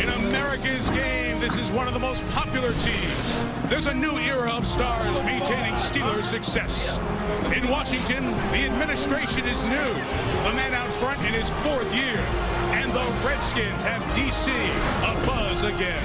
In America's game, this is one of the most popular teams. There's a new era of stars maintaining Steelers' success. In Washington, the administration is new. The man out front in his 4th year. And the Redskins have D.C. abuzz again.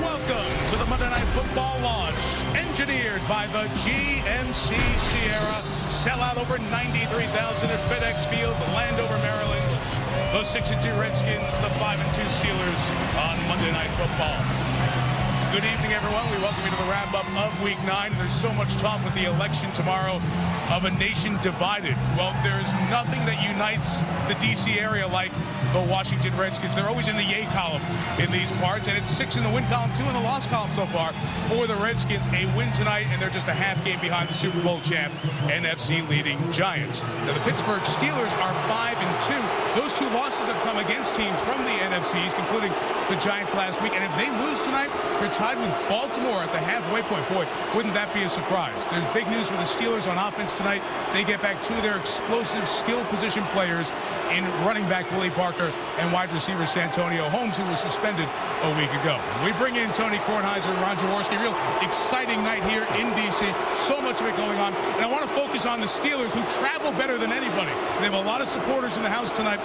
Welcome to the Monday Night Football launch, engineered by the GMC Sierra. Sell out over 93,000 at FedEx Field, Landover, Maryland. The 6-2 Redskins, the 5-2 Steelers on Monday Night Football. Good evening, everyone. We welcome you to the wrap-up of Week 9. There's so much talk with the election tomorrow of a nation divided. Well, there's nothing that unites the D.C. area like the Washington Redskins. They're always in the yay column in these parts, and it's 6 in the win column, 2 in the loss column so far for the Redskins. A win tonight, and they're just a half game behind the Super Bowl champ, NFC-leading Giants. Now, the Pittsburgh Steelers are 5-2. Those 2 losses have come against teams from the NFC East, including the Giants last week, and if they lose tonight, they're tied with Baltimore at the halfway point. Boy, wouldn't that be a surprise? There's big news for the Steelers on offense tonight. They get back 2 of their explosive skill position players in running back Willie Parker and wide receiver Santonio Holmes, who was suspended a week ago. We bring in Tony Kornheiser and Ron Jaworski. Real exciting night here in D.C. So much of it going on. And I want to focus on the Steelers, who travel better than anybody. They have a lot of supporters in the house tonight.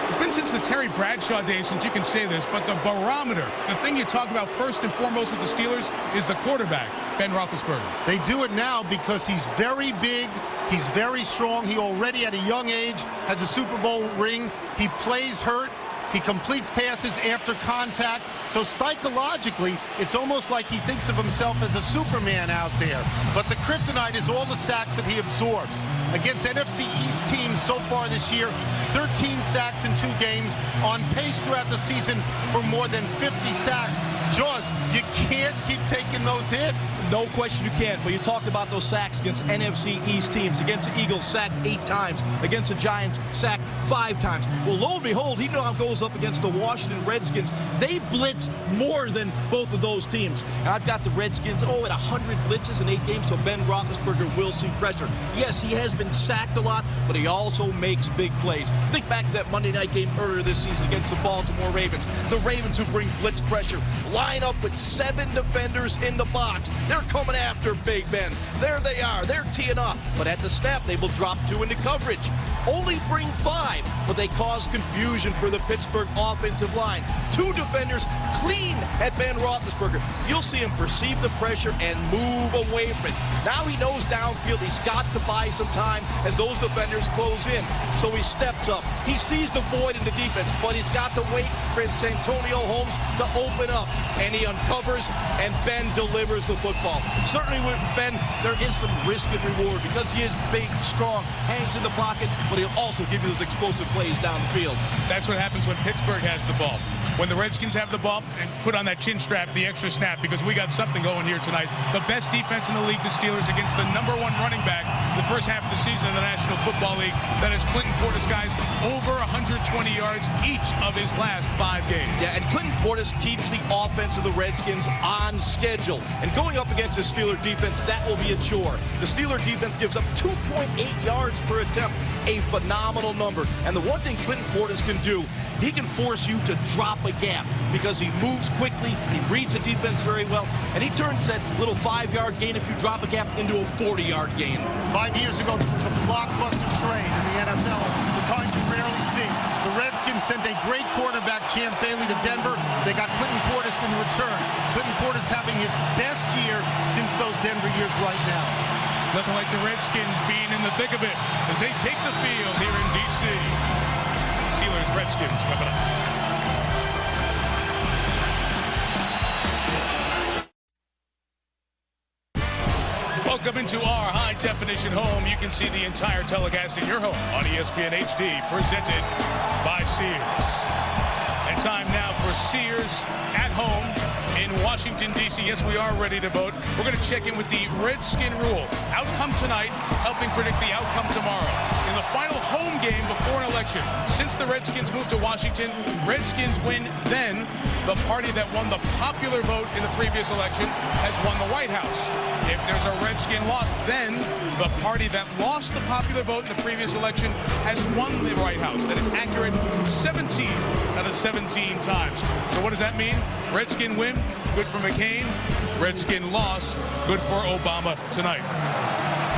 It's been since the Terry Bradshaw days since you can say this, but the barometer, the thing you talk about first and foremost with the Steelers is the quarterback, Ben Roethlisberger. They do it now because he's very big, he's very strong. He already at a young age has a Super Bowl ring. He plays hurt. He completes passes after contact. So psychologically, it's almost like he thinks of himself as a Superman out there. But the kryptonite is all the sacks that he absorbs. Against NFC East teams so far this year, 13 sacks in 2 games, on pace throughout the season for more than 50 sacks. Jaws, you can't keep taking those hits. No question you can't, but you talked about those sacks against NFC East teams. Against the Eagles, sacked 8 times. Against the Giants, sacked 5 times. Well, lo and behold, he now goes up against the Washington Redskins. They blitz more than both of those teams. And I've got the Redskins, at 100 blitzes in 8 games, so Ben Roethlisberger will see pressure. Yes, he has been sacked a lot, but he also makes big plays. Think back to that Monday night game earlier this season against the Baltimore Ravens. The Ravens, who bring blitz pressure, line up with 7 defenders in the box. They're coming after Big Ben. There they are. They're teeing off. But at the snap, they will drop 2 into coverage. Only bring 5, but they cause confusion for the Pittsburgh offensive line. 2 defenders clean at Ben Roethlisberger. You'll see him perceive the pressure and move away from it. Now he knows downfield he's got to buy some time as those defenders close in. So he steps up. He sees the void in the defense, but he's got to wait for Santonio Holmes to open up. And he uncovers, and Ben delivers the football. Certainly with Ben, there is some risk and reward because he is big, strong, hangs in the pocket, but he'll also give you those explosive plays down the field. That's what happens when Pittsburgh has the ball. When the Redskins have the ball, and put on that chin strap, the extra snap, because we got something going here tonight. The best defense in the league, the Steelers, against the #1 running back the first half of the season in the National Football League. That is Clinton Portis, guys, over 120 yards each of his last 5 games. Yeah, and Clinton Portis keeps the offense of the Redskins on schedule. And going up against the Steeler defense, that will be a chore. The Steeler defense gives up 2.8 yards per attempt, a phenomenal number. And the one thing Clinton Portis can do, he can force you to drop a gap because he moves quickly, he reads the defense very well, and he turns that little 5-yard gain if you drop a gap into a 40-yard gain. 5 years ago, there was a blockbuster trade in the NFL, the kind you rarely see. The Redskins sent a great quarterback, Champ Bailey, to Denver. They got Clinton Portis in return. Clinton Portis having his best year since those Denver years right now. Looking like the Redskins being in the thick of it as they take the field here in D.C. Steelers, Redskins coming up. Welcome into our high-definition home. You can see the entire telecast in your home on ESPN HD, presented by Sears. And time now for Sears at home in Washington, D.C. Yes, we are ready to vote. We're going to check in with the Redskin rule. Outcome tonight, helping predict the outcome tomorrow. In the final home game before an election, since the Redskins moved to Washington, Redskins win, then the party that won the popular vote in the previous election has won the White House. If there's a Redskin loss, then the party that lost the popular vote in the previous election has won the White House. That is accurate 17 out of 17 times. So what does that mean? Redskin win, good for McCain. Redskin loss, good for Obama tonight.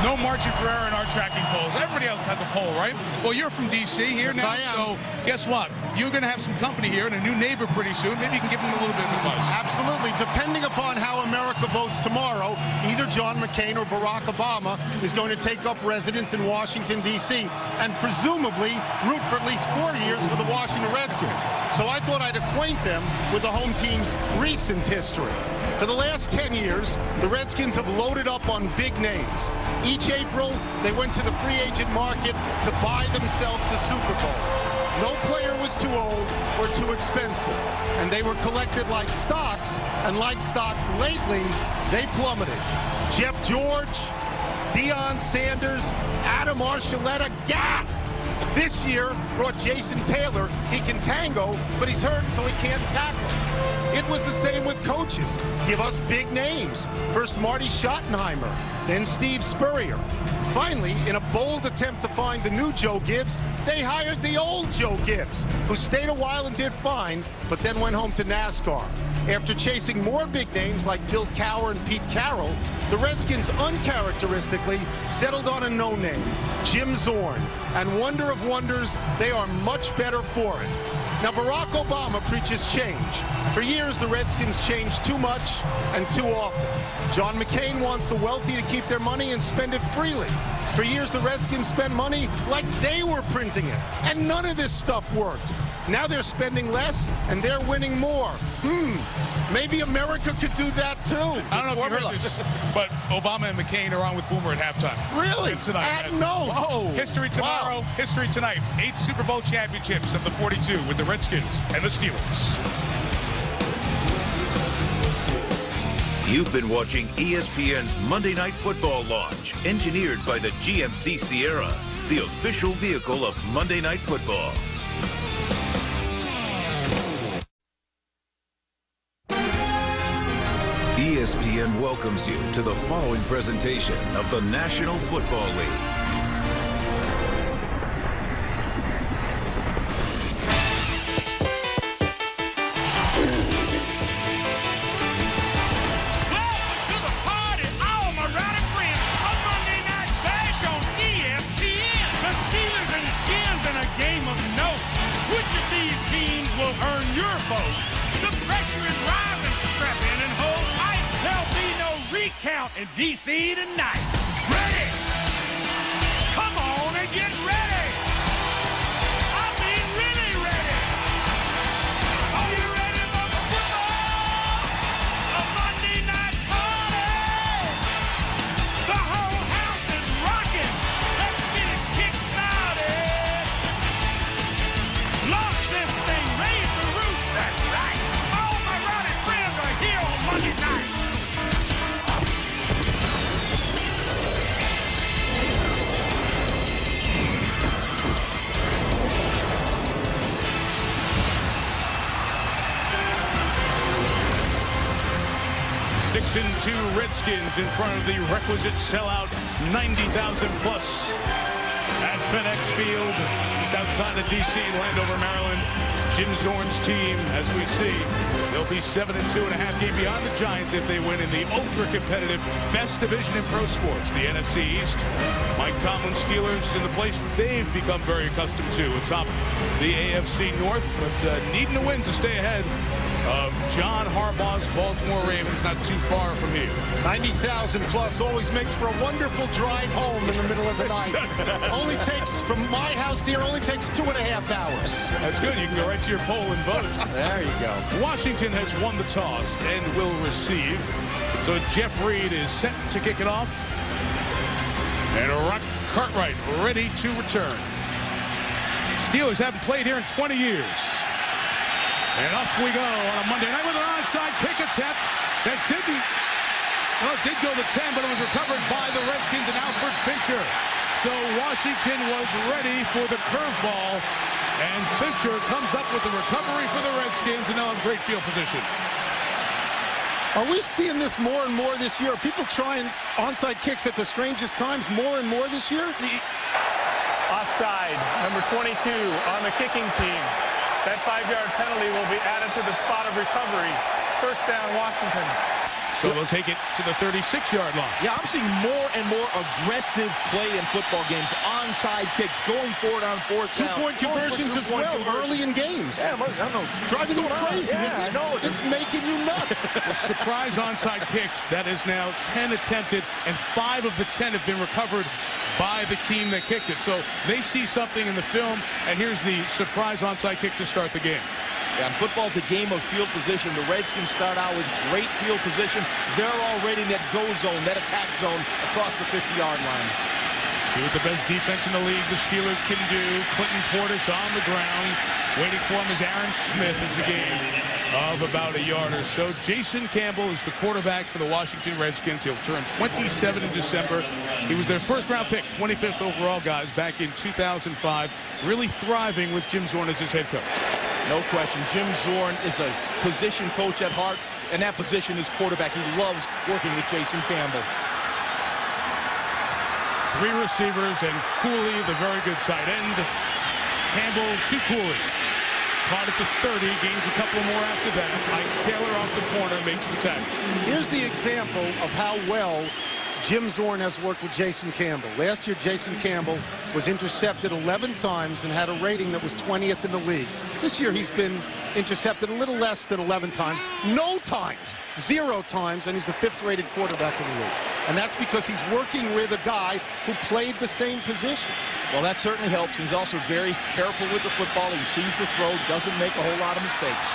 No margin for error in our tracking polls. Everybody else has a poll, right? Well, you're from D.C. here now, so guess what? You're going to have some company here and a new neighbor pretty soon. Maybe you can give them a little bit of advice. Absolutely. Depending upon how America votes tomorrow, either John McCain or Barack Obama is going to take up residence in Washington, D.C., and presumably root for at least 4 years for the Washington Redskins. So I thought I'd acquaint them with the home team's recent history. For the last 10 years, the Redskins have loaded up on big names. Each April, they went to the free agent market to buy themselves the Super Bowl. No player was too old or too expensive, and they were collected like stocks, and like stocks lately, they plummeted. Jeff George, Deion Sanders, Adam Archuleta, gap! This year brought Jason Taylor. He can tango, but he's hurt, so he can't tackle. It was the same with coaches. Give us big names. First Marty Schottenheimer, then Steve Spurrier. Finally, in a bold attempt to find the new Joe Gibbs, they hired the old Joe Gibbs, who stayed a while and did fine, but then went home to NASCAR. After chasing more big names like Bill Cowher and Pete Carroll, the Redskins uncharacteristically settled on a no-name, Jim Zorn. And wonder of wonders, they are much better for it. Now, Barack Obama preaches change. For years, the Redskins changed too much and too often. John McCain wants the wealthy to keep their money and spend it freely. For years, the Redskins spent money like they were printing it, and none of this stuff worked. Now they're spending less, and they're winning more. Maybe America could do that, too. I don't know if you heard this, but Obama and McCain are on with Boomer at halftime. Really? It's tonight. No. Oh. History tomorrow, history tonight. 8 Super Bowl championships of the 42 with the Redskins and the Steelers. You've been watching ESPN's Monday Night Football launch, engineered by the GMC Sierra, the official vehicle of Monday Night Football. ESPN welcomes you to the following presentation of the National Football League. In D.C. tonight. Ready? Come on and get ready. I mean, really ready. Are you ready for football? A Monday night party. The whole house is rocking. Let's get it kick-started. Launch this thing, raise the roof. That's right. All my rowdy friends are here on Monday night. Six and 2 Redskins in front of the requisite sellout 90,000 plus at FedEx Field, just outside of D.C. in Landover, Maryland. Jim Zorn's team, as we see, they'll be 7 and 2 and a half game beyond the Giants if they win in the ultra-competitive best division in pro sports, the NFC East. Mike Tomlin's Steelers in the place they've become very accustomed to atop the AFC North, but needing a win to stay ahead of John Harbaugh's Baltimore Ravens, not too far from here. 90,000 plus always makes for a wonderful drive home in the middle of the night. Only takes, from my house to here, only takes 2.5 hours. That's good. You can go right to your poll and vote. There you go. Washington has won the toss and will receive. So Jeff Reed is set to kick it off. And Rock Cartwright ready to return. Steelers haven't played here in 20 years. And off we go on a Monday night with an onside kick attempt that didn't, well, it did go to 10, but it was recovered by the Redskins and Alfred Fincher. So Washington was ready for the curveball, and Fincher comes up with the recovery for the Redskins, and they'll have great field position. Are we seeing this more and more this year? Are people trying onside kicks at the strangest times more and more this year? Offside, number 22 on the kicking team. That 5-yard penalty will be added to the spot of recovery. First down, Washington. So they'll take it to the 36-yard line. Yeah, I'm seeing more and more aggressive play in football games. Onside kicks, going for it on fourth down. Two-point conversions as well, early in games. Yeah, I don't know. Driving you crazy, isn't it? I know. It's making you nuts. Surprise onside kicks. That is now 10 attempted, and 5 of the 10 have been recovered by the team that kicked it. So they see something in the film, and here's the surprise onside kick to start the game. Yeah, football's a game of field position. The Redskins start out with great field position. They're already in that go zone, that attack zone across the 50-yard line. See what the best defense in the league the Steelers can do. Clinton Portis on the ground. Waiting for him is Aaron Smith. It's a game of about a yard or so. Jason Campbell is the quarterback for the Washington Redskins. He'll turn 27 in December. He was their first-round pick, 25th overall, guys, back in 2005. Really thriving with Jim Zorn as his head coach. No question. Jim Zorn is a position coach at heart, and that position is quarterback. He loves working with Jason Campbell. 3 receivers, and Cooley, the very good tight end. Campbell to Cooley. Caught at the 30, gains a couple more after that. Mike Taylor off the corner makes the tackle. Here's the example of how well Jim Zorn has worked with Jason Campbell. Last year, Jason Campbell was intercepted 11 times and had a rating that was 20th in the league. This year, he's been intercepted a little less than 11 times. No times. 0 times, and he's the 5th-rated quarterback in the league. And that's because he's working with a guy who played the same position. Well, that certainly helps. He's also very careful with the football. He sees the throw, doesn't make a whole lot of mistakes.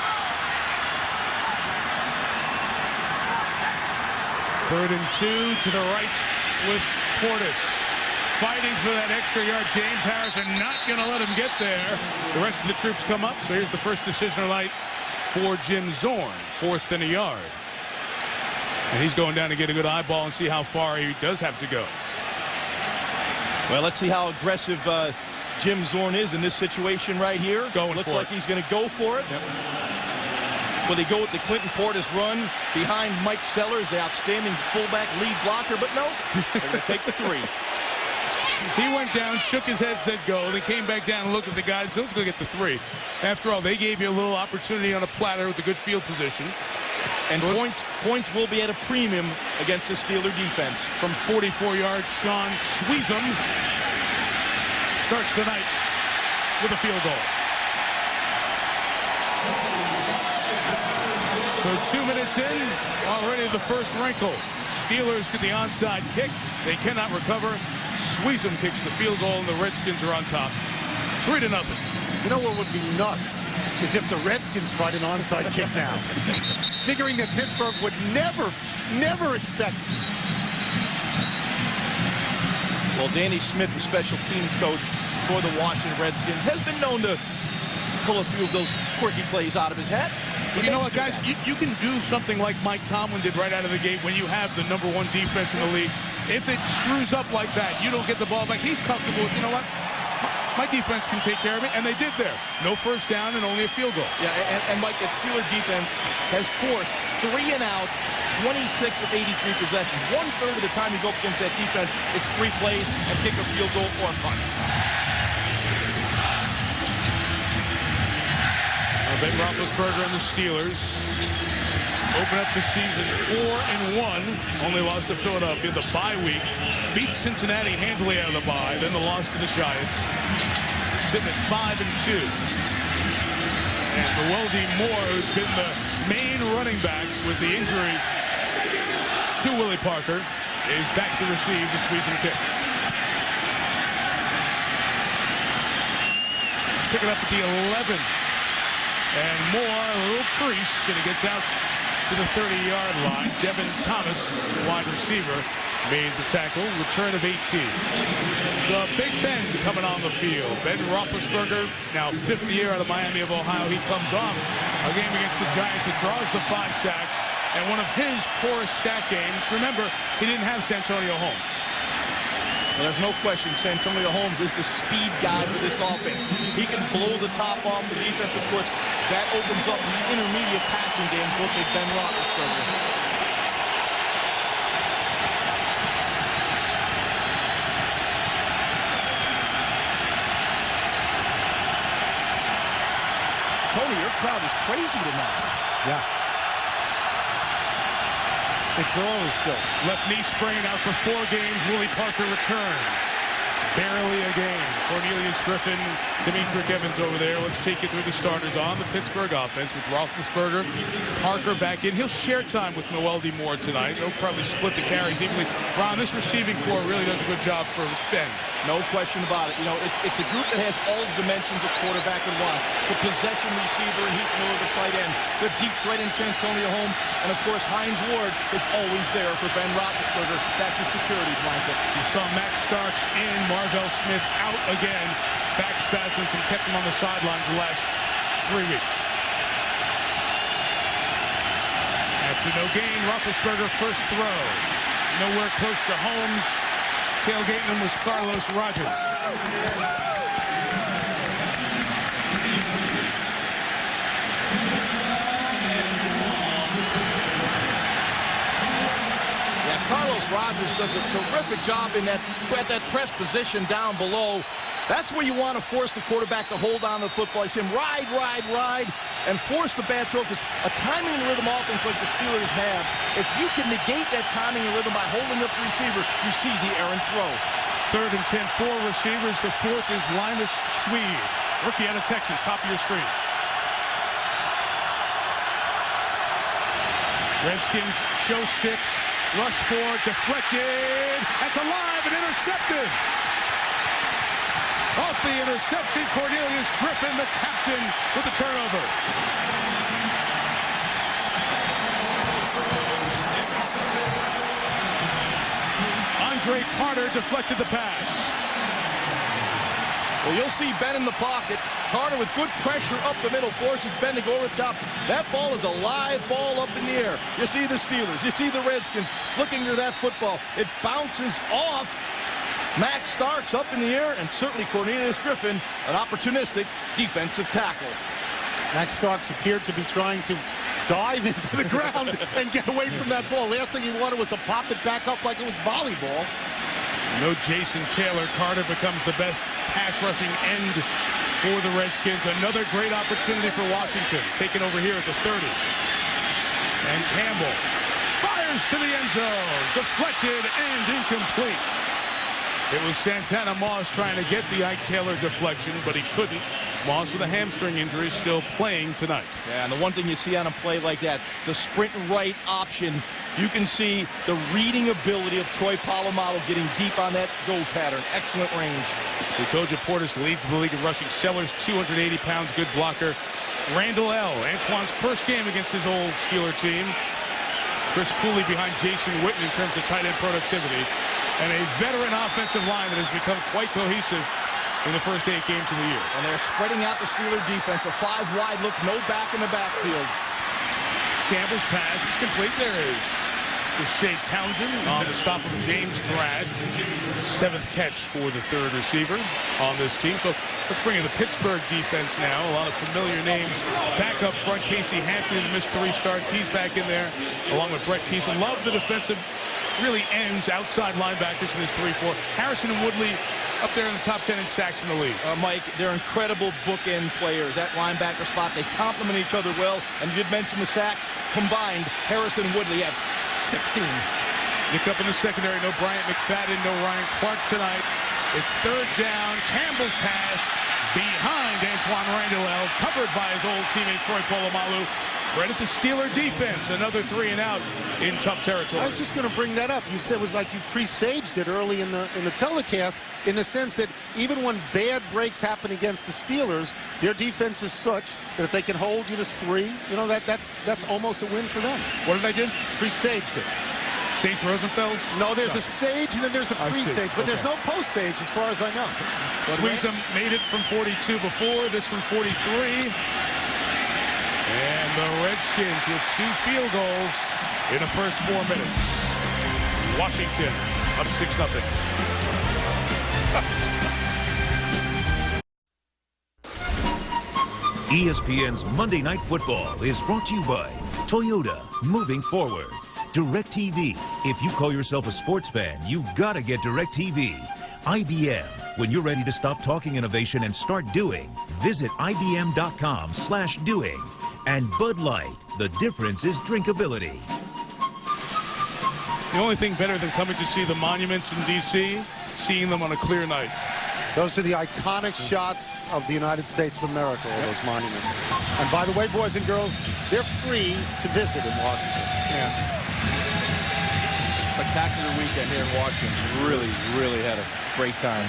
3rd and 2 to the right with Portis. Fighting for that extra yard. James Harrison not going to let him get there. The rest of the troops come up. So here's the first decision of the night for Jim Zorn. 4th and a yard. And he's going down to get a good eyeball and see how far he does have to go. Well, let's see how aggressive Jim Zorn is in this situation right here. Looks like he's going to go for it. Yep. Will they go with the Clinton Portis run behind Mike Sellers, the outstanding fullback lead blocker? But no, they're going to take the 3. He went down, shook his head, said go. Then came back down and looked at the guys. So let's go get the 3. After all, they gave you a little opportunity on a platter with a good field position. And so points will be at a premium against the Steeler defense. From 44 yards, Sean Sweezum starts the night with a field goal. So 2 minutes in, already the first wrinkle. Steelers get the onside kick. They cannot recover. Sweezum kicks the field goal, and the Redskins are on top. 3-0. You know what would be nuts is if the Redskins tried an onside kick now. Figuring that Pittsburgh would never expect it. Well, Danny Smith, the special teams coach for the Washington Redskins, has been known to pull a few of those quirky plays out of his hat. But you know what, guys? You can do something like Mike Tomlin did right out of the gate when you have the #1 defense in the league. If it screws up like that, you don't get the ball back. He's comfortable with, you know what? My defense can take care of it, and they did there. No first down and only a field goal. Yeah, and Mike, that Steeler defense has forced 3 and out, 26 of 83 possessions. 1/3 of the time you go up against that defense, it's 3 plays and kick a field goal or a punt. Ben Roethlisberger and the Steelers open up the season 4-1. Only lost to Philadelphia the bye week. Beat Cincinnati handily out of the bye. Then the loss to the Giants. Sitting at 5-2. And Weldy Moore, who's been the main running back with the injury to Willie Parker, is back to receive the Sweezum kick. Pick it up at the 11. And Moore, a little crease, and he gets out to the 30-yard line. Devin Thomas, wide receiver, made the tackle. Return of 18. So Big Ben coming on the field. Ben Roethlisberger, now 5th year out of Miami of Ohio. He comes off A game against the Giants that draws the 5 sacks, and one of his poorest stat games. Remember, he didn't have Santonio Holmes. Well, there's no question Santonio Holmes is the speed guy for this offense. He can blow the top off the defense. Of course, that opens up the intermediate passing game for Ben Roethlisberger. Tony, your crowd is crazy tonight. Yeah. It's early still. Left knee sprain out for 4 games. Willie Parker returns. Barely a game. Cornelius Griffin, Demetric Evans over there. Let's take you through the starters on the Pittsburgh offense with Roethlisberger, Parker back in. He'll share time with Noel D. Moore tonight. They'll probably split the carries evenly. Ron, this receiving corps really does a good job for Ben. No question about it. You know, it's a group that has all the dimensions of quarterback and one. The possession receiver in Heath Miller, the tight end. The deep threat in Santonio Holmes. And, of course, Hines Ward is always there for Ben Roethlisberger. That's his security blanket. You saw Max Starks in, Marvell Smith out again. Back spasms and kept him on the sidelines the last 3 weeks. After no gain, Roethlisberger first throw. Nowhere close to Holmes. Tailgating him was Carlos Rogers. Yeah, Carlos Rogers does a terrific job in that press position down below. That's where you want to force the quarterback to hold on to the football. You see him ride, and force the bad throw, because a timing and rhythm offense like the Steelers have, if you can negate that timing and rhythm by holding up the receiver, you see the errant throw. 3rd and 10, 4 receivers. The 4th is Linus Swede, rookie out of Texas, top of your screen. Redskins show 6, rush 4, deflected. That's alive and intercepted. Off the interception, Cornelius Griffin, the captain, with the turnover. Andre Carter deflected the pass. Well, you'll see Ben in the pocket. Carter with good pressure up the middle, forces Ben to go over the top. That ball is a live ball up in the air. You see the Steelers, you see the Redskins looking to that football. It bounces off Max Starks up in the air, and certainly Cornelius Griffin, an opportunistic defensive tackle. Max Starks appeared to be trying to dive into the ground and get away from that ball. Last thing he wanted was to pop it back up like it was volleyball. No Jason Taylor. Carter becomes the best pass rushing end for the Redskins. Another great opportunity for Washington. Taken over here at the 30. And Campbell fires to the end zone. Deflected and incomplete. It was Santana Moss trying to get the Ike Taylor deflection, but he couldn't. Moss with a hamstring injury still playing tonight. Yeah, and the one thing you see on a play like that, the sprint right option, you can see the reading ability of Troy Polamalu getting deep on that go pattern. Excellent range. We told you Portis leads the league in rushing. Sellers, 280 pounds, good blocker. Randall L., Antoine's first game against his old Steeler team. Chris Cooley behind Jason Witten in terms of tight end productivity. And a veteran offensive line that has become quite cohesive in the first 8 games of the year. And they're spreading out the Steeler defense. A 5-wide look, no back in the backfield. Campbell's pass is complete. There is Shea Townsend on the stop of James Thradd. 7th catch for the 3rd receiver on this team. So let's bring in the Pittsburgh defense now. A lot of familiar names back up front. Casey Hampton missed 3 starts. He's back in there along with Brett Keeson. Love the defensive really ends outside linebackers in this 3-4. Harrison and Woodley up there in the top 10 in sacks in the league. Mike, they're incredible bookend players at linebacker spot. They complement each other well. And you did mention the sacks combined. Harrison and Woodley have 16. Nicked up in the secondary. No Bryant McFadden, no Ryan Clark tonight. It's 3rd down. Campbell's pass behind Antoine Randall, covered by his old teammate Troy Polamalu. Right at the Steeler defense, another 3 and out in tough territory. I was just going to bring that up. You said it was like you presaged it early in the telecast, in the sense that even when bad breaks happen against the Steelers, their defense is such that if they can hold you to 3, you know, that's almost a win for them. What did I do? Presaged it. Sage Rosenfels? No, there's a sage and then there's a pre-sage, but there's no post-sage as far as I know. Squeeze made it from 42 before, this from 43. And And the Redskins with 2 field goals in the first 4 minutes. Washington up 6-0. ESPN's Monday Night Football is brought to you by Toyota, moving forward. DirecTV. If you call yourself a sports fan, you gotta get DirecTV. IBM. When you're ready to stop talking innovation and start doing, visit IBM.com/doing. And Bud Light. The difference is drinkability. The only thing better than coming to see the monuments in D.C., seeing them on a clear night. Those are the iconic shots of the United States of America, all those monuments. And by the way, boys and girls, they're free to visit in Washington. Yeah. Spectacular weekend here in Washington. Really had a great time.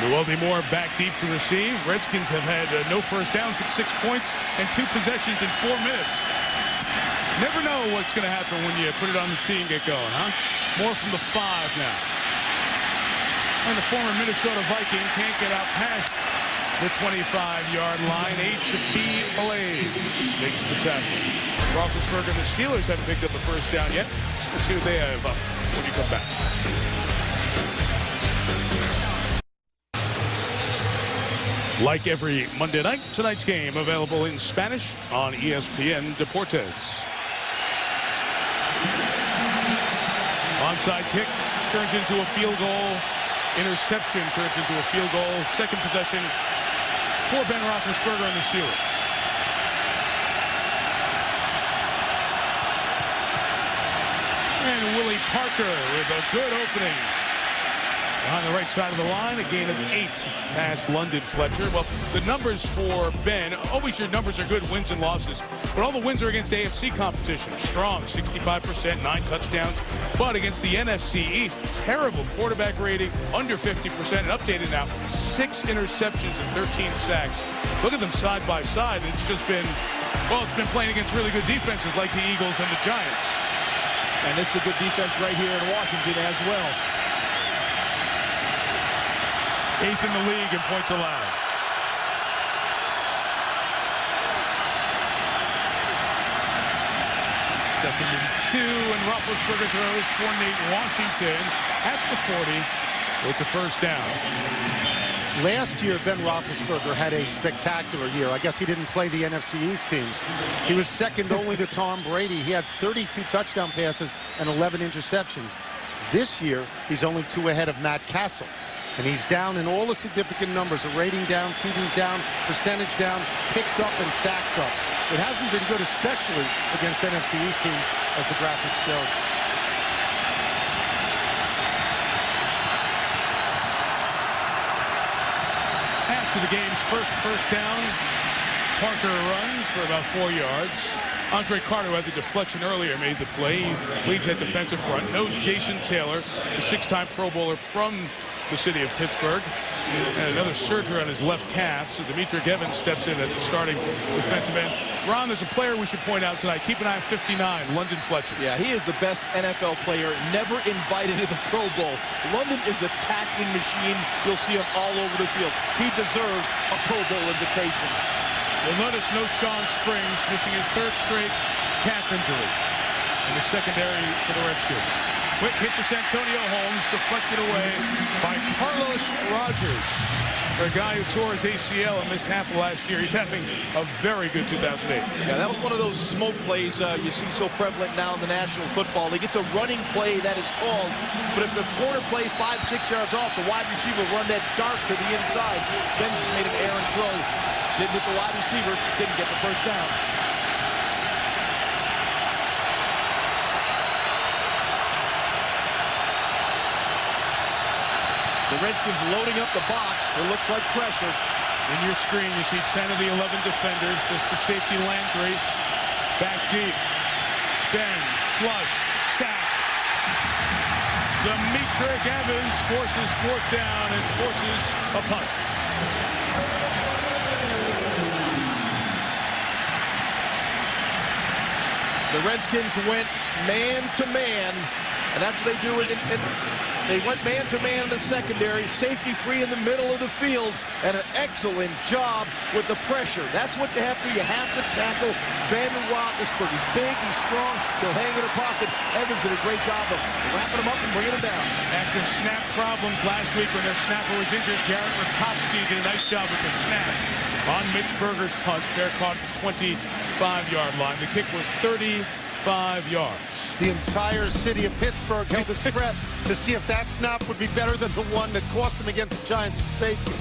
Llewellyn Moore back deep to receive. Redskins have had no first downs but 6 points and 2 possessions in 4 minutes. Never know what's going to happen when you put it on the tee and get going, huh? Moore from the 5 now. And the former Minnesota Viking can't get out past the 25-yard line. H.B. Blaze makes the tackle. Roethlisberger and the Steelers haven't picked up a first down yet. We'll see what they have up when you come back. Like every Monday night, tonight's game available in Spanish on ESPN Deportes. Onside kick turns into a field goal. Interception turns into a field goal. Second possession for Ben Roethlisberger and the Steelers. And Willie Parker with a good opening. On the right side of the line, a gain of 8 past London Fletcher. Well, the numbers for Ben, always your numbers are good, wins and losses. But all the wins are against AFC competition. Strong, 65%, 9 touchdowns. But against the NFC East, terrible quarterback rating, under 50%, and updated now, 6 interceptions and 13 sacks. Look at them side by side. It's just been, well, it's been playing against really good defenses like the Eagles and the Giants. And this is a good defense right here in Washington as well. 8th in the league in points allowed. Second and 2, and Roethlisberger throws for Nate Washington at the 40. It's a first down. Last year, Ben Roethlisberger had a spectacular year. I guess he didn't play the NFC East teams. He was second only to Tom Brady. He had 32 touchdown passes and 11 interceptions. This year, he's only 2 ahead of Matt Castle. And he's down in all the significant numbers. A rating down, TDs down, percentage down, picks up and sacks up. It hasn't been good, especially against NFC East teams, as the graphics show. After the game's first down, Parker runs for about 4 yards. Andre Carter, who had the deflection earlier, made the play. He leads that defensive front. No Jason Taylor, the 6-time Pro Bowler from the city of Pittsburgh. And another surgery on his left calf, so Demetri Evans steps in as the starting defensive end. Ron, there's a player we should point out tonight. Keep an eye on 59, London Fletcher. Yeah, he is the best NFL player, never invited to the Pro Bowl. London is a tackling machine. You'll see him all over the field. He deserves a Pro Bowl invitation. You'll notice no Sean Springs, missing his 3rd straight calf injury in the secondary for the Redskins. Quick hit to Santonio Holmes, deflected away by Carlos Rogers. For a guy who tore his ACL and missed half of last year, he's having a very good 2008. Yeah, that was one of those smoke plays you see so prevalent now in the National Football League. It's a running play that is called, but if the corner plays 5-6 yards off, the wide receiver will run that dart to the inside. Then just made an errant throw. Didn't hit the wide receiver, didn't get the first down. The Redskins loading up the box. It looks like pressure. In your screen, you see 10 of the 11 defenders. Just the safety Landry. Back deep. Ben, flush, sacked. Demetri Evans forces 4th down and forces a punt. The Redskins went man to man, and that's what they do in They went man-to-man in the secondary, safety free in the middle of the field, and an excellent job with the pressure. That's what you have to do. You have to tackle Brandon Roethlisberger. He's big, he's strong, he'll hang in the pocket. Evans did a great job of wrapping him up and bringing him down. After snap problems last week when their snapper was injured, Jared Rotofsky did a nice job with the snap on Mitch Berger's punt. Fair caught at the 25-yard line. The kick was 35 yards. The entire city of Pittsburgh held its breath to see if that snap would be better than the one that cost them against the Giants' safety.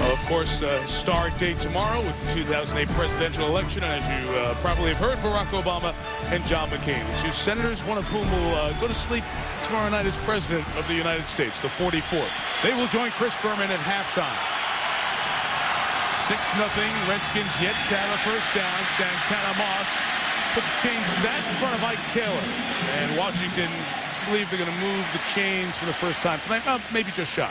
Of course, start date tomorrow with the 2008 presidential election. And as you probably have heard, Barack Obama and John McCain, the two senators, one of whom will go to sleep tomorrow night as president of the United States, the 44th. They will join Chris Berman at halftime. 6-0, Redskins yet to have a first down. Santana Moss puts the chains back in front of Ike Taylor. And Washington believe they're going to move the chains for the first time tonight. Maybe just shy.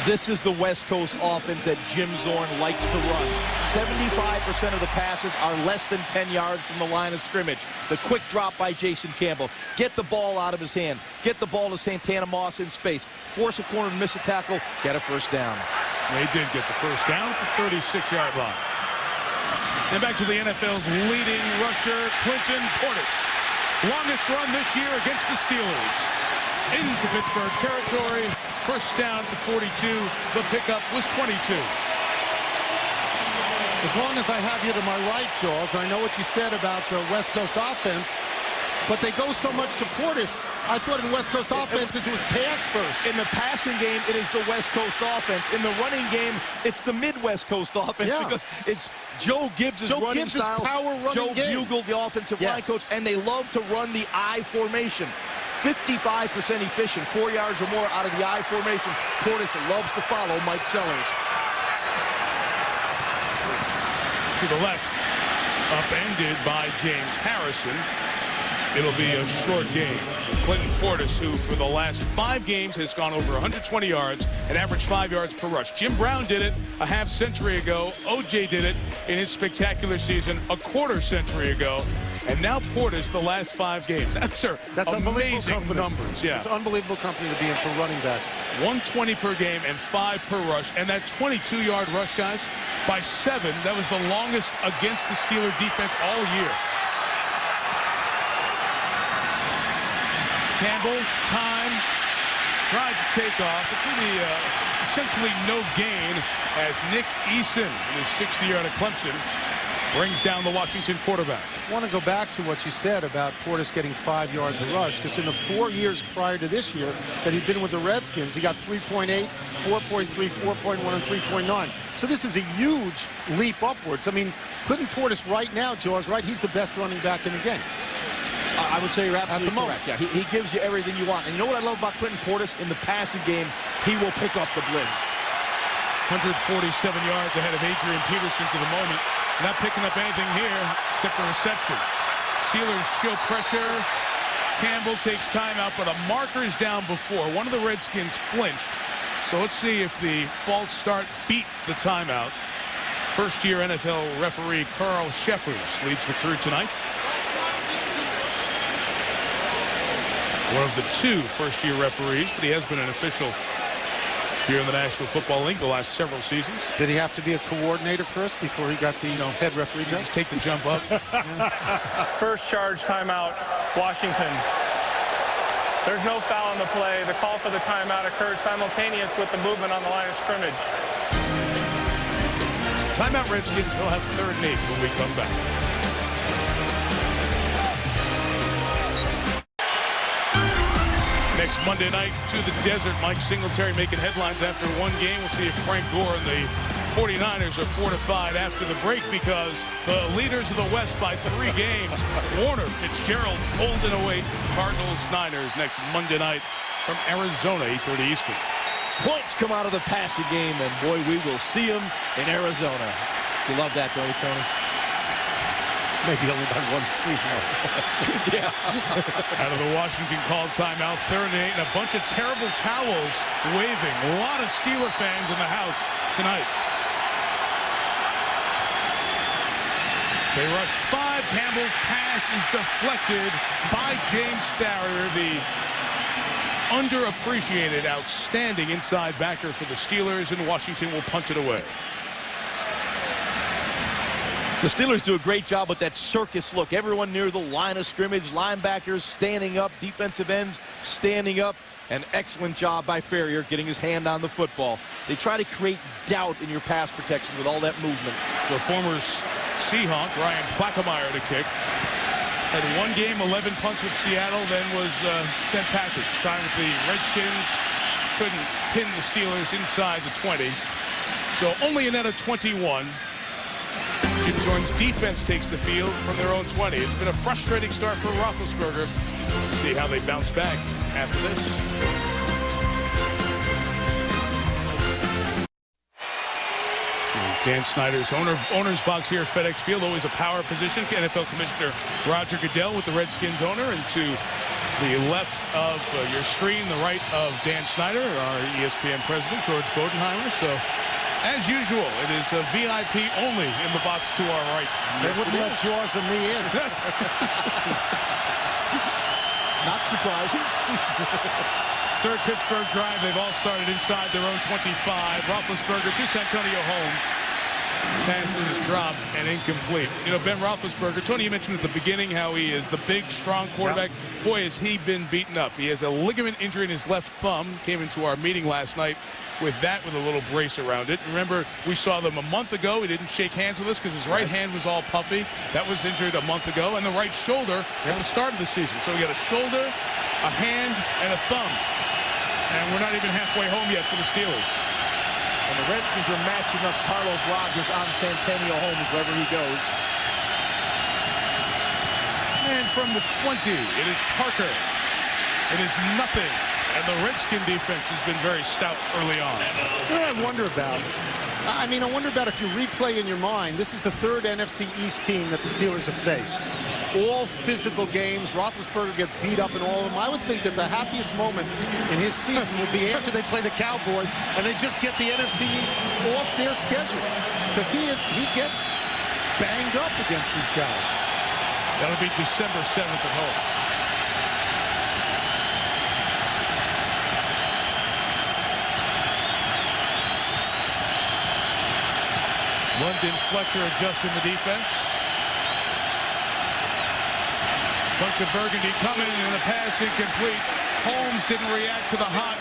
This is the West Coast offense that Jim Zorn likes to run. 75% of the passes are less than 10 yards from the line of scrimmage. The quick drop by Jason Campbell. Get the ball out of his hand. Get the ball to Santana Moss in space. Force a corner to miss a tackle. Get a first down. They did get the first down at the 36-yard line. And back to the NFL's leading rusher, Clinton Portis. Longest run this year against the Steelers. Into Pittsburgh territory. First down at the 42. The pickup was 22. As long as I have you to my right, Jaws, I know what you said about the West Coast offense, but they go so much to Portis. I thought in West Coast offenses it was pass first. In the passing game, it is the West Coast offense. In the running game, it's the Midwest Coast offense because it's Joe Gibbs' running style. Power running Joe game. Bugel, the offensive line coach, and they love to run the I formation. 55% efficient, 4 yards or more out of the I formation. Portis loves to follow Mike Sellers. To the left, upended by James Harrison. It'll be a short game. Clinton Portis, who for the last 5 games has gone over 120 yards and averaged 5 yards per rush. Jim Brown did it a half century ago. O.J. did it in his spectacular season a quarter century ago. And now Portis the last 5 games. That's amazing numbers. Yeah. It's unbelievable company to be in for running backs. 120 per game and 5 per rush. And that 22-yard rush, guys, by 7, that was the longest against the Steeler defense all year. Campbell, time, tried to take off. It's really essentially no gain as Nick Eason, in his 6th year out of Clemson, brings down the Washington quarterback. I want to go back to what you said about Portis getting 5 yards a rush, because in the 4 years prior to this year that he'd been with the Redskins, he got 3.8, 4.3, 4.1, and 3.9. So this is a huge leap upwards. I mean, Clinton Portis right now, Jaws, right, he's the best running back in the game. I would say you're absolutely correct. Yeah, he gives you everything you want. And you know what I love about Clinton Portis? In the passing game, he will pick up the blitz. 147 yards ahead of Adrian Peterson to the moment. Not picking up anything here except a reception. Steelers show pressure. Campbell takes timeout, but a marker is down before. One of the Redskins flinched. So let's see if the false start beat the timeout. First-year NFL referee Carl Sheffers leads the crew tonight. One of the 2 first-year referees, but he has been an official here in the National Football League the last several seasons. Did he have to be a coordinator first before he got the head referee job? Just take the jump up. First charge timeout, Washington. There's no foul on the play. The call for the timeout occurred simultaneous with the movement on the line of scrimmage. Timeout Redskins. They'll have 3rd and 8 when we come back. Next Monday night to the desert. Mike Singletary making headlines after 1 game. We'll see if Frank Gore and the 49ers are fortified after the break, because the leaders of the West by 3 games. Warner, Fitzgerald, holding away Cardinals, Niners next Monday night from Arizona, 8:30 Eastern. Points come out of the passing game, and boy, we will see them in Arizona. You love that, don't you, Tony? Maybe only by 1 team. Yeah. Out of the Washington called timeout, 3rd and 8, and a bunch of terrible towels waving. A lot of Steeler fans in the house tonight. They rushed 5 Campbell's pass is deflected by James Farrier, the underappreciated, outstanding inside backer for the Steelers, and Washington will punt it away. The Steelers do a great job with that circus look. Everyone near the line of scrimmage, linebackers standing up, defensive ends standing up. An excellent job by Farrier getting his hand on the football. They try to create doubt in your pass protection with all that movement. The former Seahawk, Ryan Plackmeyer, to kick. Had one game, 11 punts with Seattle, then was sent packing. Signed with the Redskins. Couldn't pin the Steelers inside the 20. So only a net of 21. Jim Zorn's defense takes the field from their own 20. It's been a frustrating start for Roethlisberger. See how they bounce back after this. Dan Snyder's owner's box here at FedEx Field, always a power position. NFL Commissioner Roger Goodell with the Redskins owner, and to the left of your screen, the right of Dan Snyder, our ESPN president, George Bodenheimer. So, as usual, it is a VIP only in the box to our right. They wouldn't let yours and me in. Yes. Not surprising. Third Pittsburgh drive. They've all started inside their own 25. Roethlisberger to Santonio Holmes. Passes dropped and incomplete. You know, Ben Roethlisberger, Tony, you mentioned at the beginning how he is the big, strong quarterback. Yep. Boy, has he been beaten up. He has a ligament injury in his left thumb. Came into our meeting last night with that, with a little brace around it. Remember, we saw them a month ago. He didn't shake hands with us because his right hand was all puffy. That was injured a month ago. And the right shoulder at the start of the season. So we got a shoulder, a hand, and a thumb. And we're not even halfway home yet for the Steelers. And the Redskins are matching up Carlos Rogers on Santonio Holmes wherever he goes. And from the 20, it is Parker. It is nothing. And the Redskin defense has been very stout early on. You know what I wonder about? I wonder about if you replay in your mind, this is the third NFC East team that the Steelers have faced. All physical games. Roethlisberger gets beat up in all of them. I would think that the happiest moment in his season will be after they play the Cowboys and they just get the NFC East off their schedule. Because he gets banged up against these guys. That'll be December 7th at home. London Fletcher adjusting the defense. Bunch of Burgundy coming and the pass incomplete. Holmes didn't react to the hot.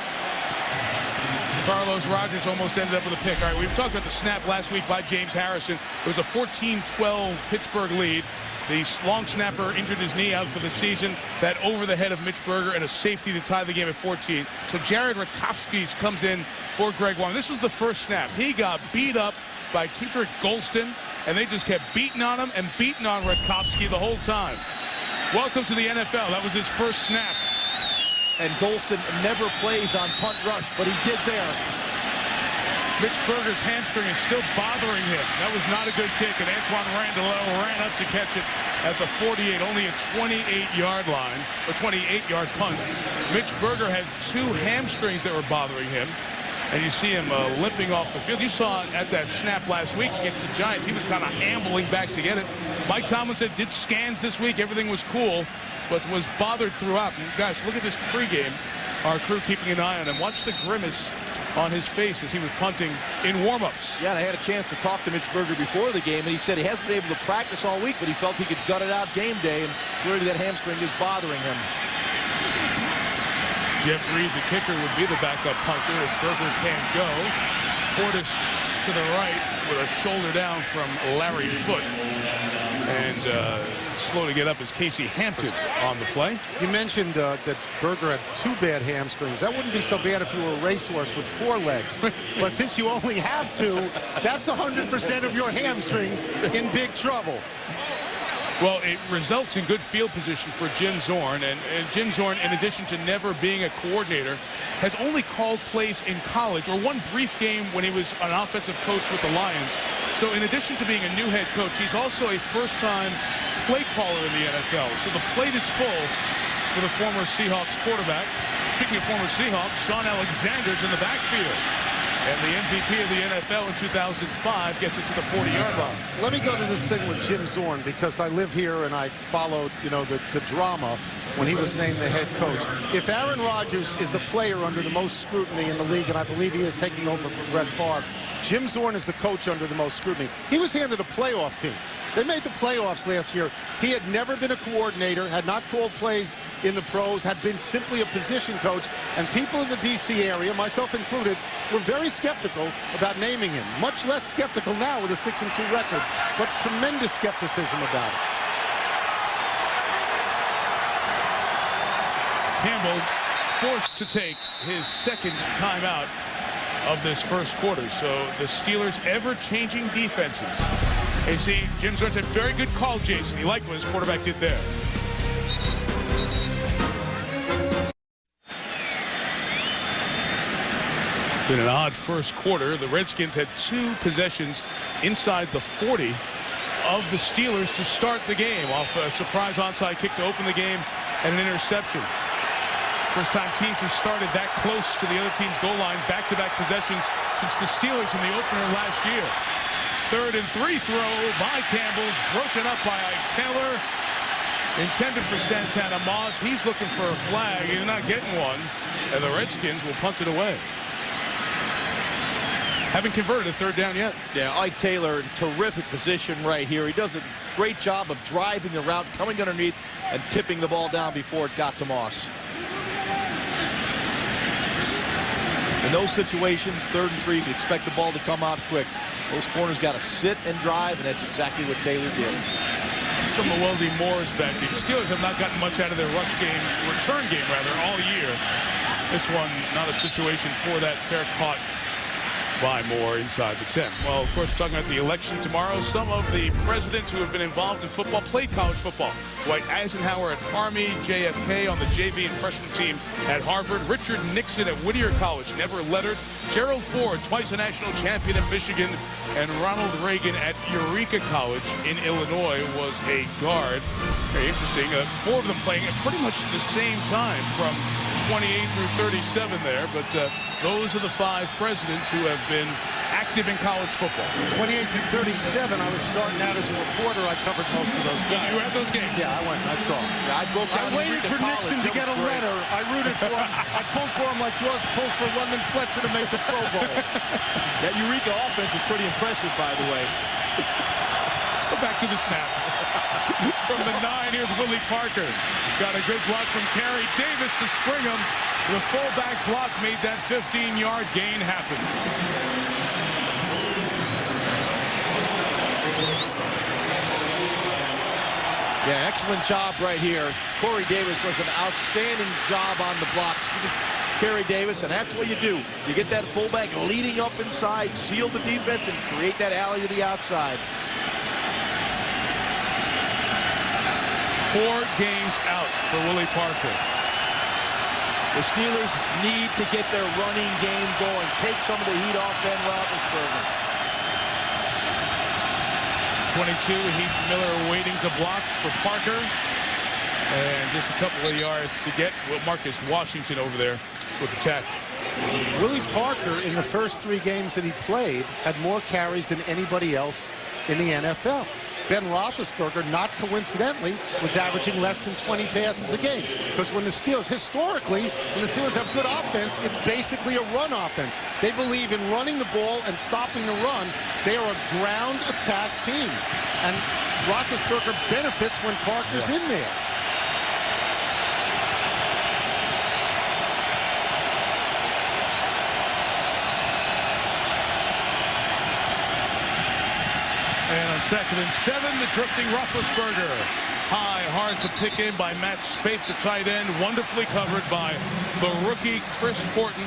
Carlos Rogers almost ended up with a pick. All right, we've talked about the snap last week by James Harrison. It was a 14-12 Pittsburgh lead. The long snapper injured his knee, out for the season. That over the head of Mitch Berger and a safety to tie the game at 14. So Jared Ratofsky comes in for Greg Warren. This was the first snap. He got beat up by Kendrick Golston, and they just kept beating on him and beating on Ratofsky the whole time. Welcome to the NFL. That was his first snap. And Golston never plays on punt rush, but he did there. Mitch Berger's hamstring is still bothering him. That was not a good kick, and Antoine Randall ran up to catch it at the 48, only a 28-yard line, or 28-yard punt. Mitch Berger had two hamstrings that were bothering him, and you see him limping off the field. You saw it at that snap last week against the Giants. He was kind of ambling back to get it. Mike Tomlin said did scans this week. Everything was cool, but was bothered throughout. And guys, look at this pregame. Our crew keeping an eye on him. Watch the grimace on his face as he was punting in warmups. Yeah, and I had a chance to talk to Mitch Berger before the game, and he said he hasn't been able to practice all week, but he felt he could gut it out game day, and clearly that hamstring is bothering him. Jeff Reed, the kicker, would be the backup punter if Berger can't go. Portis to the right with a shoulder down from Larry Foote. And slow to get up is Casey Hampton on the play. You mentioned that Berger had two bad hamstrings. That wouldn't be so bad if you were a racehorse with four legs. But since you only have two, that's 100% of your hamstrings in big trouble. Well, it results in good field position for Jim Zorn. And Jim Zorn, in addition to never being a coordinator, has only called plays in college, or one brief game when he was an offensive coach with the Lions. So in addition to being a new head coach, he's also a first-time play caller in the NFL. So the plate is full for the former Seahawks quarterback. Speaking of former Seahawks, Sean Alexander's in the backfield. And the MVP of the NFL in 2005 gets it to the 40-yard line. Let me go to this thing with Jim Zorn, because I live here and I followed, the drama when he was named the head coach. If Aaron Rodgers is the player under the most scrutiny in the league, and I believe he is taking over for Brett Favre, Jim Zorn is the coach under the most scrutiny. He was handed a playoff team. They made the playoffs last year. He had never been a coordinator, had not called plays in the pros, had been simply a position coach, and people in the D.C. area, myself included, were very skeptical about naming him. Much less skeptical now with a 6-2 record, but tremendous skepticism about it. Campbell forced to take his second timeout of this first quarter. So the Steelers' ever-changing defenses. Hey, see, Jim Zorn said, very good call, Jason. He liked what his quarterback did there. In an odd first quarter, the Redskins had 2 possessions inside the 40 of the Steelers to start the game, off a surprise onside kick to open the game and an interception. First time teams have started that close to the other team's goal line, back-to-back possessions since the Steelers in the opener last year. 3rd and 3 throw by Campbell's broken up by Ike Taylor. Intended for Santana Moss. He's looking for a flag. He's not getting one. And the Redskins will punt it away. Haven't converted a 3rd down yet. Yeah, Ike Taylor in terrific position right here. He does a great job of driving the route, coming underneath, and tipping the ball down before it got to Moss. In those situations, 3rd and 3, you expect the ball to come out quick. Those corners got to sit and drive, and that's exactly what Taylor did. Some of Weldy Moore's back deep. Steelers have not gotten much out of their return game all year. This one, not a situation for that. Fair caught by Moore inside the 10. Well, of course, talking about the election tomorrow, some of the presidents who have been involved in football played college football. Dwight Eisenhower at Army, JFK on the JV and freshman team at Harvard, Richard Nixon at Whittier College, never lettered, Gerald Ford, twice a national champion at Michigan, and Ronald Reagan at Eureka College in Illinois was a guard. Very interesting. 4 of them playing at pretty much the same time from 28 through 37 there, but those are the 5 presidents who have been active in college football. 28 through 37, I was starting out as a reporter. I covered most of those games. You had those games? Yeah, I went. I saw. Yeah, I waited for Nixon to get a letter. I rooted for him. I pulled for him like Jaws pulls for London Fletcher to make the Pro Bowl. That Eureka offense was pretty impressive, by the way. Let's go back to the snap. From the 9, here's Willie Parker. Got a good block from Kerry Davis to spring him. The fullback block made that 15-yard gain happen. Yeah, excellent job right here. Corey Davis does an outstanding job on the blocks. Kerry Davis, and that's what you do. You get that fullback leading up inside, seal the defense, and create that alley to the outside. 4 games out for Willie Parker. The Steelers need to get their running game going. Take some of the heat off Ben Roethlisberger. 22, Heath Miller waiting to block for Parker. And just a couple of yards to get Marcus Washington over there with the tackle. Willie Parker, in the first 3 games that he played, had more carries than anybody else in the NFL. Ben Roethlisberger, not coincidentally, was averaging less than 20 passes a game. Because when the Steelers, historically, when the Steelers have good offense, it's basically a run offense. They believe in running the ball and stopping the run. They are a ground attack team. And Roethlisberger benefits when Parker's in there. And on 2nd and 7, the drifting Roethlisberger. High, hard to pick in by Matt Spaeth, the tight end. Wonderfully covered by the rookie Chris Horton.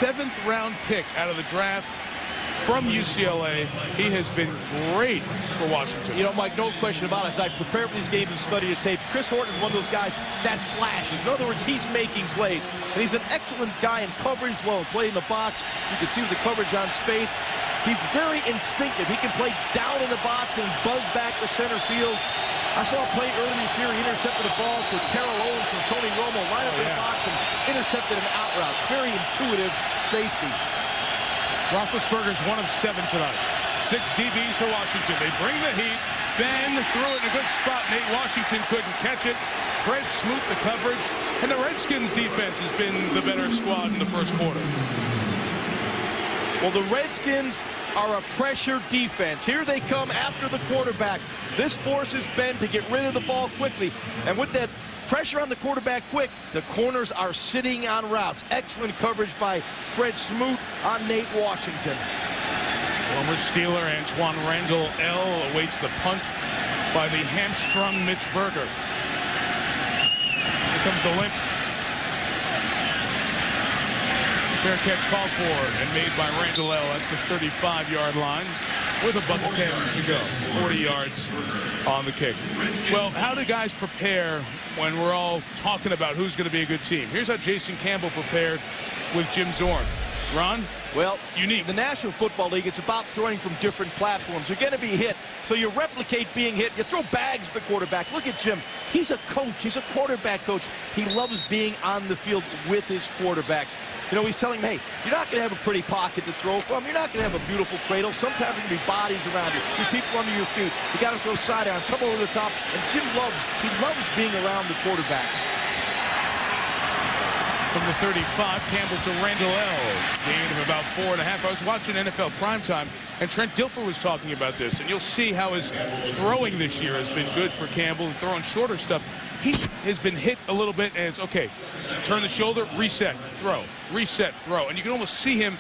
7th-round pick out of the draft from UCLA. He has been great for Washington. You know, Mike, no question about it. As I prepare for these games and study the tape, Chris Horton is one of those guys that flashes. In other words, he's making plays. And he's an excellent guy in coverage as well. Play in the box. You can see the coverage on Spaeth. He's very instinctive. He can play down in the box and buzz back to center field. I saw a play earlier this year. He intercepted the ball to Terrell Owens from Tony Romo, right up in the box and intercepted an out route. Very intuitive safety. Roethlisberger's 1 of 7 tonight. 6 DBs for Washington. They bring the heat. Ben threw it in a good spot. Nate Washington couldn't catch it. Fred Smoot the coverage. And the Redskins defense has been the better squad in the first quarter. Well, the Redskins are a pressure defense. Here they come after the quarterback. This forces Ben to get rid of the ball quickly. And with that pressure on the quarterback quick, the corners are sitting on routes. Excellent coverage by Fred Smoot on Nate Washington. Former Steeler Antoine Randall L. awaits the punt by the hamstrung Mitch Berger. Here comes the limp. Fair catch called for and made by Randall L. at the 35-yard line with a buck 10 to go. 40 yards on the kick. Well, how do guys prepare when we're all talking about who's going to be a good team? Here's how Jason Campbell prepared with Jim Zorn. Ron? Well, unique. The National Football League, it's about throwing from different platforms. You're going to be hit, so you replicate being hit. You throw bags to the quarterback. Look at Jim. He's a coach. He's a quarterback coach. He loves being on the field with his quarterbacks. You know, he's telling them, hey, you're not going to have a pretty pocket to throw from. You're not going to have a beautiful cradle. Sometimes there can be bodies around you. There's people under your feet. You got to throw sidearm, come over the top. And Jim loves being around the quarterbacks. From the 35, Campbell to Randall L. Gain of about 4.5. I was watching NFL Primetime, and Trent Dilfer was talking about this, and you'll see how his throwing this year has been good for Campbell, throwing shorter stuff. He has been hit a little bit, and it's okay. Turn the shoulder, reset, throw, and you can almost see him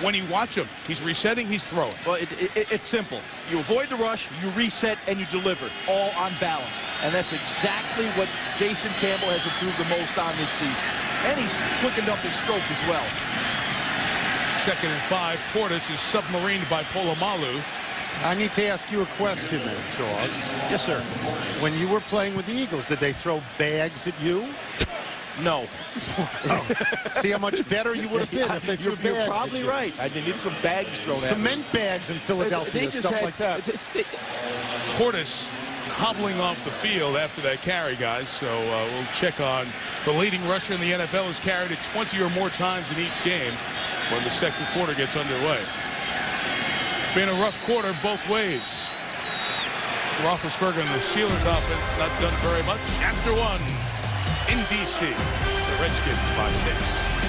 when you watch him. He's resetting, he's throwing. Well, it's simple. You avoid the rush, you reset, and you deliver, all on balance. And that's exactly what Jason Campbell has improved the most on this season. And he's quickened up his stroke as well. 2nd and 5. Portis is submarined by Polamalu. I need to ask you a question then, Charles. Yes, sir. When you were playing with the Eagles, did they throw bags at you? No. See how much better you would have been if they threw bags. You're probably at you. right. I need some bags thrown at me. Cement bags in Philadelphia, stuff like that. Portis hobbling off the field after that carry, guys. So we'll check on the leading rusher in the NFL has carried it 20 or more times in each game when the second quarter gets underway. Been a rough quarter both ways. Roethlisberger and the Steelers offense not done very much. After one in D.C., the Redskins by 6.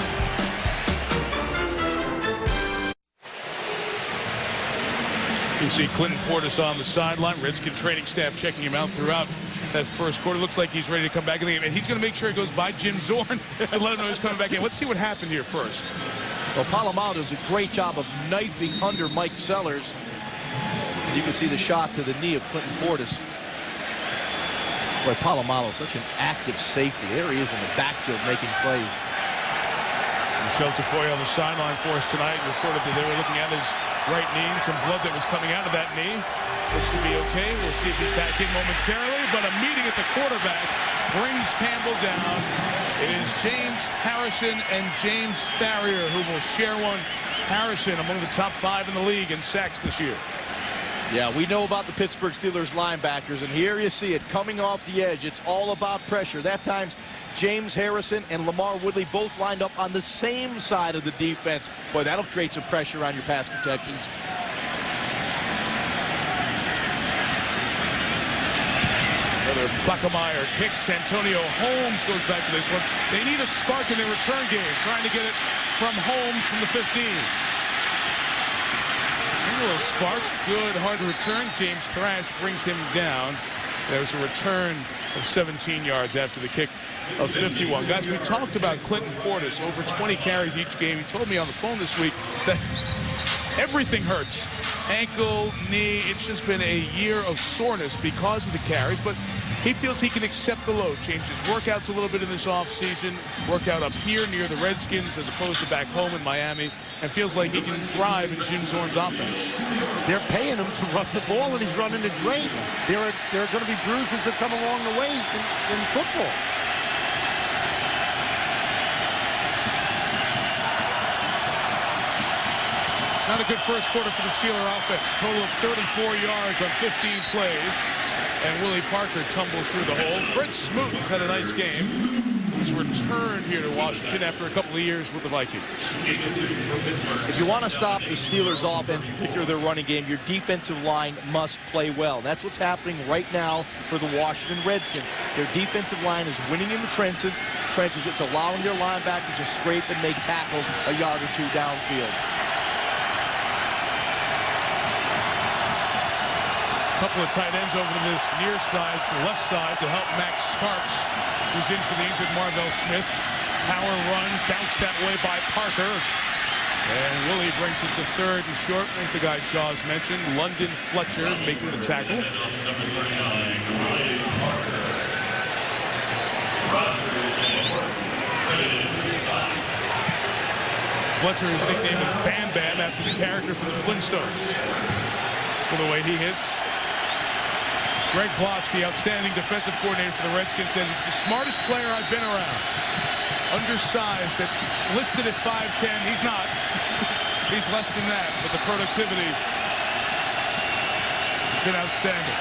You see Clinton Portis on the sideline. Redskin training staff checking him out throughout that first quarter. Looks like he's ready to come back in the game. And he's going to make sure he goes by Jim Zorn to let him know he's coming back in. Let's see what happened here first. Well, Polamalu does a great job of knifing under Mike Sellers. And you can see the shot to the knee of Clinton Portis. Boy, Polamalu, such an active safety. There he is in the backfield making plays. Michelle Tafoya on the sideline for us tonight reported that they were looking at his right knee and some blood that was coming out of that knee. Looks to be okay. We'll see if he's back in momentarily. But a meeting at the quarterback brings Campbell down. It is James Harrison and James Farrier who will share one. Harrison among the top 5 in the league in sacks this year. Yeah, we know about the Pittsburgh Steelers linebackers, and here you see it coming off the edge. It's all about pressure. That time's James Harrison and Lamar Woodley both lined up on the same side of the defense. Boy, that'll create some pressure on your pass protections. Another Plackemeyer kicks. Antonio Holmes goes back to this one. They need a spark in their return game, trying to get it from Holmes from the 15. A little spark. Good, hard return. James Thrash brings him down. There's a return of 17 yards after the kick of 51. Guys, we talked about Clinton Portis, over 20 carries each game. He told me on the phone this week that everything hurts. Ankle, knee, it's just been a year of soreness because of the carries, but he feels he can accept the load, change his workouts a little bit in this offseason, work out up here near the Redskins as opposed to back home in Miami, and feels like he can thrive in Jim Zorn's offense. They're paying him to run the ball, and he's running it great. There are going to be bruises that come along the way in football. Not a good first quarter for the Steeler offense. Total of 34 yards on 15 plays. And Willie Parker tumbles through the hole. Fred Smoot has had a nice game. Redskins return here to Washington after a couple of years with the Vikings. If you want to stop the Steelers' offense, in particular their running game, your defensive line must play well. That's what's happening right now for the Washington Redskins. Their defensive line is winning in the trenches. It's allowing their linebackers to scrape and make tackles a yard or two downfield. Couple of tight ends over to this near side, the left side, to help Max Sparks, who's in for the injured Marvell Smith. Power run, bounced that way by Parker. And Willie brings us to third and short. There's the guy Jaws mentioned, London Fletcher, making the tackle. Fletcher, his nickname is Bam Bam, after the character from the Flintstones. For the way he hits. Greg Bloch, the outstanding defensive coordinator for the Redskins, says it's the smartest player I've been around. Undersized, listed at 5'10". He's not. He's less than that, but the productivity has been outstanding.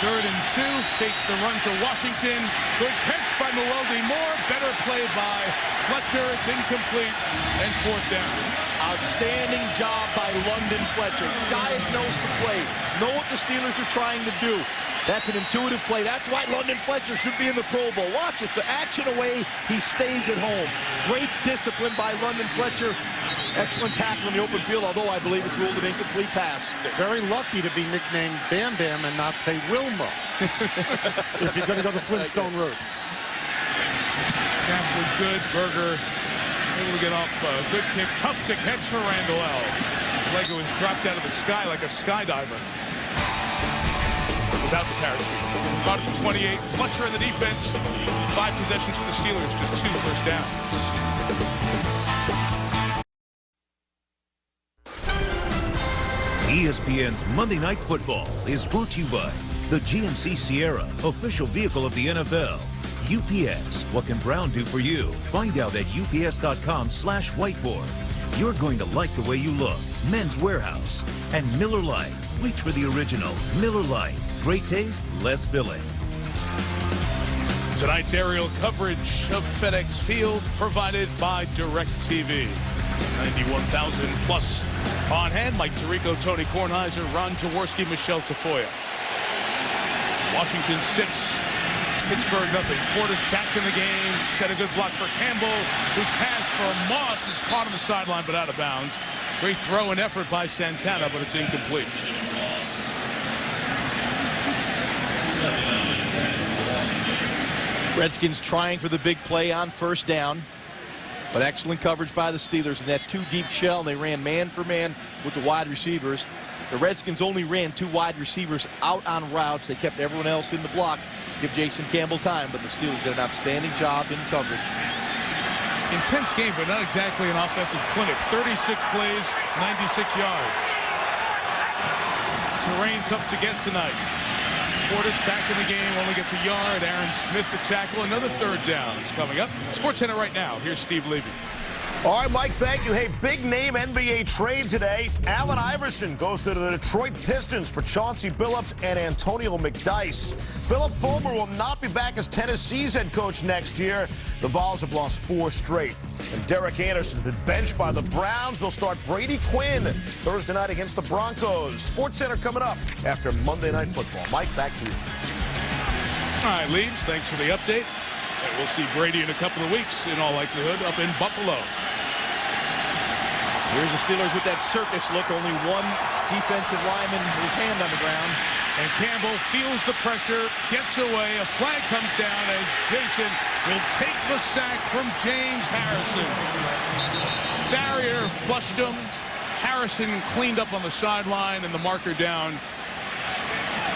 3rd and 2, fake the run to Washington. Good catch by Malodi Moore. Better play by Fletcher. It's incomplete. And 4th down. Outstanding job by London Fletcher. Diagnose the play. Know what the Steelers are trying to do. That's an intuitive play. That's why London Fletcher should be in the Pro Bowl. Watch this. The action away, he stays at home. Great discipline by London Fletcher. Excellent tackle in the open field, although I believe it's ruled an incomplete pass. Very lucky to be nicknamed Bam Bam and not say Wilma. If you're going to go the Flintstone route. Snap was good. Berger able to get off a good kick. Tough to catch for Randall L. Lego was dropped out of the sky like a skydiver. Without the parachute. About the 28. Fletcher in the defense. 5 possessions for the Steelers. Just 2 first downs. ESPN's Monday Night Football is brought to you by the GMC Sierra, official vehicle of the NFL. UPS, what can Brown do for you? Find out at ups.com/whiteboard. You're going to like the way you look. Men's Warehouse and Miller Lite. Reach for the original. Miller Lite. Great taste, less filling. Tonight's aerial coverage of FedEx Field provided by DirecTV. 91,000 plus on hand. Mike Tirico, Tony Kornheiser, Ron Jaworski, Michelle Tafoya. Washington 6, Pittsburgh nothing. Porter's back in the game. Set a good block for Campbell, whose pass for Moss is caught on the sideline but out of bounds. Great throw and effort by Santana, but it's incomplete. Redskins trying for the big play on 1st down. But excellent coverage by the Steelers in that 2 deep shell. And they ran man for man with the wide receivers. The Redskins only ran 2 wide receivers out on routes. They kept everyone else in the block. Give Jason Campbell time, but the Steelers did an outstanding job in coverage. Intense game, but not exactly an offensive clinic. 36 plays, 96 yards. Terrain tough to get tonight. Portis back in the game, only gets a yard. Aaron Smith to tackle. Another 3rd down is coming up. SportsCenter right now. Here's Steve Levy. All right, Mike, thank you. Hey, big name NBA trade today. Allen Iverson goes to the Detroit Pistons for Chauncey Billups and Antonio McDyess. Philip Fulmer will not be back as Tennessee's head coach next year. The Vols have lost 4 straight. And Derek Anderson has been benched by the Browns. They'll start Brady Quinn Thursday night against the Broncos. SportsCenter coming up after Monday Night Football. Mike, back to you. All right, Leaves, thanks for the update. And we'll see Brady in a couple of weeks, in all likelihood, up in Buffalo. Here's the Steelers with that circus look. Only 1 defensive lineman with his hand on the ground. And Campbell feels the pressure, gets away. A flag comes down as Jason will take the sack from James Harrison. Farrier flushed him. Harrison cleaned up on the sideline, and the marker down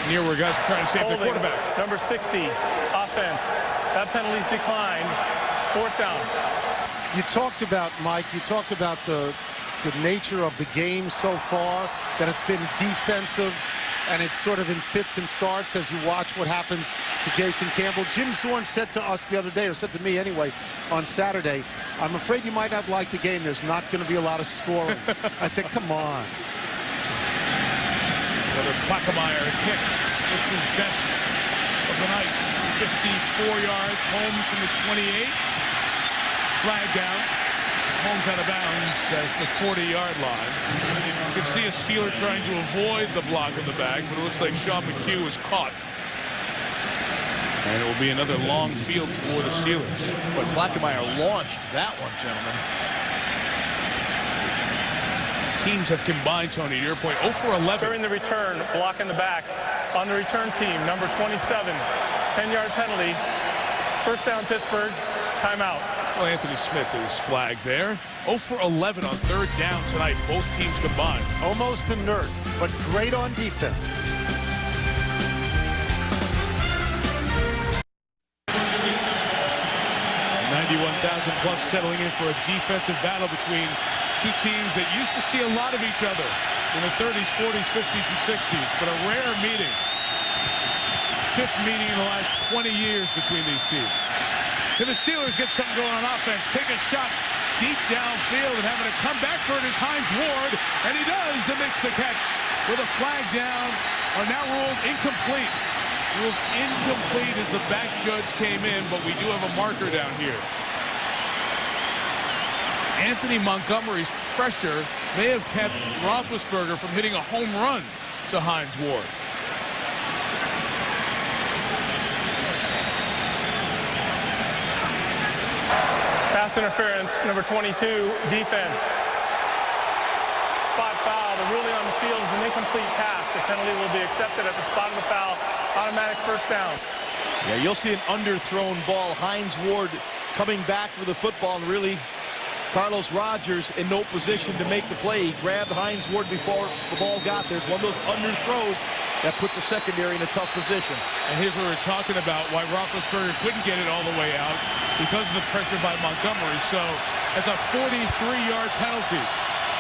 near where guys are trying to save their quarterback. Number 60, offense. That penalty's declined. 4th down. You talked about, Mike, the nature of the game so far, that it's been defensive, and it's sort of in fits and starts as you watch what happens to Jason Campbell. Jim Zorn said to us the other day, or said to me anyway, on Saturday, I'm afraid you might not like the game. There's not going to be a lot of scoring. I said, come on. Another Plackemeier kick. This is best of of the night. 54 yards. Holmes from the 28. Flag down. Holmes out of bounds at the 40-yard line. You can see a Steeler trying to avoid the block in the back, but it looks like Sean McHugh was caught. And it will be another long field for the Steelers. But Klackemeyer launched that one, gentlemen. Teams have combined, Tony, to your point, 0 for 11. During the return, block in the back. On the return team, number 27, 10-yard penalty. First down, Pittsburgh. Timeout. Well, Anthony Smith is flagged there. 0 for 11 on third down tonight, both teams combined. Almost inert, but great on defense. 91,000 plus settling in for a defensive battle between two teams that used to see a lot of each other in the 30s, 40s, 50s, and 60s, but a rare meeting. Fifth meeting in the last 20 years between these teams. If the Steelers get something going on offense, take a shot deep downfield and having to come back for it is Hines Ward, and he does and makes the catch with a flag down, are now ruled incomplete. Ruled incomplete as the back judge came in, but we do have a marker down here. Anthony Montgomery's pressure may have kept Roethlisberger from hitting a home run to Hines Ward. Pass interference, number 22, defense. Spot foul. The ruling on the field is an incomplete pass. The penalty will be accepted at the spot of the foul. Automatic first down. Yeah, you'll see an underthrown ball. Hines Ward coming back for the football, and really Carlos Rogers in no position to make the play. He grabbed Hines Ward before the ball got there. It's one of those underthrows that puts the secondary in a tough position. And here's what we're talking about, why Roethlisberger couldn't get it all the way out because of the pressure by Montgomery. So that's a 43-yard penalty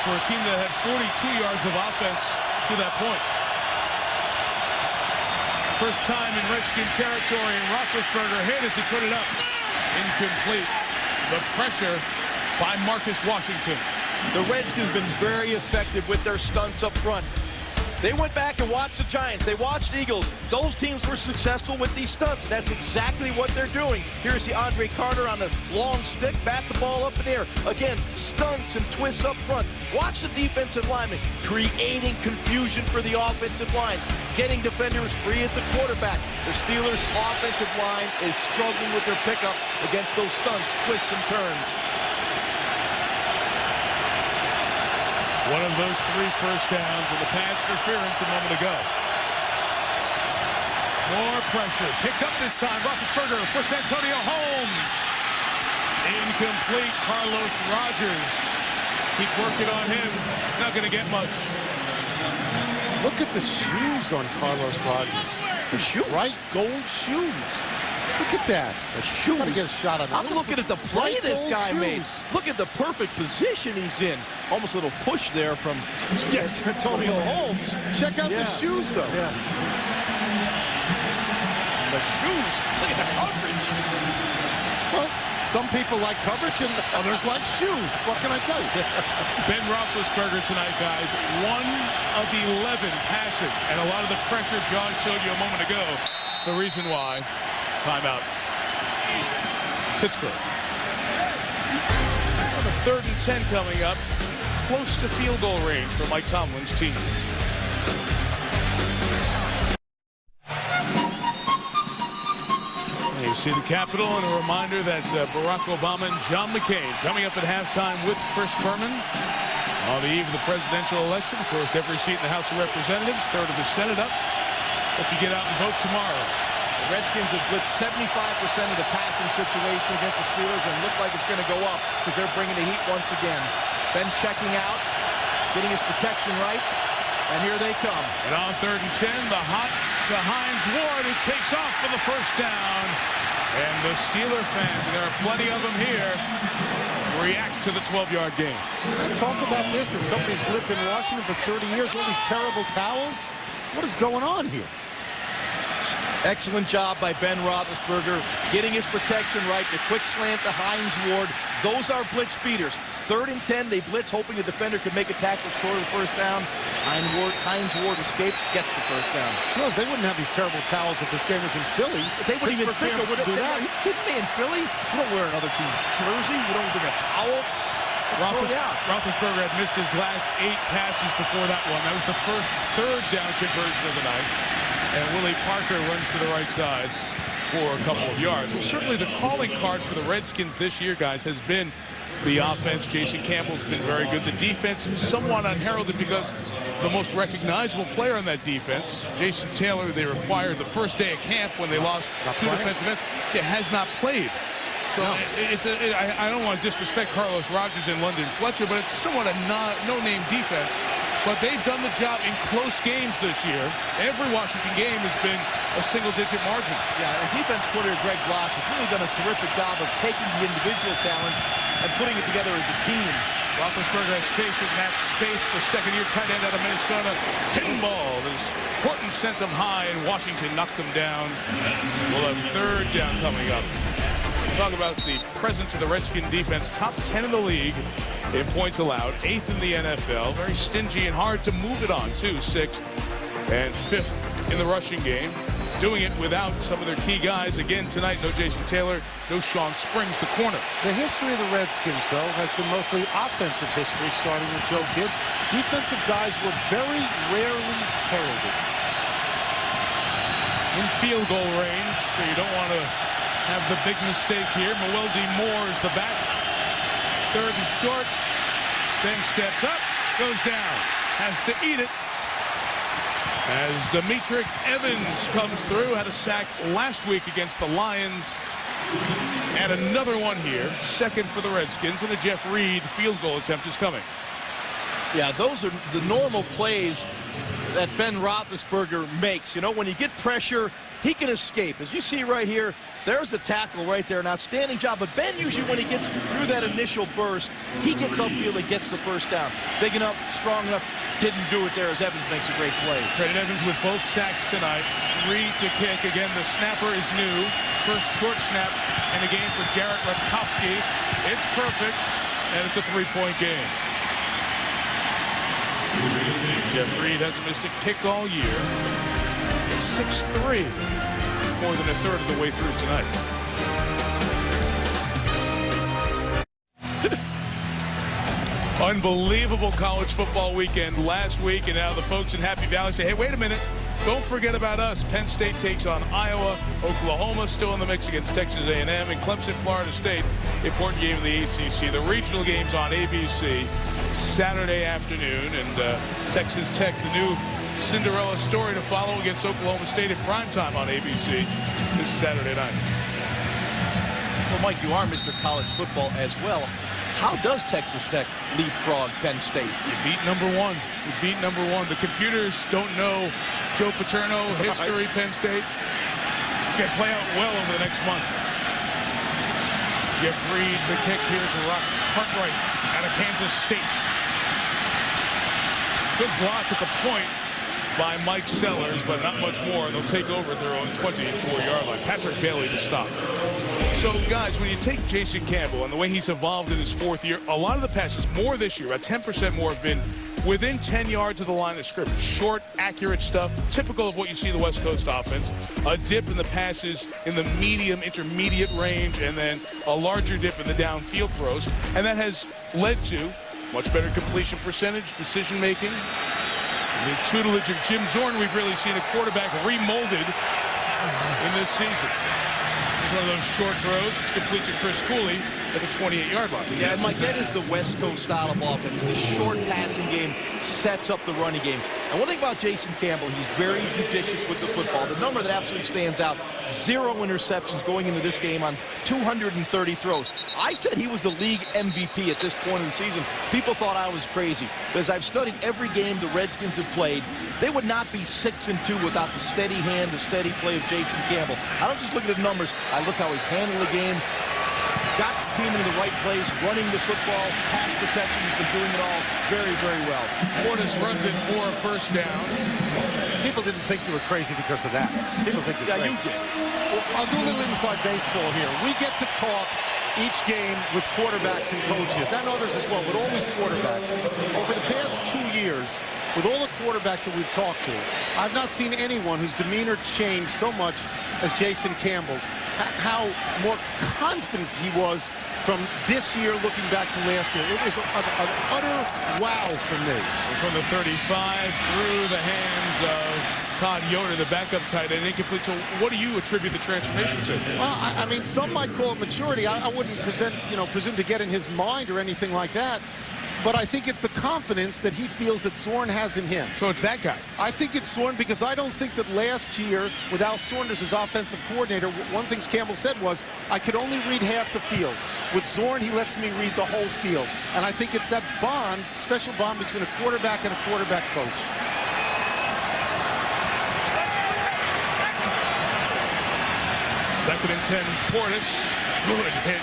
for a team that had 42 yards of offense to that point. First time in Redskin territory, and Roethlisberger hit as he put it up. Incomplete. The pressure by Marcus Washington. The Redskins have been very effective with their stunts up front. They went back and watched the Giants. They watched Eagles. Those teams were successful with these stunts, and that's exactly what they're doing. Here's the Andre Carter on the long stick, bat the ball up in the air. Again, stunts and twists up front. Watch the defensive lineman creating confusion for the offensive line, getting defenders free at the quarterback. The Steelers' offensive line is struggling with their pickup against those stunts, twists, and turns. One of those 3 first downs and the pass interference a moment ago. More pressure. Picked up this time. Roethlisberger for Santonio Holmes. Incomplete. Carlos Rogers. Keep working on him. Not going to get much. Look at the shoes on Carlos Rogers. The shoes? Bright gold shoes. Look at that. The shoes. Gotta get a shot on that. I'm looking at the play Bright this gold guy shoes. made. Look at the perfect position he's in. Almost a little push there from Antonio Holmes. Check out the shoes, though. Yeah. The shoes. Look at the coverage. Well, some people like coverage and others like shoes. What can I tell you? Ben Roethlisberger tonight, guys. 1 of 11 passing. And a lot of the pressure John showed you a moment ago. The reason why. Timeout. Pittsburgh. On the 3rd and 10 coming up. Close to field goal range for Mike Tomlin's team. You see the Capitol, and a reminder that Barack Obama and John McCain coming up at halftime with Chris Berman on the eve of the presidential election. Of course, every seat in the House of Representatives, 3rd of the Senate up. Hope you get out and vote tomorrow. The Redskins have blitzed 75% of the passing situation against the Steelers, and look like it's going to go up because they're bringing the heat once again. Ben checking out, getting his protection right, and here they come. And on 3rd and 10, the hot to Hines Ward, who takes off for the first down. And the Steeler fans, and there are plenty of them here, react to the 12-yard gain. Talk about this as somebody who's lived in Washington for 30 years, all these terrible towels. What is going on here? Excellent job by Ben Roethlisberger, getting his protection right. The quick slant to Hines Ward. Those are blitz beaters. 3rd and 10, they blitz, hoping the defender could make a tackle short of the first down. Hines Ward escapes, gets the first down. Suppose they wouldn't have these terrible towels if this game was in Philly. They wouldn't even think Pittsburgh fans wouldn't do that. Are you kidding me? In Philly, you don't wear another team's jersey. You don't bring a towel. Roethlisberger had missed his last 8 passes before that one. That was the first 3rd down conversion of the night. And Willie Parker runs to the right side for a couple of yards. Well, certainly the calling card for the Redskins this year, guys, has been the offense. Jason Campbell's been very good. The defense is somewhat unheralded because the most recognizable player on that defense, Jason Taylor, they required the first day of camp when they lost 2 defensive ends, has not played. So I don't want to disrespect Carlos Rogers and London Fletcher, but it's somewhat a no-name defense. But they've done the job in close games this year. Every Washington game has been a single-digit margin. Yeah, and defense coordinator Greg Blosh has really done a terrific job of taking the individual talent and putting it together as a team. Roethlisberger has space with Matt Spaeth, the second-year tight end out of Minnesota. Hitting ball as Horton sent him high, and Washington knocked him down. We'll have 3rd down coming up. Talk about the presence of the Redskin defense, top 10 in the league in points allowed, 8th in the NFL, very stingy and hard to move it on too, 6th and 5th in the rushing game, doing it without some of their key guys. Again tonight, no Jason Taylor, no Sean Springs, the corner. The history of the Redskins, though, has been mostly offensive history, starting with Joe Gibbs. Defensive guys were very rarely heralded. In field goal range, so you don't want to have the big mistake here. Mewelde Moore is the back. 3rd and short. Then steps up, goes down, has to eat it. As Demetric Evans comes through, had a sack last week against the Lions. And another one here, 2nd for the Redskins, and the Jeff Reed field goal attempt is coming. Yeah, those are the normal plays that Ben Roethlisberger makes. You know, when you get pressure, he can escape. As you see right here, there's the tackle right there. An outstanding job. But Ben, usually when he gets through that initial burst, he gets upfield and gets the first down. Big enough, strong enough, didn't do it there as Evans makes a great play. Credit Evans with both sacks tonight. Reed to kick. Again, the snapper is new. First short snap in the game for Jarrett Rutkowski. It's perfect, and it's a 3-point game. Jeff Reed hasn't missed a kick all year. 6'3", more than a third of the way through tonight. Unbelievable college football weekend last week, and now the folks in Happy Valley say, hey, wait a minute. Don't forget about us. Penn State takes on Iowa. Oklahoma still in the mix against Texas A&M. And Clemson, Florida State, important game of the ACC. The regional games on ABC Saturday afternoon. And Texas Tech, the new Cinderella story to follow against Oklahoma State in primetime on ABC this Saturday night. Well, Mike, you are Mr. College Football as well. How does Texas Tech leapfrog Penn State? You beat number 1. You beat number 1. The computers don't know Joe Paterno history, Penn State. It's going to play out well over the next month. Jeff Reed, the kick. Here's Rock Cartwright out of Kansas State. Good block at the point by Mike Sellers, but not much more. They'll take over at their own 24-yard line. Patrick Bailey to stop. So, guys, when you take Jason Campbell and the way he's evolved in his 4th year, a lot of the passes, more this year, about 10% more, have been within 10 yards of the line of scrimmage. Short, accurate stuff, typical of what you see in the West Coast offense. A dip in the passes in the medium, intermediate range, and then a larger dip in the downfield throws. And that has led to much better completion percentage, decision-making. The tutelage of Jim Zorn, we've really seen a quarterback remolded in this season. It's one of those short throws. It's complete to Chris Cooley at the 28-yard line. Yeah, and Mike, that is the West Coast style of offense. The short passing game sets up the running game. And one thing about Jason Campbell, he's very judicious with the football. The number that absolutely stands out, 0 interceptions going into this game on 230 throws. I said he was the league MVP at this point in the season. People thought I was crazy. Because I've studied every game the Redskins have played. They would not be 6-2 without the steady hand, the steady play of Jason Campbell. I don't just look at the numbers. I look how he's handled the game. Got the team in the right place, running the football, pass protection. He's been doing it all very, very well. Portis runs it for a first down. People didn't think you were crazy because of that. People think you're crazy. You did. Well, I'll do a little inside baseball here. We get to talk each game with quarterbacks and coaches, and others as well, but always quarterbacks. Over the past 2 years, with all the quarterbacks that we've talked to, I've not seen anyone whose demeanor changed so much as Jason Campbell's. How more confident he was from this year looking back to last year. It was an utter wow for me. From the 35 through the hands of Todd Yoder, the backup tight end, incomplete. So what do you attribute the transformation to? Well, I mean, some might call it maturity. I wouldn't presume to get in his mind or anything like that. But I think it's the confidence that he feels that Zorn has in him. So it's that guy. I think it's Zorn because I don't think that last year, with Al Saunders as offensive coordinator, one thing Campbell said was, I could only read half the field. With Zorn, he lets me read the whole field. And I think it's that bond, special bond between a quarterback and a quarterback coach. Second and 10, Portis. Good hit.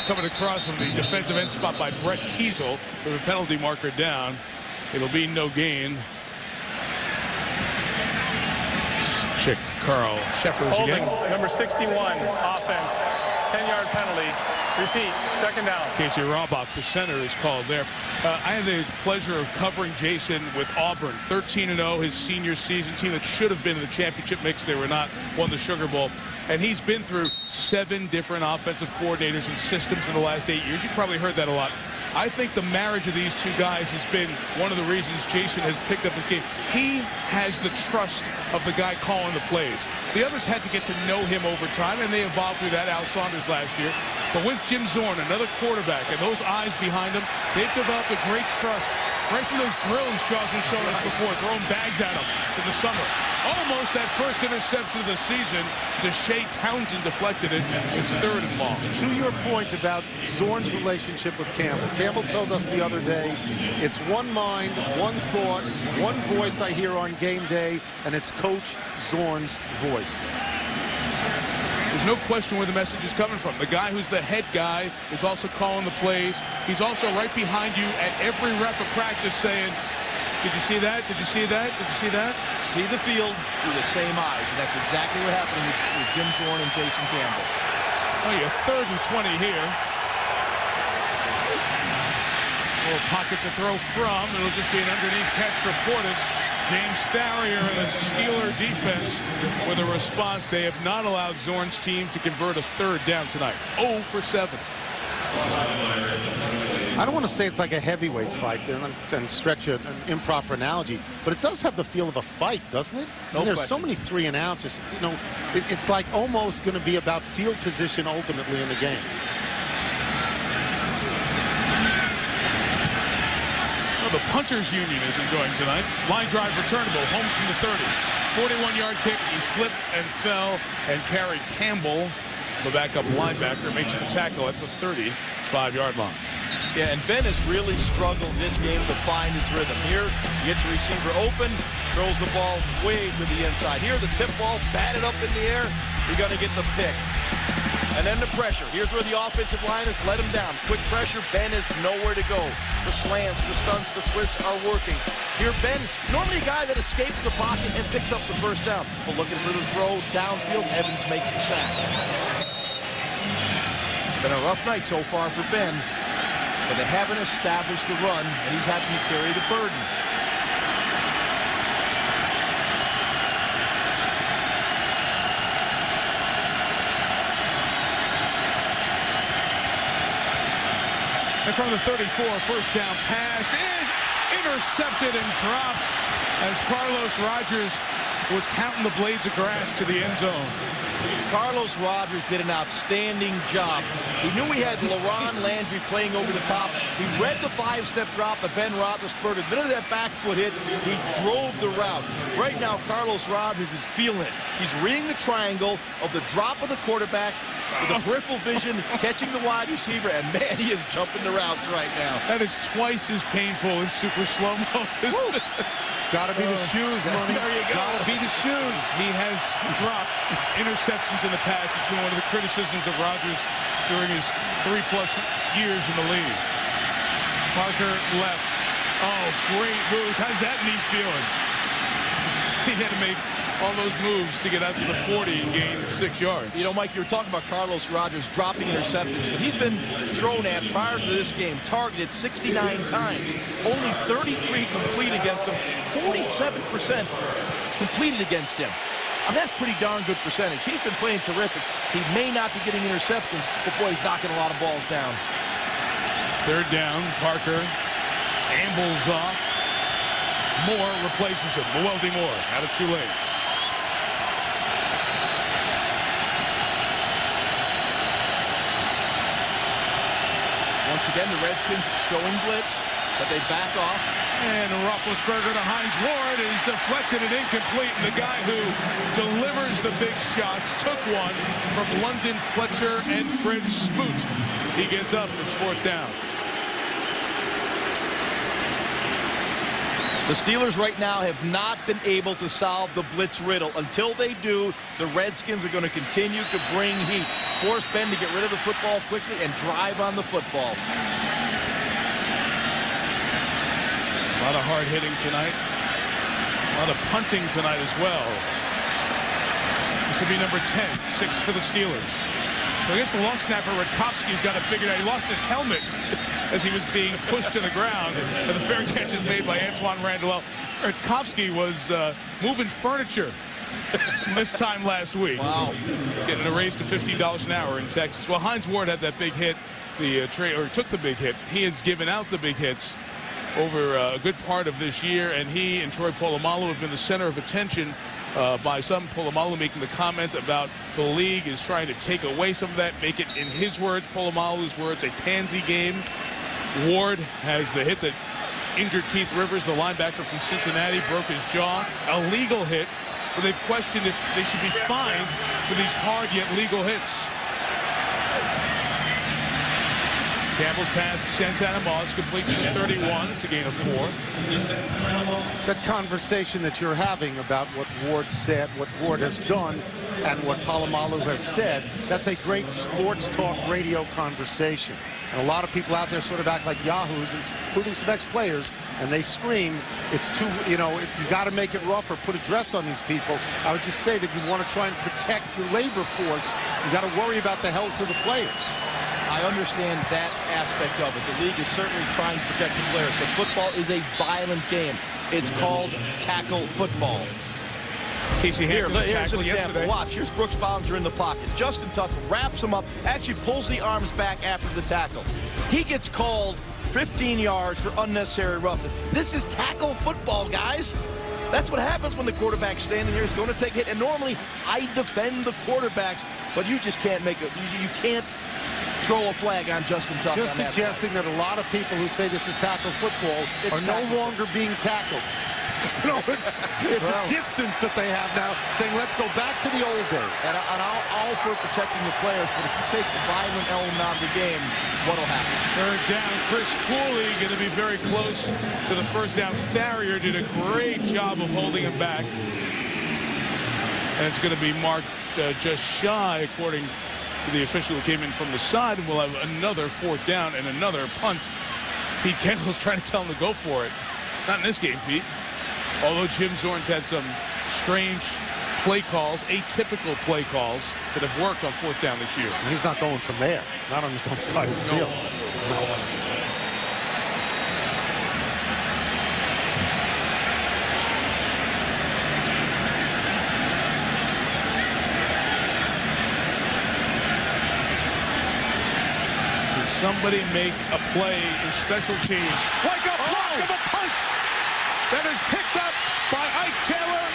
Coming across from the defensive end spot by Brett Kiesel with a penalty marker down. It'll be no gain. Check Carl Sheffers Holding, again. number 61, offense, 10-yard penalty. Repeat, second down. Casey Raubach, the center, is called there. I had the pleasure of covering Jason with Auburn. 13-0, his senior season team that should have been in the championship mix. They were not, won the Sugar Bowl. And he's been through 7 different offensive coordinators and systems in the last 8 years. You've probably heard that a lot. I think the marriage of these two guys has been one of the reasons Jason has picked up this game. He has the trust of the guy calling the plays. The others had to get to know him over time, and they evolved through that. Al Saunders last year. But with Jim Zorn, another quarterback, and those eyes behind him, they've developed a great trust. Right from those drills Jaws was showing us before, throwing bags at him in the summer. Almost that first interception of the season. Deshae Townsend deflected it. It's 3rd and long. To your point about Zorn's relationship with Campbell, Campbell told us the other day, it's one mind, one thought, one voice I hear on game day, and it's Coach Zorn's voice. There's no question where the message is coming from. The guy who's the head guy is also calling the plays. He's also right behind you at every rep of practice saying, did you see that? Did you see that? Did you see that? See the field through the same eyes, and that's exactly what happened with Jim Zorn and Jason Campbell. Oh, you're 3rd and 20 here. Little pocket to throw from. It'll just be an underneath catch for Portis. James Farrier and the Steeler defense with a response. They have not allowed Zorn's team to convert a 3rd down tonight. 0 for 7. I don't want to say it's like a heavyweight fight there and stretch an improper analogy, but it does have the feel of a fight, doesn't it? No there's question. so many 3 and outs. It's like almost going to be about field position ultimately in the game. Well, the Punters Union is enjoying tonight. Line drive returnable. Holmes from the 30. 41-yard kick. He slipped and fell and carried Campbell, the backup linebacker, makes the tackle at the 35-yard line. Yeah, and Ben has really struggled this game to find his rhythm. Here, he gets the receiver open, throws the ball way to the inside. Here, the tip ball batted up in the air. You're going to get the pick. And then the pressure. Here's where the offensive line has let him down. Quick pressure. Ben is nowhere to go. The slants, the stunts, the twists are working. Here, Ben, normally a guy that escapes the pocket and picks up the first down. But looking for the throw downfield, Evans makes the sack. Been a rough night so far for Ben. But they haven't established the run, and he's having to carry the burden. And from the 34, first down pass is intercepted and dropped as Carlos Rogers was counting the blades of grass to the end zone. Carlos Rogers did an outstanding job. He knew he had LaRon Landry playing over the top. He read the 5-step drop of Ben Roethlisberger. The minute that back foot hit, he drove the route. Right now, Carlos Rogers is feeling it. He's reading the triangle of the drop of the quarterback with the peripheral vision, catching the wide receiver, and man, he is jumping the routes right now. That is twice as painful in super slow-mo. It's got to be the shoes, Money. There you go. Got to be the shoes. He has dropped interceptions in the past. It's been one of the criticisms of Rodgers during his 3+ years in the league. Parker left. Oh, great moves. How's that knee feeling? He had to make all those moves to get out to the 40 and gain 6 yards. You know, Mike, you were talking about Carlos Rogers dropping interceptions, but he's been thrown at prior to this game, targeted 69 times, only 33 complete against him, 47% completed against him. I mean, that's pretty darn good percentage. He's been playing terrific. He may not be getting interceptions, but boy, he's knocking a lot of balls down. 3rd down, Parker ambles off. Moore replaces him. Weldy Moore out of Tulane. Once again, the Redskins showing blitz, but they back off. And Roethlisberger to Hines Ward is deflected and incomplete. And the guy who delivers the big shots took one from London Fletcher and Fred Spoot. He gets up. It's 4th down. The Steelers right now have not been able to solve the blitz riddle. Until they do, the Redskins are going to continue to bring heat. Force Ben to get rid of the football quickly and drive on the football. A lot of hard hitting tonight. A lot of punting tonight as well. This will be number 10, 6 for the Steelers. So I guess the long snapper, Rutkowski's got to figure out. He lost his helmet as he was being pushed to the ground. And the fair catch is made by Antoine Randall. Rutkowski was moving furniture this time last week. Wow. Getting a raise to $50 an hour in Texas. Well, Hines Ward had that big hit, took the big hit. He has given out the big hits over a good part of this year, and he and Troy Polamalu have been the center of attention by some. Polamalu making the comment about the league is trying to take away some of that, make it, in his words, Polamalu's words, a pansy game. Ward has the hit that injured Keith Rivers, the linebacker from Cincinnati, broke his jaw. A legal hit, but they've questioned if they should be fined for these hard yet legal hits. Campbell's pass to Santana Moss, complete to 31. It's a gain of 4. That conversation that you're having about what Ward said, what Ward has done, and what Polamalu has said, that's a great sports talk radio conversation. And a lot of people out there sort of act like yahoos, including some ex-players, and they scream, it's too, you got to make it rough or put a dress on these people. I would just say that you want to try and protect your labor force. You got to worry about the health of the players. I understand that aspect of it. The league is certainly trying to protect the players, but football is a violent game. It's called tackle football. Casey Here's an example. yesterday. Watch. Here's Brooks Ballinger in the pocket. Justin Tuck wraps him up, actually pulls the arms back after the tackle. He gets called 15 yards for unnecessary roughness. This is tackle football, guys. That's what happens when the quarterback's standing here. He's going to take a hit. And normally, I defend the quarterbacks, but you just can't make it. You can't throw a flag on Justin Tuck. Just suggesting that a lot of people who say this is tackle football are no longer being tackled. It's a distance that they have now, saying let's go back to the old days. And I'm all for protecting the players, but if you take the violent element out of the game, what'll happen? 3rd down. Chris Cooley going to be very close to the 1st down. Farrier did a great job of holding him back. And it's going to be marked just shy, according to the official who came in from the side. And we'll have another 4th down and another punt. Pete Kendall's trying to tell him to go for it. Not in this game, Pete. Although Jim Zorn's had some strange play calls, atypical play calls that have worked on 4th down this year. And he's not going from there, not on his own side of the field. Can somebody make a play in special teams? Like a block of a punt that is picked up by Ike Taylor,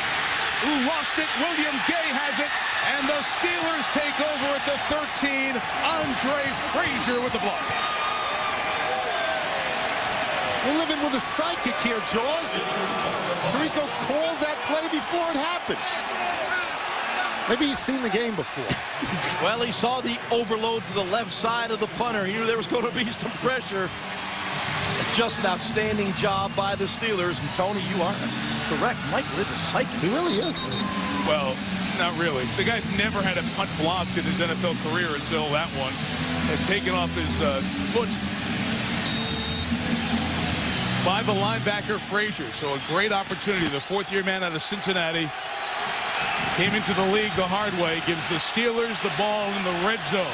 who lost it. William Gay has it, and the Steelers take over at the 13. Andre Frazier with the block. We're living with a psychic here, Jaws. Tirico called that play before it happened. Maybe he's seen the game before. Well, he saw the overload to the left side of the punter. He knew there was going to be some pressure. Just an outstanding job by the Steelers. And Tony, you are correct. Michael is a psychic. He really is. Well, not really. The guy's never had a punt blocked in his NFL career until that one. Had taken off his foot by the linebacker Frazier. So a great opportunity. The 4th-year man out of Cincinnati Came into the league the hard way, gives the Steelers the ball in the red zone.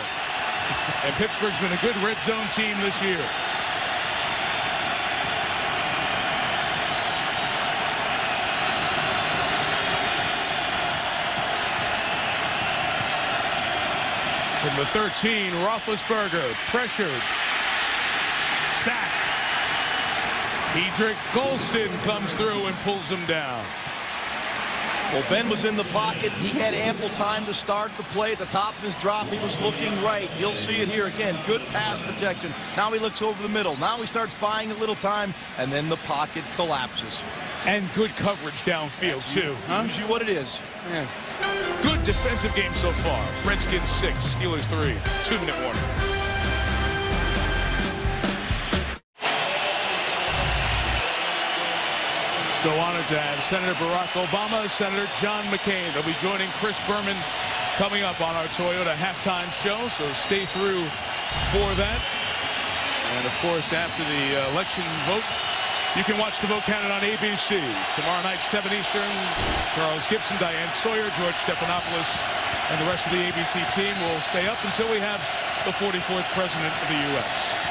And Pittsburgh's been a good red zone team this year. From the 13, Roethlisberger pressured, sacked. Edric Golston comes through and pulls him down. Well, Ben was in the pocket. He had ample time to start the play. At the top of his drop, he was looking right. You'll see it here again. Good pass protection. Now he looks over the middle. Now he starts buying a little time, and then the pocket collapses. And good coverage downfield, too. Huh? Usually what it is. Man. Good defensive game so far. Redskins 6, Steelers 3. 2-minute warning. So honored to have Senator Barack Obama, Senator John McCain. They'll be joining Chris Berman coming up on our Toyota halftime show, so stay through for that. And, of course, after the election vote, you can watch the vote counted on ABC. Tomorrow night, 7 Eastern, Charles Gibson, Diane Sawyer, George Stephanopoulos, and the rest of the ABC team will stay up until we have the 44th President of the U.S.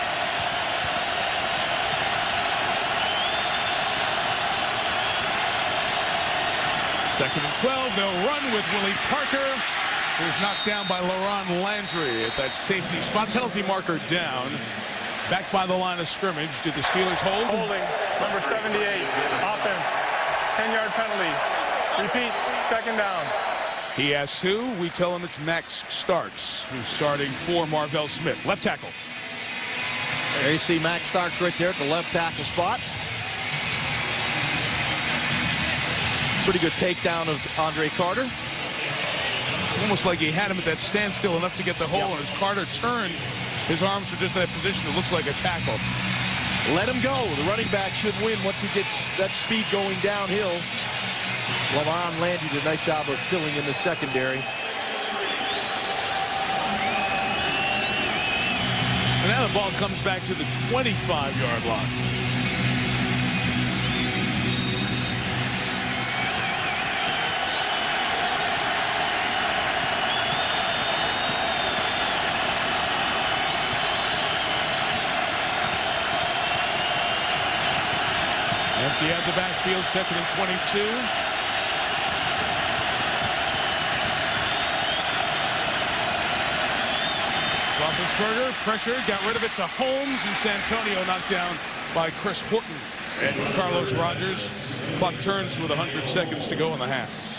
Second and 12, they'll run with Willie Parker, who's knocked down by LaRon Landry at that safety spot. Penalty marker down. Back by the line of scrimmage. Did the Steelers hold? Holding, number 78, offense, 10-yard penalty. Repeat, second down. He asks who. We tell him it's Max Starks, who's starting for Marvell Smith. Left tackle. There you see Max Starks right there at the left tackle spot. Pretty good takedown of Andre Carter. Almost like he had him at that standstill enough to get the hole, and as Carter turned, his arms are just in that position. It looks like a tackle. Let him go. The running back should win once he gets that speed going downhill. LaRon Landry did a nice job of filling in the secondary. And now the ball comes back to the 25-yard line. Empty out the backfield, second and 22. Roethlisberger pressured, got rid of it to Holmes, and Santonio knocked down by Chris Horton. And with Carlos Rogers, clock turns with 100 seconds to go in the half.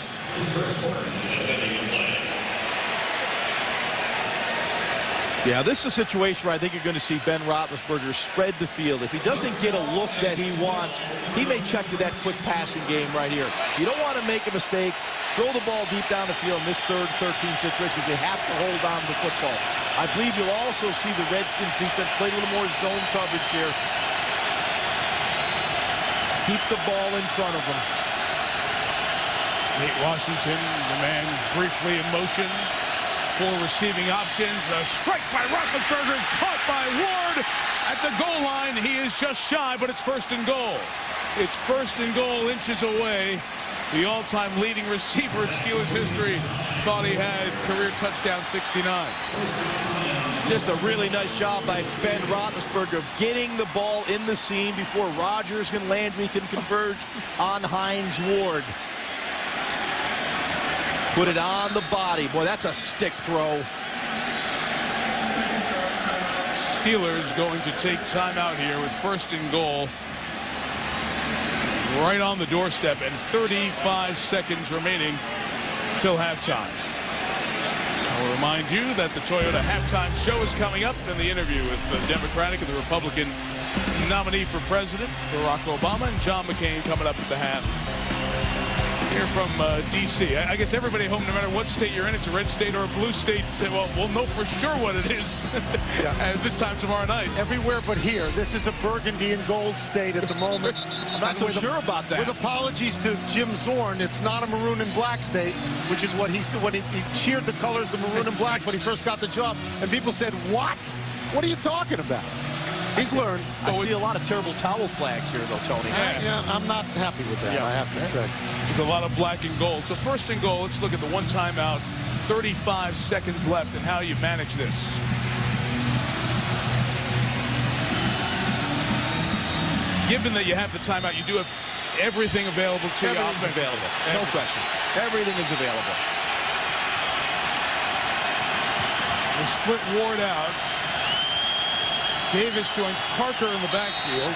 Yeah, this is a situation where I think you're going to see Ben Roethlisberger spread the field. If he doesn't get a look that he wants, he may check to that quick passing game right here. You don't want to make a mistake. Throw the ball deep down the field in this 3rd 13 situation because you have to hold on to the football. I believe you'll also see the Redskins defense play a little more zone coverage here. Keep the ball in front of them. Nate Washington, the man briefly in motion. 4 receiving options. A strike by Roethlisberger is caught by Ward at the goal line. He is just shy, but it's 1st and goal. It's 1st and goal, inches away. The all-time leading receiver in Steelers history thought he had career touchdown 69. Just a really nice job by Ben Roethlisberger of getting the ball in the seam before Rodgers and Landry can converge on Hines Ward. Put it on the body. Boy, that's a stick throw. Steelers going to take time out here with 1st and goal. Right on the doorstep, and 35 seconds remaining till halftime. I'll remind you that the Toyota halftime show is coming up, and the interview with the Democratic and the Republican nominee for president, Barack Obama, and John McCain coming up at the half. Here from D.C. I guess everybody at home, no matter what state you're in, it's a red state or a blue state, well, we'll know for sure what it is this time tomorrow night. Everywhere but here. This is a burgundy and gold state at the moment. I'm not so sure about that. With apologies to Jim Zorn, it's not a maroon and black state, which is what he said when he cheered the colors, the maroon and black, when he first got the job. And people said, what? What are you talking about? He's learned. I see a lot of terrible towel flags here, though, Tony. Yeah, I'm not happy with that, I have to say. There's a lot of black and gold. So first and goal, let's look at the one timeout. 35 seconds left and how you manage this. Given that you have the timeout, you do have everything available to you. Everything's available. No question. Everything is available. They split Ward out. Davis joins Parker in the backfield.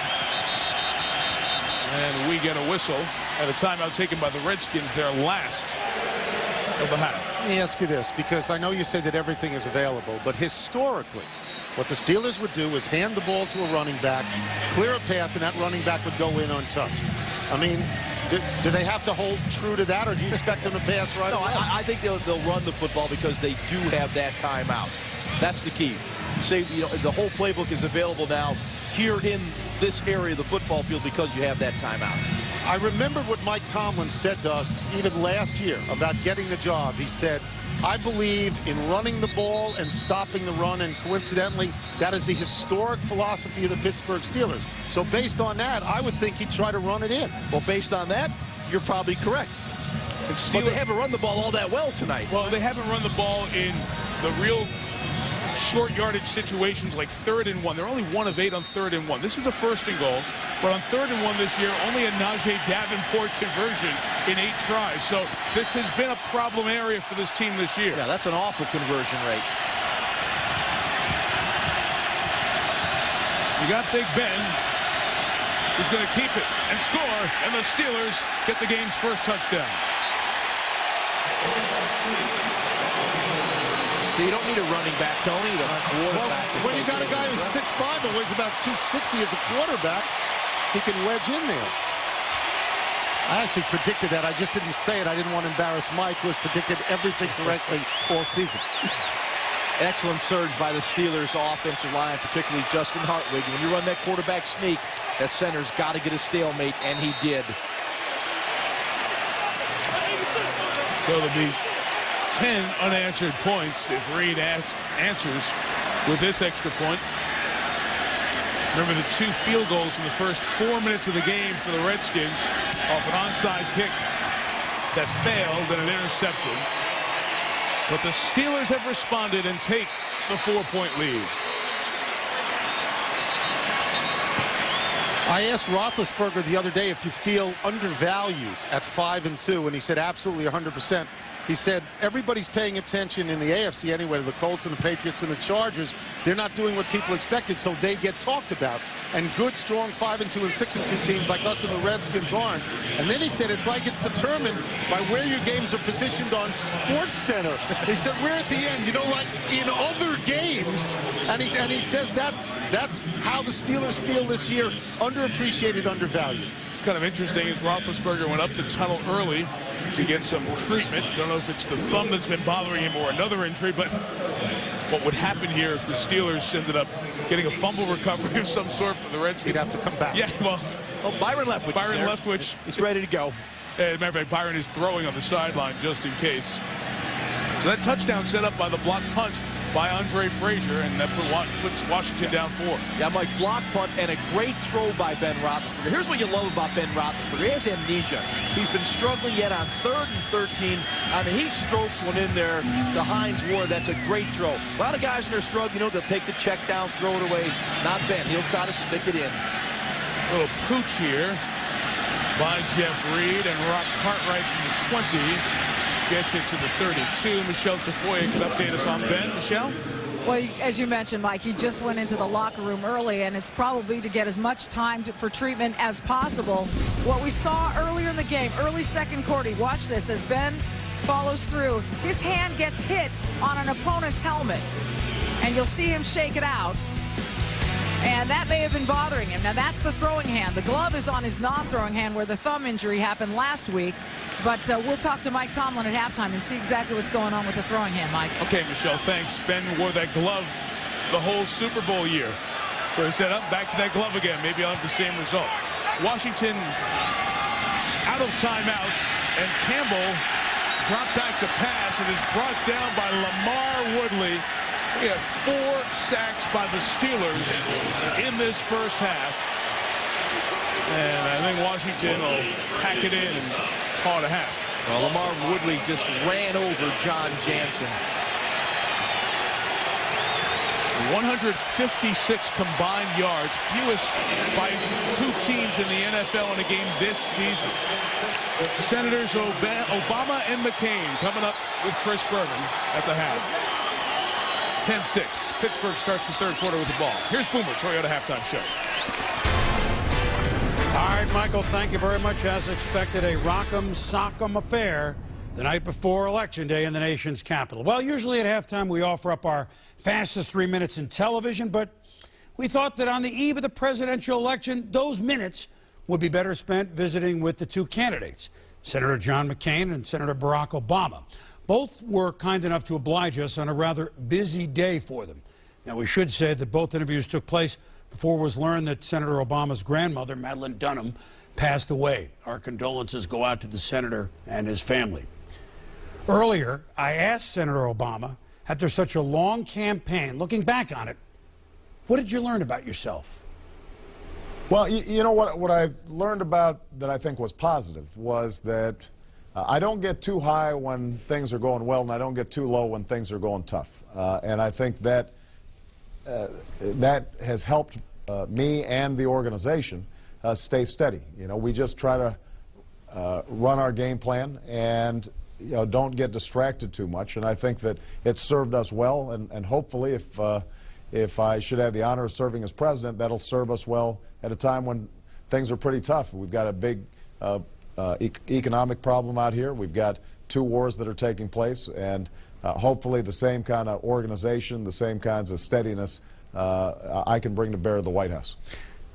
And we get a whistle at a timeout taken by the Redskins, their last of the half. Let me ask you this, because I know you say that everything is available, but historically, what the Steelers would do is hand the ball to a running back, clear a path, and that running back would go in untouched. I mean, do they have to hold true to that, or do you expect them to pass right away? I think they'll run the football because they do have that timeout. That's the key. Say, the whole playbook is available now here in this area of the football field because you have that timeout. I remember what Mike Tomlin said to us even last year about getting the job. He said, I believe in running the ball and stopping the run, and coincidentally, that is the historic philosophy of the Pittsburgh Steelers. So based on that, I would think he'd try to run it in. Well, based on that, you're probably correct. But they haven't run the ball all that well tonight. Well, they haven't run the ball in the real short yardage situations like 3rd and 1. They're only 1 of 8 on 3rd and 1. This is a 1st and goal, but on 3rd and 1 this year, only a Najee Davenport conversion in 8 tries. So this has been a problem area for this team this year. Yeah, that's an awful conversion rate. You got Big Ben, who's going to keep it and score, and the Steelers get the game's first touchdown. So you don't need a running back, Tony. Well, when you got a guy who's 6'5" and weighs about 260 as a quarterback, he can wedge in there. I actually predicted that. I just didn't say it. I didn't want to embarrass Mike, who has predicted everything correctly all season. Excellent surge by the Steelers offensive line, particularly Justin Hartwig. When you run that quarterback sneak, that center's got to get a stalemate, and he did. So there'll be 10 unanswered points if Reed answers with this extra point. Remember the 2 field goals in the first 4 minutes of the game for the Redskins off an onside kick that failed and an interception. But the Steelers have responded and take the 4-point lead. I asked Roethlisberger the other day if you feel undervalued at 5-2, and he said absolutely 100%. He said everybody's paying attention in the AFC anyway to the Colts and the Patriots and the Chargers. They're not doing what people expected, so they get talked about. And good, strong 5-2 and 6-2 teams like us and the Redskins aren't. And then he said it's like it's determined by where your games are positioned on Sports Center. He said we're at the end, you know, like in other games. And he says that's how the Steelers feel this year, underappreciated, undervalued. It's kind of interesting as Roethlisberger went up the tunnel early to get some treatment. Don't know if it's the thumb that's been bothering him or another injury, but what would happen here if the Steelers ended up getting a fumble recovery of some sort from the Redskins? He'd have to come back. Yeah, well, Byron Leftwich. Byron Leftwich. He's ready to go. As a matter of fact, Byron is throwing on the sideline just in case. So that touchdown set up by the block punt by Andre Frazier, and that puts Washington down 4. Yeah, Mike, block punt and a great throw by Ben Roethlisberger. Here's what you love about Ben Roethlisberger. He has amnesia. He's been struggling yet on 3rd and 13. I mean, he strokes one in there to Hines Ward. That's a great throw. A lot of guys when they're struggling, you know, they'll take the check down, throw it away. Not Ben. He'll try to stick it in. A little pooch here by Jeff Reed, and Rock Cartwright from the 20. Gets it to the 32. Michelle Tafoya can update us on Ben. Michelle? Well, as you mentioned, Mike, he just went into the locker room early, and it's probably to get as much time for treatment as possible. What we saw earlier in the game, early second quarter, watch this, as Ben follows through, his hand gets hit on an opponent's helmet, and you'll see him shake it out. And that may have been bothering him. Now, that's the throwing hand. The glove is on his non-throwing hand where the thumb injury happened last week. But we'll talk to Mike Tomlin at halftime and see exactly what's going on with the throwing hand, Mike. Okay, Michelle, thanks. Ben wore that glove the whole Super Bowl year. So he said, back to that glove again. Maybe I'll have the same result. Washington out of timeouts, and Campbell dropped back to pass and is brought down by Lamar Woodley. We have 4 sacks by the Steelers in this first half. And I think Washington will pack it in and call it a half. Well, Lamar Woodley just ran over John Jansen. 156 combined yards, fewest by 2 teams in the NFL in a game this season. Senators Obama and McCain coming up with Chris Berman at the half. 10-6. Pittsburgh starts the third quarter with the ball. Here's Boomer, Toyota halftime show. All right, Michael, thank you very much. As expected, a rock'em sock'em affair the night before Election Day in the nation's capital. Well, usually at halftime we offer up our fastest 3 minutes in television, but we thought that on the eve of the presidential election, those minutes would be better spent visiting with the 2 candidates, Senator John McCain and Senator Barack Obama. Both were kind enough to oblige us on a rather busy day for them. Now, we should say that both interviews took place before it was learned that Senator Obama's grandmother, Madeline Dunham, passed away. Our condolences go out to the senator and his family. Earlier, I asked Senator Obama, after such a long campaign, looking back on it, what did you learn about yourself? Well, you know what I learned about that I think was positive was that I don't get too high when things are going well, and I don't get too low when things are going tough. And I think that that has helped me and the organization stay steady. You know, we just try to run our game plan and don't get distracted too much. And I think that it's served us well. And hopefully, if I should have the honor of serving as president, that'll serve us well at a time when things are pretty tough. We've got a big economic problem out here. We've got 2 wars that are taking place, and hopefully the same kind of organization, the same kinds of steadiness I can bring to bear to the White House.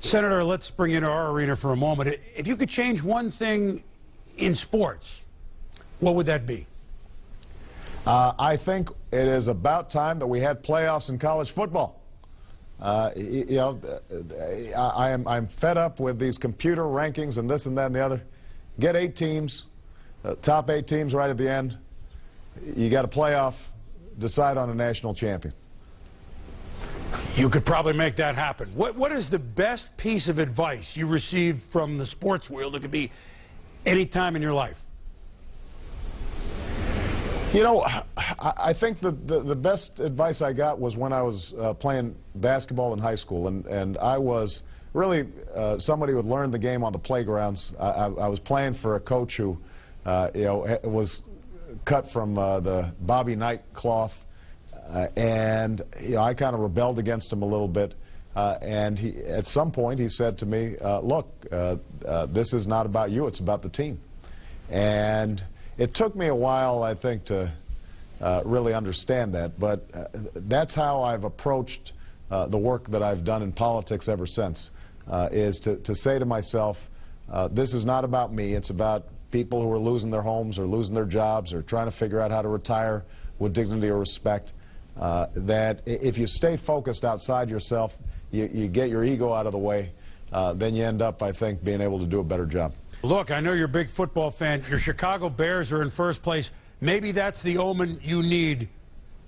Senator, let's bring in our arena for a moment. If you could change one thing in sports, what would that be? I think it is about time that we had playoffs in college football. I'm fed up with these computer rankings and this and that and the other. Get 8 teams, top 8 teams right at the end. You got a playoff, decide on a national champion. You could probably make that happen. What is the best piece of advice you received from the sports world? It could be any time in your life. You know, I think the best advice I got was when I was playing basketball in high school, and I was really somebody who had learned the game on the playgrounds. I was playing for a coach who, was cut from the Bobby Knight cloth, and I kind of rebelled against him a little bit. And at some point, he said to me, "Look, this is not about you; it's about the team." And it took me a while, I think, to really understand that, but that's how I've approached the work that I've done in politics ever since, is to say to myself, this is not about me, it's about people who are losing their homes or losing their jobs or trying to figure out how to retire with dignity or respect, that if you stay focused outside yourself, you get your ego out of the way, then you end up, I think, being able to do a better job. Look, I know you're a big football fan. Your Chicago Bears are in first place. Maybe that's the omen you need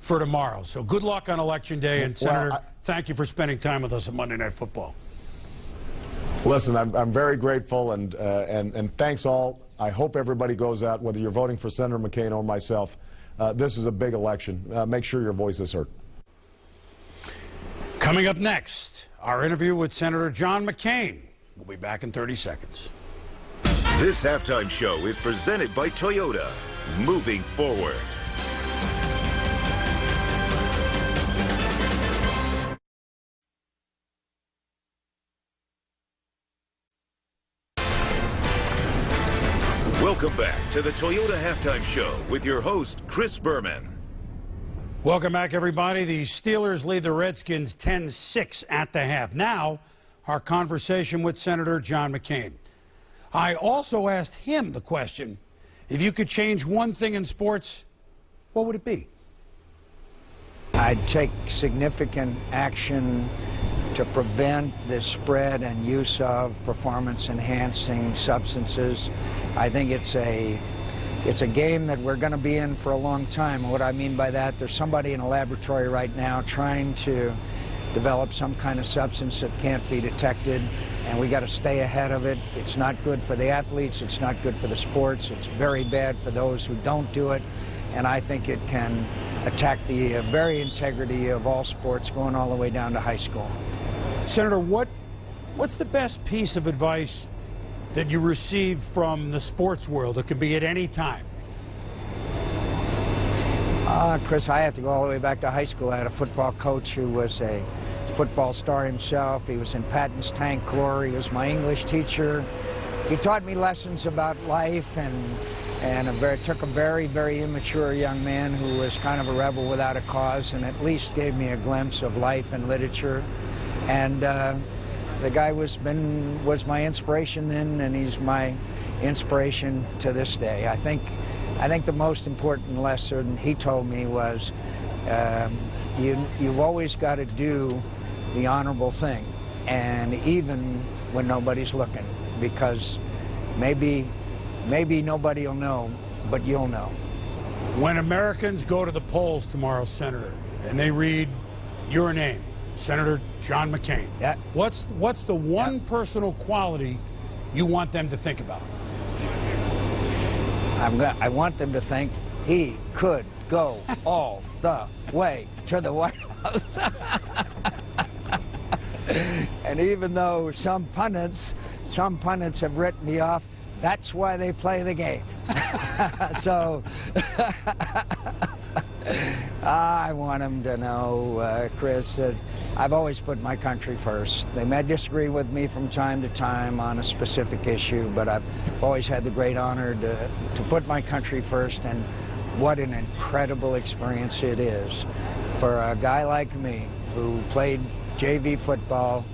for tomorrow. So good luck on Election Day. And, Senator, thank you for spending time with us on Monday Night Football. Listen, I'm very grateful, and thanks all. I hope everybody goes out, whether you're voting for Senator McCain or myself. This is a big election. Make sure your voice is heard. Coming up next, our interview with Senator John McCain. We'll be back in 30 seconds. This halftime show is presented by Toyota. Moving forward. Welcome back to the Toyota Halftime Show with your host, Chris Berman. Welcome back, everybody. The Steelers lead the Redskins 10-6 at the half. Now, our conversation with Senator John McCain. I also asked him the question, if you could change one thing in sports, what would it be? I'd take significant action to prevent the spread and use of performance-enhancing substances. I think it's a it's a game that we're going to be in for a long time. And what I mean by that, there's somebody in a laboratory right now trying to develop some kind of substance that can't be detected, and we got to stay ahead of it. It's not good for the athletes. It's not good for the sports. It's very bad for those who don't do it, and I think it can attack the very integrity of all sports going all the way down to high school. Senator, what's the best piece of advice that you received from the sports world? It can be at any time. Chris, I have to go all the way back to high school. I had a football coach who was a football star himself. He was in Patton's Tank Corps. He was my English teacher. He taught me lessons about life and took a very, very immature young man who was kind of a rebel without a cause and at least gave me a glimpse of life and literature. And the guy was my inspiration then, and he's my inspiration to this day. I think the most important lesson he told me was you've always got to do the honorable thing, and even when nobody's looking, because maybe nobody will know, but you'll know. When Americans go to the polls tomorrow, Senator, and they read your name, Senator John McCain, yeah. What's the one personal quality you want them to think about? I want them to think he could go all the way to the White House. And even though some pundits have written me off, that's why they play the game. So I want them to know, Chris, that I've always put my country first. They may disagree with me from time to time on a specific issue, but I've always had the great honor to put my country first, and what an incredible experience it is for a guy like me who played JV football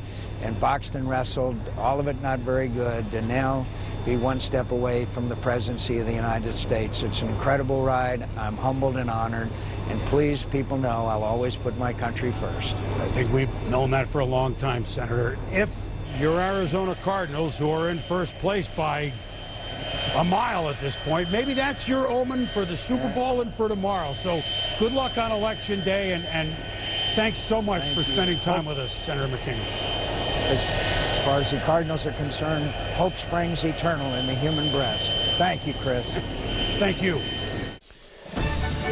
and boxed and wrestled, all of it not very good, to now be one step away from the presidency of the United States. It's an incredible ride. I'm humbled and honored. And please, people know I'll always put my country first. I think we've known that for a long time, Senator. If your Arizona Cardinals, who are in first place by a mile at this point, maybe that's your omen for the Super Bowl and for tomorrow. So good luck on Election Day, and thanks so much for spending time with us, Senator McCain. As far as the Cardinals are concerned, hope springs eternal in the human breast. Thank you, Chris. Thank you.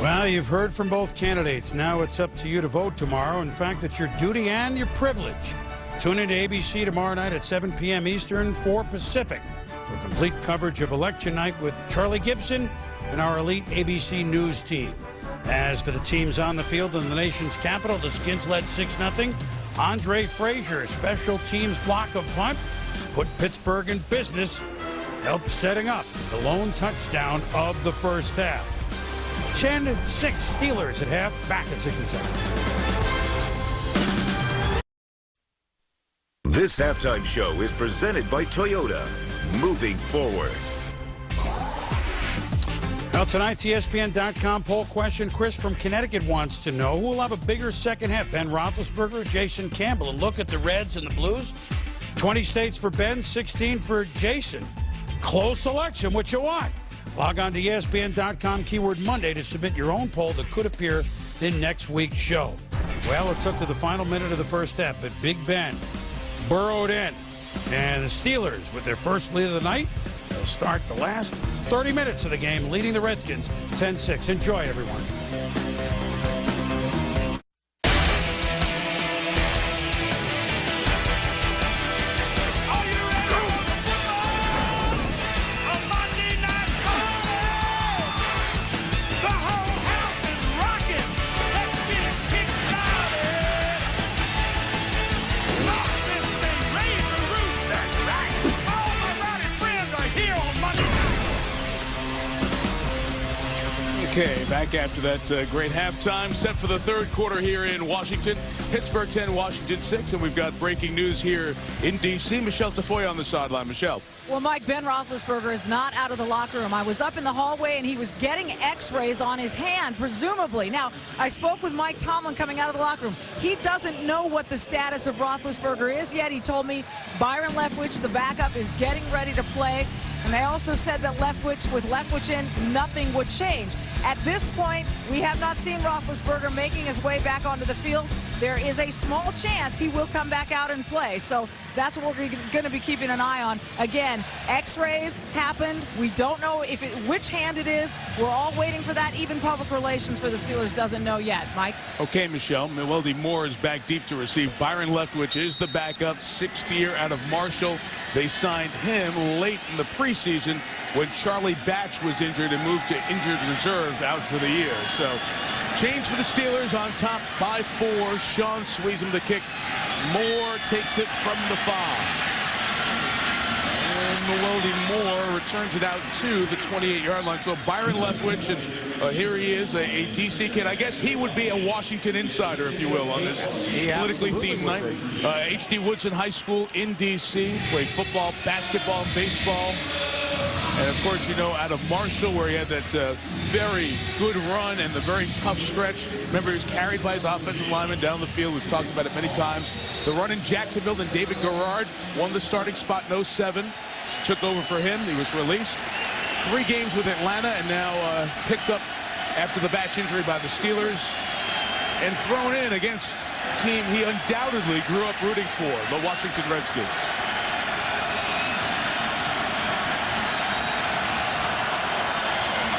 Well, you've heard from both candidates. Now it's up to you to vote tomorrow. In fact, it's your duty and your privilege. Tune in to ABC tomorrow night at 7 p.m. Eastern, 4 Pacific, for complete coverage of Election Night with Charlie Gibson and our elite ABC News team. As for the teams on the field in the nation's capital, the Skins led 6-0. Andre Frazier's special teams block of punt put Pittsburgh in business, helped setting up the lone touchdown of the first half. 10-6 Steelers at half, back at 6 and 7. This halftime show is presented by Toyota. Moving forward. Well, tonight's ESPN.com poll question. Chris from Connecticut wants to know who will have a bigger second half, Ben Roethlisberger or Jason Campbell? And look at the Reds and the Blues. 20 states for Ben, 16 for Jason. Close election. What you want? Log on to ESPN.com, keyword Monday, to submit your own poll that could appear in next week's show. Well, it's up to the final minute of the first half, but Big Ben burrowed in. And the Steelers, with their first lead of the night, they'll start the last 30 minutes of the game, leading the Redskins 10-6. Enjoy, everyone. Okay, back after that great halftime. Set for the third quarter here in Washington. Pittsburgh 10, Washington 6, and we've got breaking news here in D.C. Michelle Tafoya on the sideline. Michelle. Well, Mike, Ben Roethlisberger is not out of the locker room. I was up in the hallway, and he was getting x-rays on his hand, presumably. Now, I spoke with Mike Tomlin coming out of the locker room. He doesn't know what the status of Roethlisberger is yet. He told me Byron Leftwich, the backup, is getting ready to play. And they also said that with Leftwich in, nothing would change. At this point, we have not seen Roethlisberger making his way back onto the field. There is a small chance he will come back out and play. So that's what we're going to be keeping an eye on. Again, x-rays happened. We don't know which hand it is. We're all waiting for that. Even public relations for the Steelers doesn't know yet. Mike? Okay, Michelle. Milwaldy Moore is back deep to receive. Byron Leftwich is the backup, 6th year out of Marshall. They signed him late in the preseason when Charlie Batch was injured and moved to injured reserve out for the year. So change for the Steelers on top by 4. Sean Sweezum the kick. Moore takes it from the 5. And Milwaldy Moore returns it out to the 28-yard line. So Byron Leftwich, and here he is, a D.C. kid. I guess he would be a Washington insider, if you will, on this politically themed night. H.D. Woodson High School in D.C. Played football, basketball, baseball. And, of course, you know, out of Marshall, where he had that very good run and the very tough stretch. Remember, he was carried by his offensive lineman down the field. We've talked about it many times. The run in Jacksonville, and David Garrard won the starting spot in 07. Took over for him. He was released. 3 games with Atlanta, and now picked up after the Batch injury by the Steelers. And thrown in against a team he undoubtedly grew up rooting for, the Washington Redskins.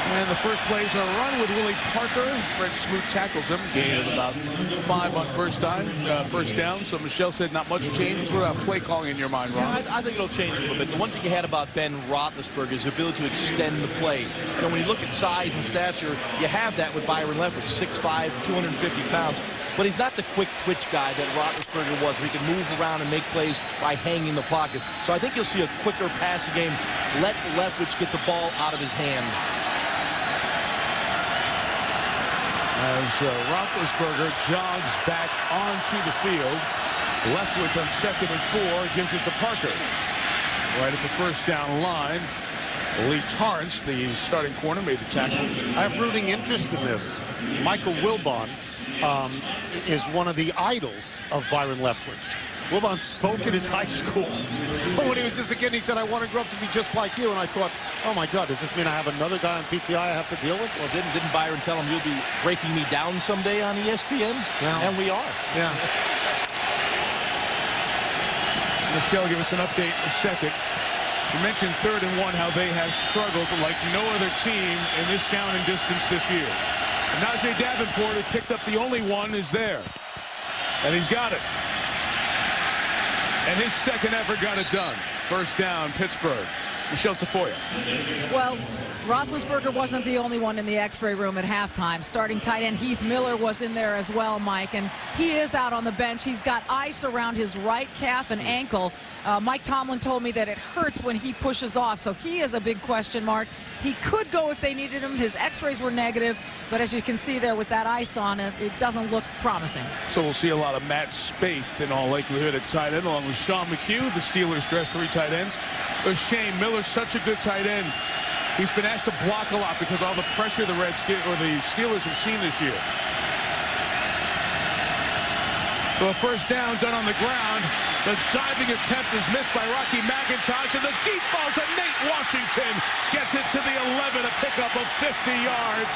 And the first play is a run with Willie Parker. Fred Smoot tackles him. Gain of about 5 on first down. So Michelle said not much changes. What about play calling in your mind, Ron? Yeah, I think it'll change a little bit. The one thing you had about Ben Roethlisberger is the ability to extend the play. You know, when you look at size and stature, you have that with Byron Leftwich, 6'5", 250 pounds. But he's not the quick twitch guy that Roethlisberger was. We can move around and make plays by hanging the pocket. So I think you'll see a quicker passing game. Let Leftwich get the ball out of his hand. As Roethlisberger jogs back onto the field. Leftwich on 2nd and 4 gives it to Parker. Right at the first down line. Lee Torrance, the starting corner, made the tackle. I have rooting interest in this. Michael Wilbon is one of the idols of Byron Leftwich. Wilbon spoke at his high school. When he was just a kid, he said, I want to grow up to be just like you. And I thought, oh, my God, does this mean I have another guy on PTI I have to deal with? Well, didn't Byron tell him you'll be breaking me down someday on ESPN? Yeah. And we are. Yeah. Michelle, give us an update in a second. You mentioned 3rd and 1, how they have struggled like no other team in this down and distance this year. And Najee Davenport, who picked up the only one, is there. And he's got it. And his second effort got it done. First down, Pittsburgh. Michelle Tafoya. Well, Roethlisberger wasn't the only one in the x-ray room at halftime. Starting tight end Heath Miller was in there as well, Mike, and he is out on the bench. He's got ice around his right calf and ankle. Mike Tomlin told me that it hurts when he pushes off, so he is a big question mark. He could go if they needed him. His x-rays were negative, but as you can see there with that ice on it, it doesn't look promising. So we'll see a lot of Matt Spaeth in all likelihood at tight end, along with Sean McHugh. The Steelers dress 3 tight ends. Shane Miller's such a good tight end. He's been asked to block a lot because of all the pressure the Steelers have seen this year. So a first down done on the ground. The diving attempt is missed by Rocky McIntosh, and the deep ball to Nate Washington gets it to the 11, a pickup of 50 yards.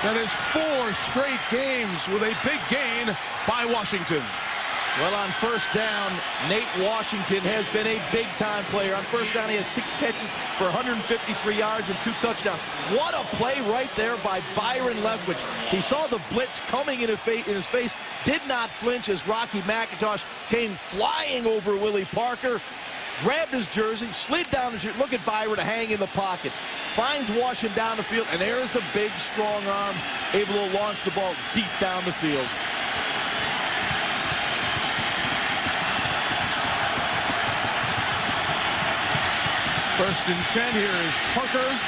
That is 4 straight games with a big gain by Washington. Well, on first down, Nate Washington has been a big-time player. On first down, he has 6 catches for 153 yards and 2 touchdowns. What a play right there by Byron Leftwich. He saw the blitz coming in his face, did not flinch as Rocky McIntosh came flying over Willie Parker, grabbed his jersey, slid down the jersey. Look at Byron hang in the pocket. Finds Washington down the field, and there's the big, strong arm, able to launch the ball deep down the field. First and 10 here is Parker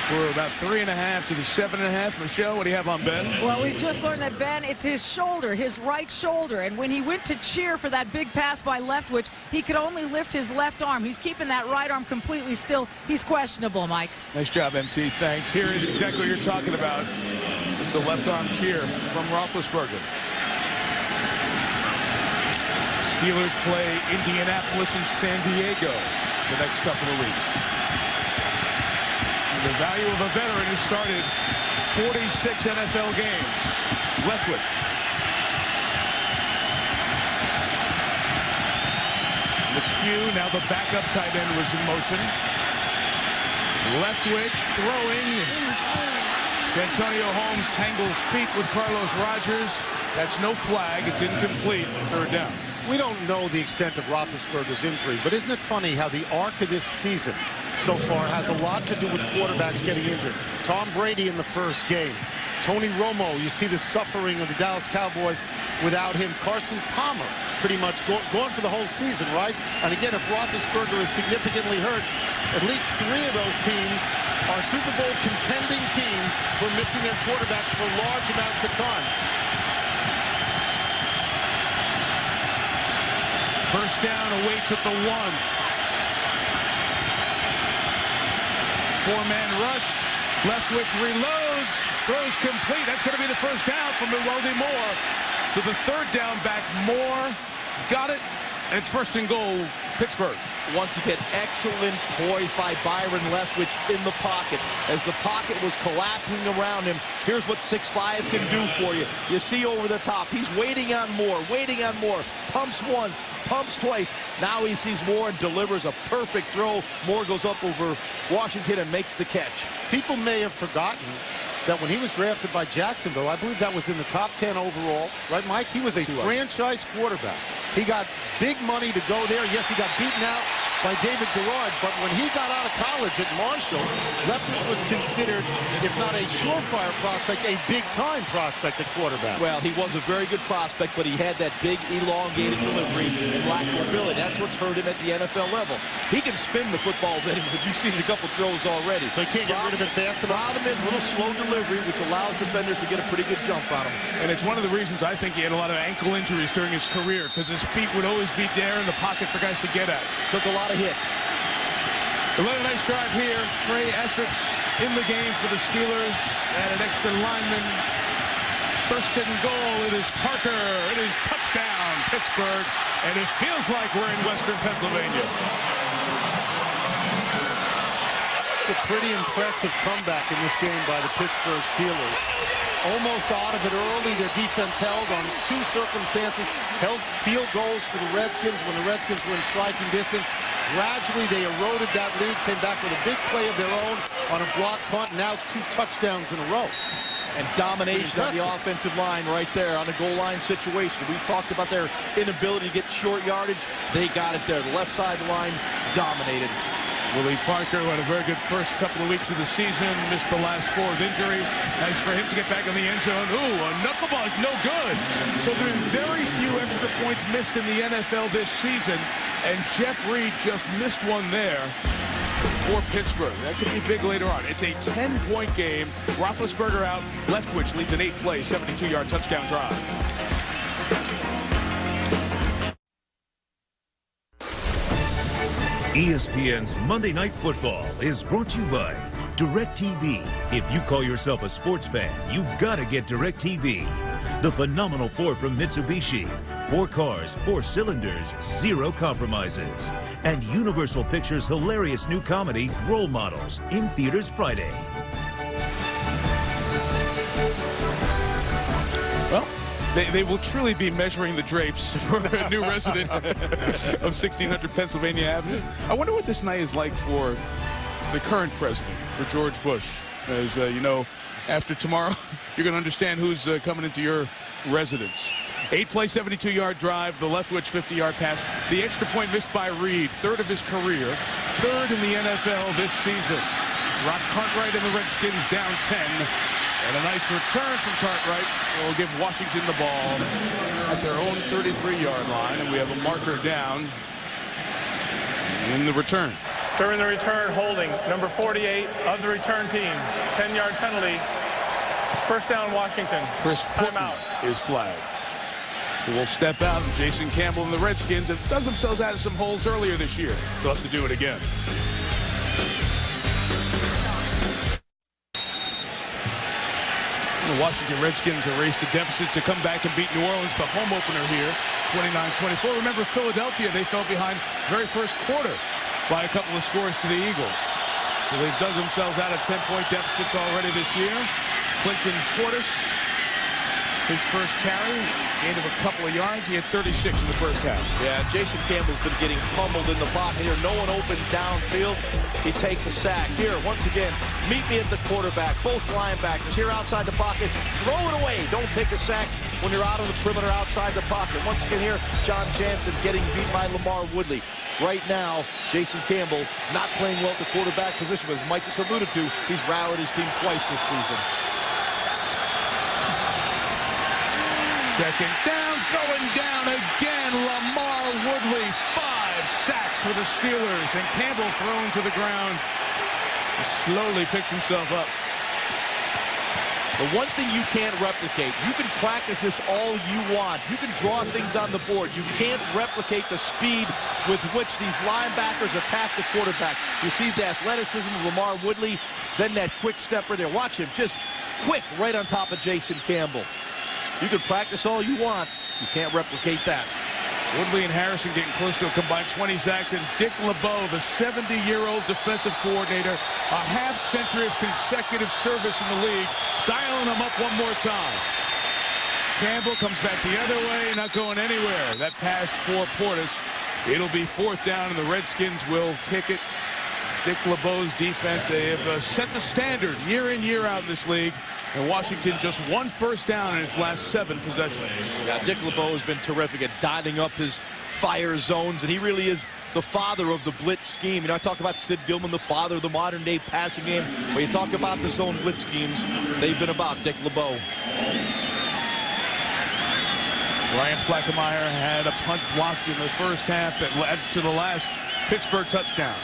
for about 3.5 to the 7.5. Michelle, what do you have on Ben? Well, we just learned that Ben, it's his shoulder, his right shoulder. And when he went to cheer for that big pass by Leftwich, he could only lift his left arm. He's keeping that right arm completely still. He's questionable, Mike. Nice job, MT. Thanks. Here is exactly what you're talking about. It's the left arm cheer from Roethlisberger. Steelers play Indianapolis and San Diego. the next couple of weeks. The value of a veteran who started 46 NFL games. Leftwich. McHugh, now the backup tight end, was in motion. Leftwich throwing. Santonio Holmes tangles feet with Carlos Rogers. That's no flag. It's incomplete. Third down. We don't know the extent of Roethlisberger's injury, but isn't it funny how the arc of this season so far has a lot to do with quarterbacks getting injured? Tom Brady in the first game. Tony Romo, you see the suffering of the Dallas Cowboys without him. Carson Palmer pretty much gone for the whole season, right? And again, if Roethlisberger is significantly hurt, at least 3 of those teams are Super Bowl contending teams who are missing their quarterbacks for large amounts of time. First down, awaits at the 1. 4-man rush. Leftwich reloads, throws complete. That's going to be the first down from Milwaukee Moore. So the third down back, Moore got it. And it's first and goal, Pittsburgh. Once again, excellent poise by Byron Leftwich in the pocket. As the pocket was collapsing around him, here's what 6'5" can do for you. You see over the top, he's waiting on Moore, pumps once, pumps twice. Now he sees Moore and delivers a perfect throw. Moore goes up over Washington and makes the catch. People may have forgotten that when he was drafted by Jacksonville, I believe that was in the top 10 overall, right, Mike? He was a franchise quarterback. He got big money to go there. Yes, he got beaten out by David Garrard, but when he got out of college at Marshall, Leftwich was considered, if not a surefire prospect, a big-time prospect at quarterback. Well, he was a very good prospect, but he had that big, elongated delivery and lack of mobility. That's what's hurt him at the NFL level. He can spin the football, then, but you've seen a couple throws already. So he can't get rid of it fast enough? The problem is a little slow delivery, which allows defenders to get a pretty good jump on him. And it's one of the reasons I think he had a lot of ankle injuries during his career, because his feet would always be there in the pocket for guys to get at. Took a lot of hits. A nice drive here. Trey Essex in the game for the Steelers. And an extra lineman. First and goal. It is Parker. It is touchdown, Pittsburgh. And it feels like we're in Western Pennsylvania. It's a pretty impressive comeback in this game by the Pittsburgh Steelers. Almost out of it early. Their defense held on 2 circumstances. Held field goals for the Redskins when the Redskins were in striking distance. Gradually, they eroded that lead, came back with a big play of their own on a block punt. Now 2 touchdowns in a row. And domination on the offensive line right there on the goal line situation. We've talked about their inability to get short yardage. They got it there. The left side of the line dominated. Willie Parker, who had a very good first couple of weeks of the season, missed the last 4 with injury. Nice for him to get back in the end zone. Ooh, a knuckleball is no good. So there's very few extra points missed in the NFL this season, and Jeff Reed just missed one there for Pittsburgh. That could be big later on. It's a 10-point game. Roethlisberger out. Leftwich leads an 8-play, 72-yard touchdown drive. ESPN's Monday Night Football is brought to you by DirecTV. If you call yourself a sports fan, you gotta get DirecTV. The Phenomenal 4 from Mitsubishi. 4 cars, 4 cylinders, 0 compromises. And Universal Pictures' hilarious new comedy, Role Models, in theaters Friday. Well, they will truly be measuring the drapes for a new resident of 1600 Pennsylvania Avenue. I wonder what this night is like for the current president, for George Bush. As you know, after tomorrow, you're going to understand who's coming into your residence. 8-play, 72-yard drive, the Leftwich 50-yard pass. The extra point missed by Reed, 3rd of his career, 3rd in the NFL this season. Rock Cartwright and the Redskins down 10. And a nice return from Cartwright will give Washington the ball at their own 33-yard line. And we have a marker down in the return. During the return, holding number 48 of the return team. 10-yard penalty. First down, Washington. Chris Portman is flagged. Who will step out, and Jason Campbell and the Redskins have dug themselves out of some holes earlier this year. They'll have to do it again. The Washington Redskins erased the deficit to come back and beat New Orleans, the home opener here, 29-24. Remember, Philadelphia, they fell behind very first quarter by a couple of scores to the Eagles. So they've dug themselves out of 10-point deficits already this year. Clinton Portis, his first carry, gain of a couple of yards. He had 36 in the first half. Yeah, Jason Campbell's been getting pummeled in the pocket here. No one open downfield. He takes a sack. Here, once again, meet me at the quarterback. Both linebackers here outside the pocket. Throw it away. Don't take a sack when you're out of the perimeter outside the pocket. Once again here, John Jansen getting beat by Lamar Woodley. Right now, Jason Campbell not playing well at the quarterback position, but as Mike just alluded to, he's rallied his team twice this season. Second down, going down again. Lamar Woodley, 5 sacks for the Steelers, and Campbell thrown to the ground. He slowly picks himself up. The one thing you can't replicate, you can practice this all you want. You can draw things on the board. You can't replicate the speed with which these linebackers attack the quarterback. You see the athleticism of Lamar Woodley, then that quick stepper there. Watch him, just quick right on top of Jason Campbell. You can practice all you want. You can't replicate that. Woodley and Harrison getting close to a combined 20 sacks, and Dick LeBeau, the 70-year-old defensive coordinator, a half-century of consecutive service in the league, dialing him up one more time. Campbell comes back the other way, not going anywhere. That pass for Portis. It'll be 4th down, and the Redskins will kick it. Dick LeBeau's defense, they have set the standard year in, year out in this league. And Washington just 1 first down in its last 7 possessions. Yeah, Dick LeBeau has been terrific at dialing up his fire zones, and he really is the father of the blitz scheme. You know, I talk about Sid Gilman, the father of the modern-day passing game. When you talk about the zone blitz schemes, they've been about Dick LeBeau. Brian Plackemeier had a punt blocked in the first half that led to the last Pittsburgh touchdown.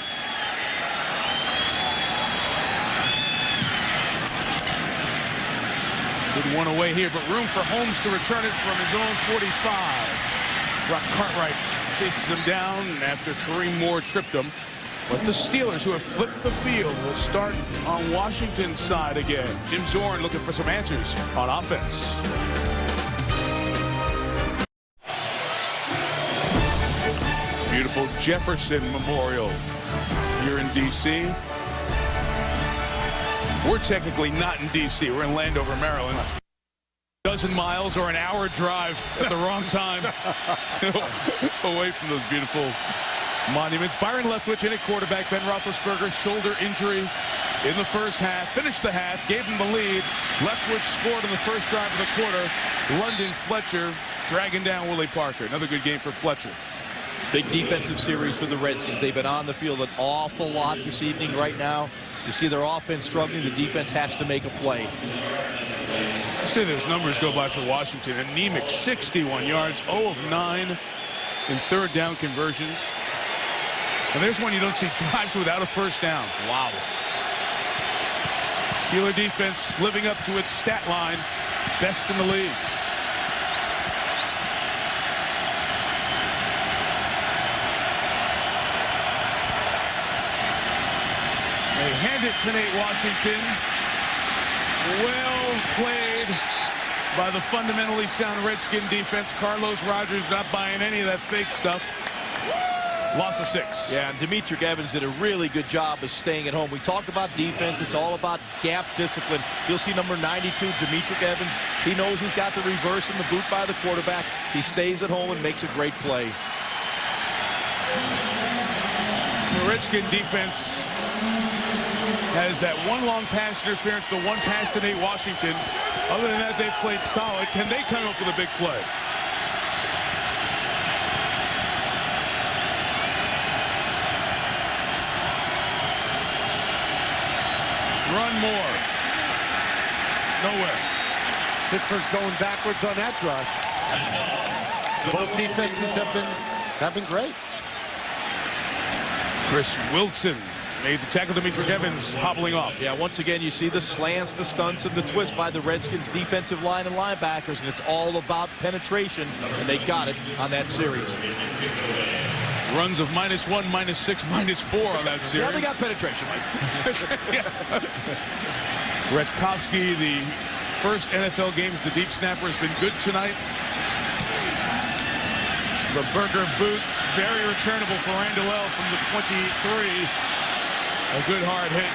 Good one away here, but room for Holmes to return it from his own 45. Brock Cartwright chases him down after Kareem Moore tripped him. But the Steelers, who have flipped the field, will start on Washington's side again. Jim Zorn looking for some answers on offense. Beautiful Jefferson Memorial here in D.C. We're technically not in D.C. We're in Landover, Maryland. A dozen miles or an hour drive at the wrong time away from those beautiful monuments. Byron Leftwich in at quarterback. Ben Roethlisberger's shoulder injury in the first half. Finished the half, gave him the lead. Leftwich scored in the first drive of the quarter. London Fletcher dragging down Willie Parker. Another good game for Fletcher. Big defensive series for the Redskins. They've been on the field an awful lot this evening right now. You see their offense struggling. The defense has to make a play. See those numbers go by for Washington. Anemic 61 yards, 0 of 9 in third down conversions. And there's one you don't see drives without a first down. Wow. Steeler defense living up to its stat line. Best in the league. They hand it to Nate Washington. Well played by the fundamentally sound Redskin defense. Carlos Rogers not buying any of that fake stuff. Loss of 6. Yeah, and Demetric Evans did a really good job of staying at home. We talked about defense. It's all about gap discipline. You'll see number 92, Demetric Evans. He knows he's got the reverse in the boot by the quarterback. He stays at home and makes a great play. The Redskin defense has that one long pass interference, the one pass to Nate Washington. Other than that, they've played solid. Can they come up with a big play? Run more. Nowhere. Pittsburgh's going backwards on that drive. Both defenses have been great. Chris Wilson made the tackle. Demetric Evans hobbling off. Yeah, once again, you see the slants, the stunts, and the twist by the Redskins defensive line and linebackers, and it's all about penetration, and they got it on that series. Runs of -1, -6, -4 on that series. Yeah, they got penetration, Mike. Redkowski, the first NFL games, the deep snapper has been good tonight. The burger boot Very returnable for Randall L. from the 23. A good hard hit.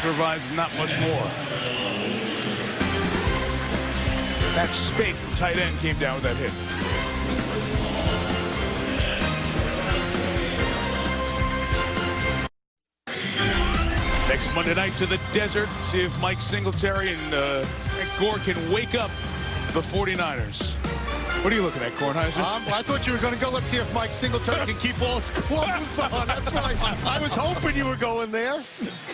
Provides not much more. That Spate from tight end came down with that hit. Next Monday night to the desert. See if Mike Singletary and Frank Gore can wake up the 49ers. What are you looking at, Kornheiser? I thought you were going to go, let's see if Mike Singletary can keep all his clothes on. That's what I was hoping you were going there.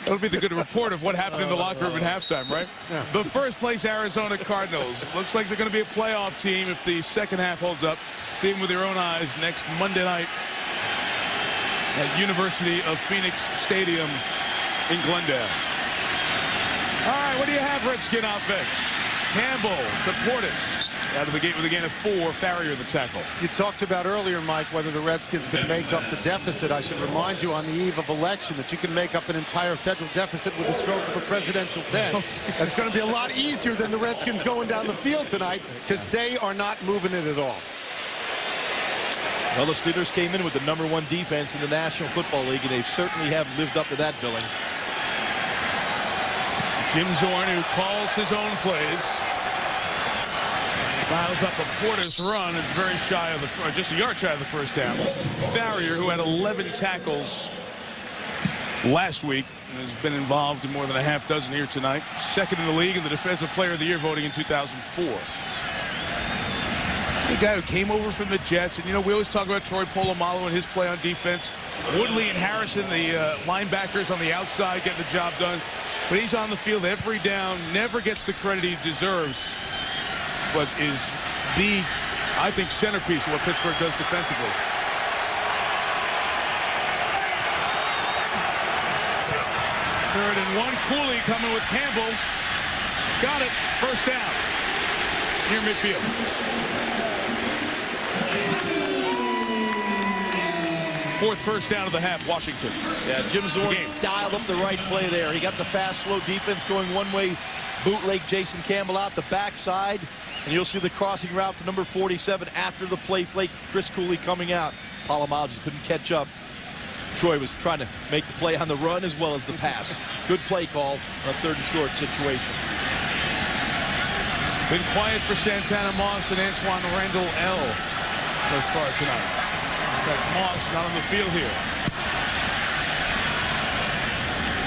That'll be the good report of what happened in the locker room at halftime, right? Yeah. The first place Arizona Cardinals. Looks like they're going to be a playoff team if the second half holds up. See them with your own eyes next Monday night at University of Phoenix Stadium in Glendale. All right, what do you have, Redskin offense? Campbell to Portis. Out of the gate with a gain of 4. Farrier the tackle. You talked about earlier, Mike, whether the Redskins could make up the deficit. I should remind you on the eve of election that you can make up an entire federal deficit with the stroke of a presidential pen. That's going to be a lot easier than the Redskins going down the field tonight because they are not moving it at all. Well, the Steelers came in with the #1 defense in the National Football League, and they certainly have lived up to that billing. Jim Zorn, who calls his own plays. Files up a Portis run. It's very shy of the, just a yard shy of the first down. Farrier, who had 11 tackles last week, has been involved in more than a half dozen here tonight. Second in the league in the Defensive Player of the Year voting in 2004. The guy who came over from the Jets, and you know, we always talk about Troy Polamalu and his play on defense. Woodley and Harrison, the linebackers on the outside, getting the job done. But he's on the field every down, never gets the credit he deserves, but is the, I think, centerpiece of what Pittsburgh does defensively. Third and 1. Cooley coming with Campbell. Got it. First down. Near midfield. Fourth first down of the half, Washington. Yeah, Jim Zorn dialed up the right play there. He got the fast, slow defense going one way. Bootleg Jason Campbell out the backside. And you'll see the crossing route to number 47 after the play flake. Chris Cooley coming out. Polamalu just couldn't catch up. Troy was trying to make the play on the run as well as the pass. Good play call on a third and short situation. Been quiet for Santana Moss and Antoine Randall L. thus far tonight. In fact, Moss not on the field here.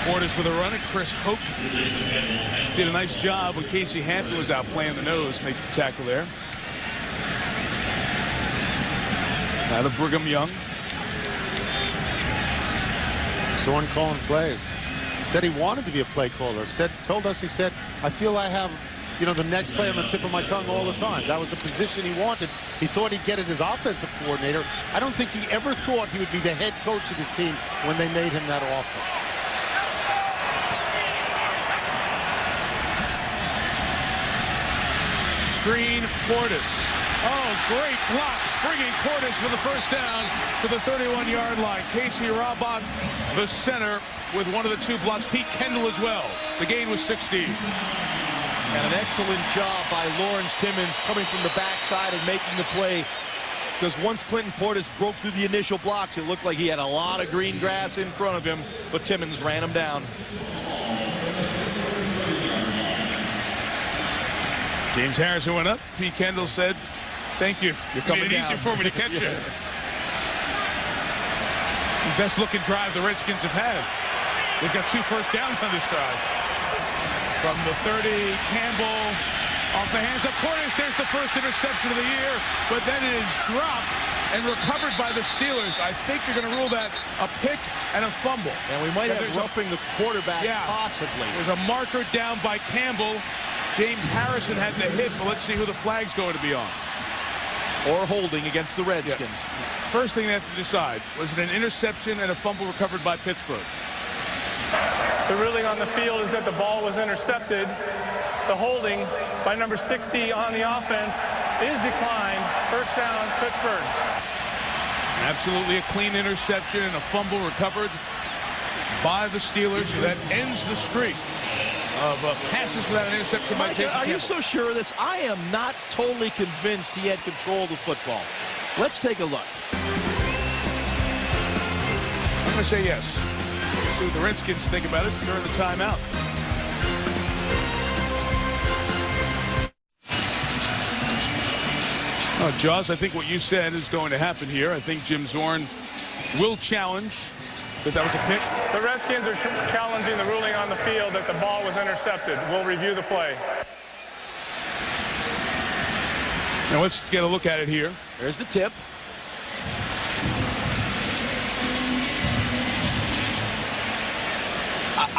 Portis with a run at Chris Hope. Did a nice job when Casey Hampton was out playing the nose. Makes the tackle there. Now to Brigham Young. Zorn calling plays. Said he wanted to be a play caller. Told us, he said, I feel I have, you know, the next play on the tip of my tongue all the time. That was the position he wanted. He thought he'd get it as offensive coordinator. I don't think he ever thought he would be the head coach of this team when they made him that offer. Screen, Portis. Oh, great block. Springing Portis for the first down to the 31-yard line. Casey Rabach, the center, with one of the two blocks. Pete Kendall as well. The gain was 16. And an excellent job by Lawrence Timmons coming from the backside and making the play. Because once Clinton Portis broke through the initial blocks, it looked like he had a lot of green grass in front of him, but Timmons ran him down. James Harrison went up. Pete Kendall said, thank you. You're coming made it down. easier for me to catch you. The best looking drive the Redskins have had. They've got 2 first downs on this drive. From the 30, Campbell off the hands of Portis. There's the first interception of the year, but then it is dropped and recovered by the Steelers. I think they're going to rule that a pick and a fumble. And we might have roughing the quarterback, possibly. There's a marker down by Campbell. James Harrison had the hit, but let's see who the flag's going to be on. Or holding against the Redskins. Yeah. First thing they have to decide, was it an interception and a fumble recovered by Pittsburgh? The ruling on the field is that the ball was intercepted. The holding by number 60 on the offense is declined. First down, Pittsburgh. Absolutely a clean interception and a fumble recovered by the Steelers. So that ends the streak of passes without an interception by Jason Campbell. Are you so sure of this? I am not totally convinced he had control of the football. Let's take a look. going to say yes. We'll see what the Redskins think about it during the timeout. Jaws, I think what you said is going to happen here. I think Jim Zorn will challenge that was a pick. The Redskins are challenging the ruling on the field that the ball was intercepted. We'll review the play. Now let's get a look at it here. There's the tip.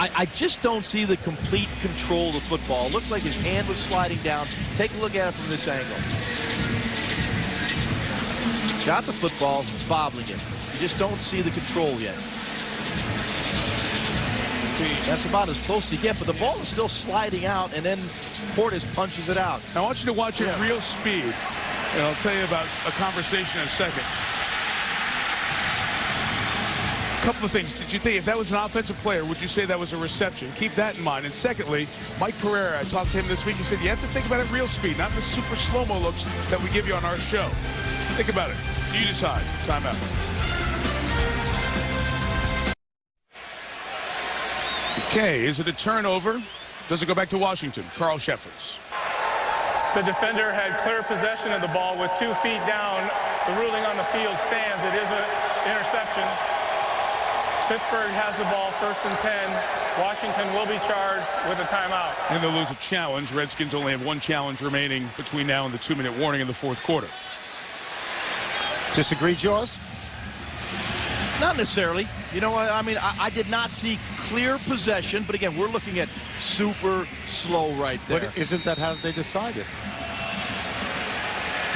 I just don't see the complete control of the football. It looked like his hand was sliding down. Take a look at it from this angle. Got the football, bobbling it. You just don't see the control yet. That's about as close as you get, but the ball is still sliding out, and then Portis punches it out. I want you to watch it real speed, and I'll tell you about a conversation in a second. A couple of things. Did you think if that was an offensive player, would you say that was a reception? Keep that in mind. And secondly, Mike Pereira, I talked to him this week. He said you have to think about it real speed, not the super slow-mo looks that we give you on our show. Think about it. You decide. Timeout. Okay, is it a turnover? Does it go back to Washington? Carl Sheffers. The defender had clear possession of the ball with 2 feet down. The ruling on the field stands. It is an interception. Pittsburgh has the ball, 1st and 10. Washington will be charged with a timeout. And they'll lose a challenge. Redskins only have 1 challenge remaining between now and the 2-minute warning in the 4th quarter. Disagree, Jaws? Not necessarily. You know, I mean, I did not see clear possession, but again, we're looking at super slow right there. But isn't that how they decided?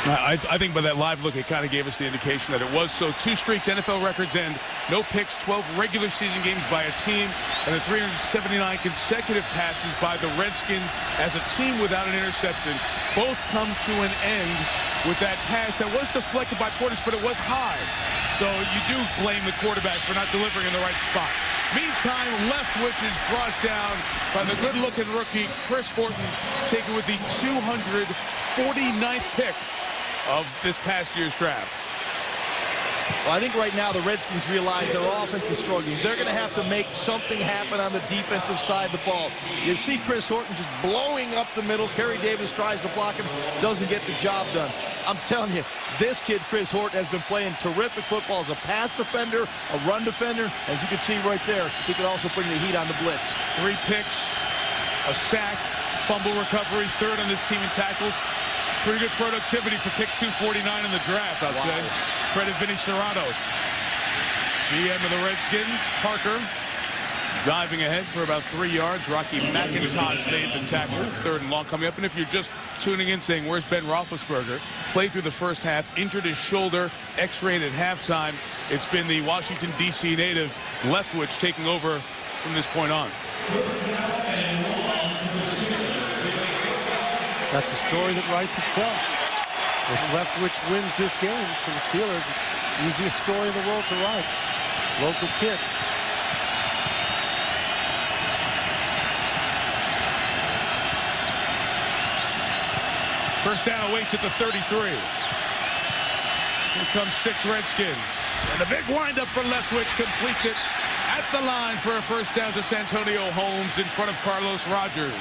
I think by that live look, it kind of gave us the indication that it was. So 2 streaks, NFL records end, no picks, 12 regular season games by a team, and the 379 consecutive passes by the Redskins as a team without an interception. Both come to an end with that pass that was deflected by Portis, but it was high. So you do blame the quarterback for not delivering in the right spot. Meantime, Leftwich is brought down by the good-looking rookie Chris Horton, taken with the 249th pick of this past year's draft. Well, I think right now the Redskins realize their offense is struggling. They're going to have to make something happen on the defensive side of the ball. You see Chris Horton just blowing up the middle. Kerry Davis tries to block him, doesn't get the job done. I'm telling you, this kid, Chris Horton, has been playing terrific football as a pass defender, a run defender. As you can see right there, he can also bring the heat on the blitz. 3 picks, a sack, fumble recovery, 3rd on this team in tackles. Pretty good productivity for pick 249 in the draft, I'd say. Credit Vinny Serrato. GM of the Redskins, Parker, diving ahead for about 3 yards. Rocky McIntosh made the tackle. 3rd and long coming up. And if you're just tuning in saying, where's Ben Roethlisberger? Played through the first half, injured his shoulder, x-rayed at halftime. It's been the Washington, D.C. native Leftwich taking over from this point on. That's a story that writes itself. If Leftwich wins this game for the Steelers, it's the easiest story in the world to write. Local kid. First down awaits at the 33. Here comes 6 Redskins. And a big windup for Leftwich, completes it at the line for a first down to Santonio Holmes in front of Carlos Rogers.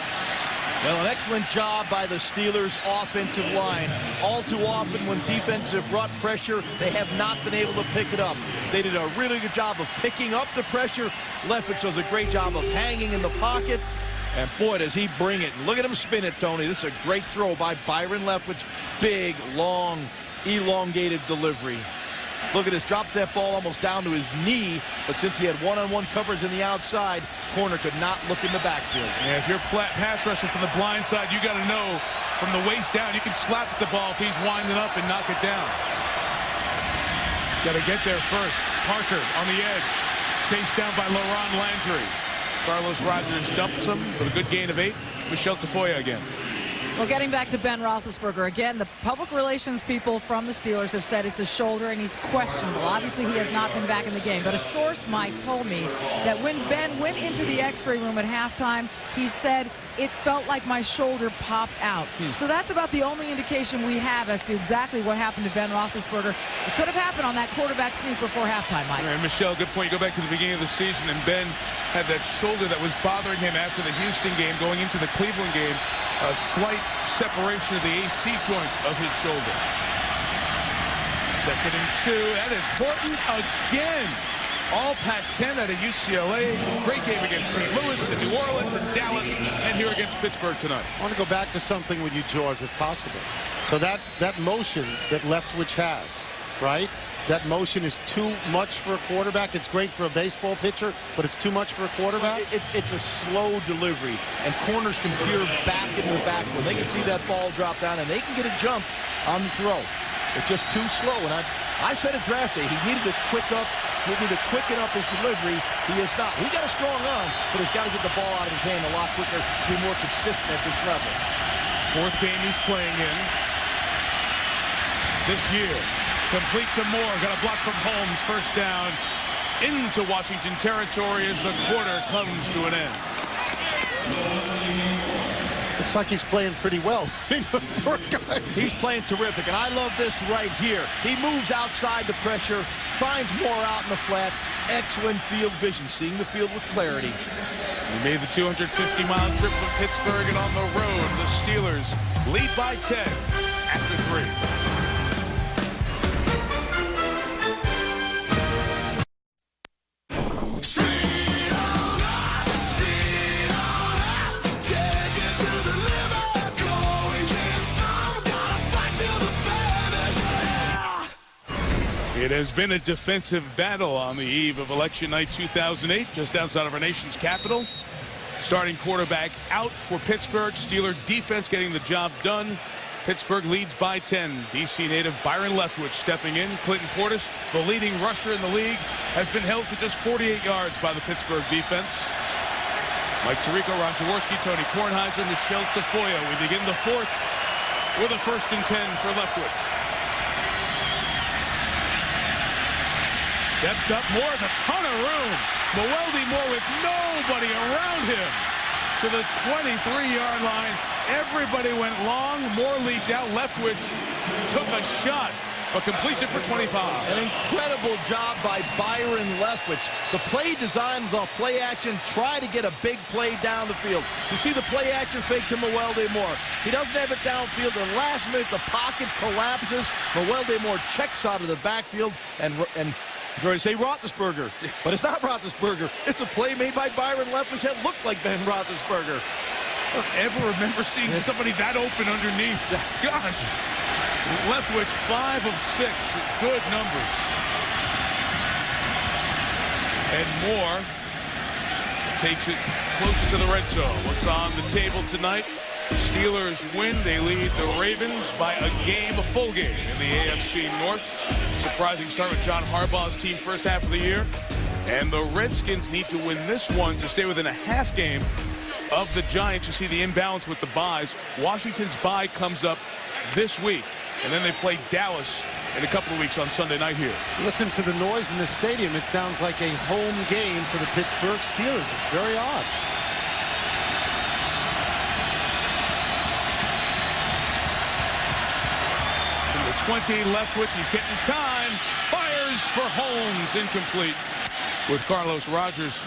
Well, an excellent job by the Steelers' offensive line. All too often when defenses have brought pressure, they have not been able to pick it up. They did a really good job of picking up the pressure. Leftwich does a great job of hanging in the pocket. And boy, does he bring it. Look at him spin it, Tony. This is a great throw by Byron Leftwich. Big, long, elongated delivery. Look at this, drops that ball almost down to his knee, but since he had one-on-one coverage in the outside, corner could not look in the backfield. Yeah, if you're pass rushing from the blind side, you got to know from the waist down, you can slap at the ball if he's winding up and knock it down. Got to get there first. Parker on the edge, chased down by Laron Landry. Carlos Rogers dumps him with a good gain of 8. Michelle Tafoya again. Well, getting back to Ben Roethlisberger, again, the public relations people from the Steelers have said it's a shoulder and he's questionable. Obviously, he has not been back in the game. But a source, Mike, told me that when Ben went into the x-ray room at halftime, he said it felt like my shoulder popped out. So that's about the only indication we have as to exactly what happened to Ben Roethlisberger. It could have happened on that quarterback sneak before halftime, Mike. And Michelle, good point. You go back to the beginning of the season, and Ben had that shoulder that was bothering him after the Houston game, going into the Cleveland game. A slight separation of the AC joint of his shoulder. 2nd and 2. That is Horton again. All Pac-10 out of UCLA. Great game against St. Louis and New Orleans and Dallas, and here against Pittsburgh tonight. I want to go back to something with you, Jaws, if possible. So that motion that Leftwich has, right? That motion is too much for a quarterback. It's great for a baseball pitcher, but it's too much for a quarterback. It's a slow delivery, and corners can peer back into the backfield. They can see that ball drop down, and they can get a jump on the throw. It's just too slow, and I said at draft day he needed to quicken up his delivery. He is not. He got a strong arm, but he's got to get the ball out of his hand a lot quicker to be more consistent at this level. 4th game he's playing in this year. Complete to Moore. Got a block from Holmes. First down into Washington territory as the quarter comes to an end. Looks like he's playing pretty well. He's playing terrific, and I love this right here. He moves outside the pressure, finds Moore out in the flat. Excellent field vision, seeing the field with clarity. He made the 250-mile trip from Pittsburgh, and on the road, the Steelers lead by 10 after 3. It has been a defensive battle on the eve of Election Night 2008, just outside of our nation's capital. Starting quarterback out for Pittsburgh. Steeler defense getting the job done. Pittsburgh leads by 10. D.C. native Byron Leftwich stepping in. Clinton Portis, the leading rusher in the league, has been held to just 48 yards by the Pittsburgh defense. Mike Tirico, Ron Jaworski, Tony Kornheiser, Michelle Tafoya. We begin the 4th with a 1st and 10 for Leftwich. Steps up, Moore has a ton of room. Moeldy Moore with nobody around him to the 23-yard line. Everybody went long. Moore leaked out. Leftwich took a shot, but completes it for 25. An incredible job by Byron Leftwich. The play design is off play action. Try to get a big play down the field. You see the play action fake to Moeldy Moore. He doesn't have it downfield. The last minute, the pocket collapses. Moeldy Moore checks out of the backfield and I'm going to say Roethlisberger, but it's not Roethlisberger. It's a play made by Byron Leftwich that looked like Ben Roethlisberger. Don't ever remember seeing somebody that open underneath. Gosh. Leftwich 5 of 6. Good numbers. And Moore takes it close to the red zone. What's on the table tonight? Steelers win. They lead the Ravens by a full game in the AFC North. Surprising start with John Harbaugh's team first half of the year. And the Redskins need to win this one to stay within a half game of the Giants. You see the imbalance with the byes. Washington's bye comes up this week. And then they play Dallas in a couple of weeks on Sunday night here. Listen to the noise in the stadium. It sounds like a home game for the Pittsburgh Steelers. It's very odd. From the 20, Leftwich, he's getting time. Fires for Holmes, incomplete. With Carlos Rogers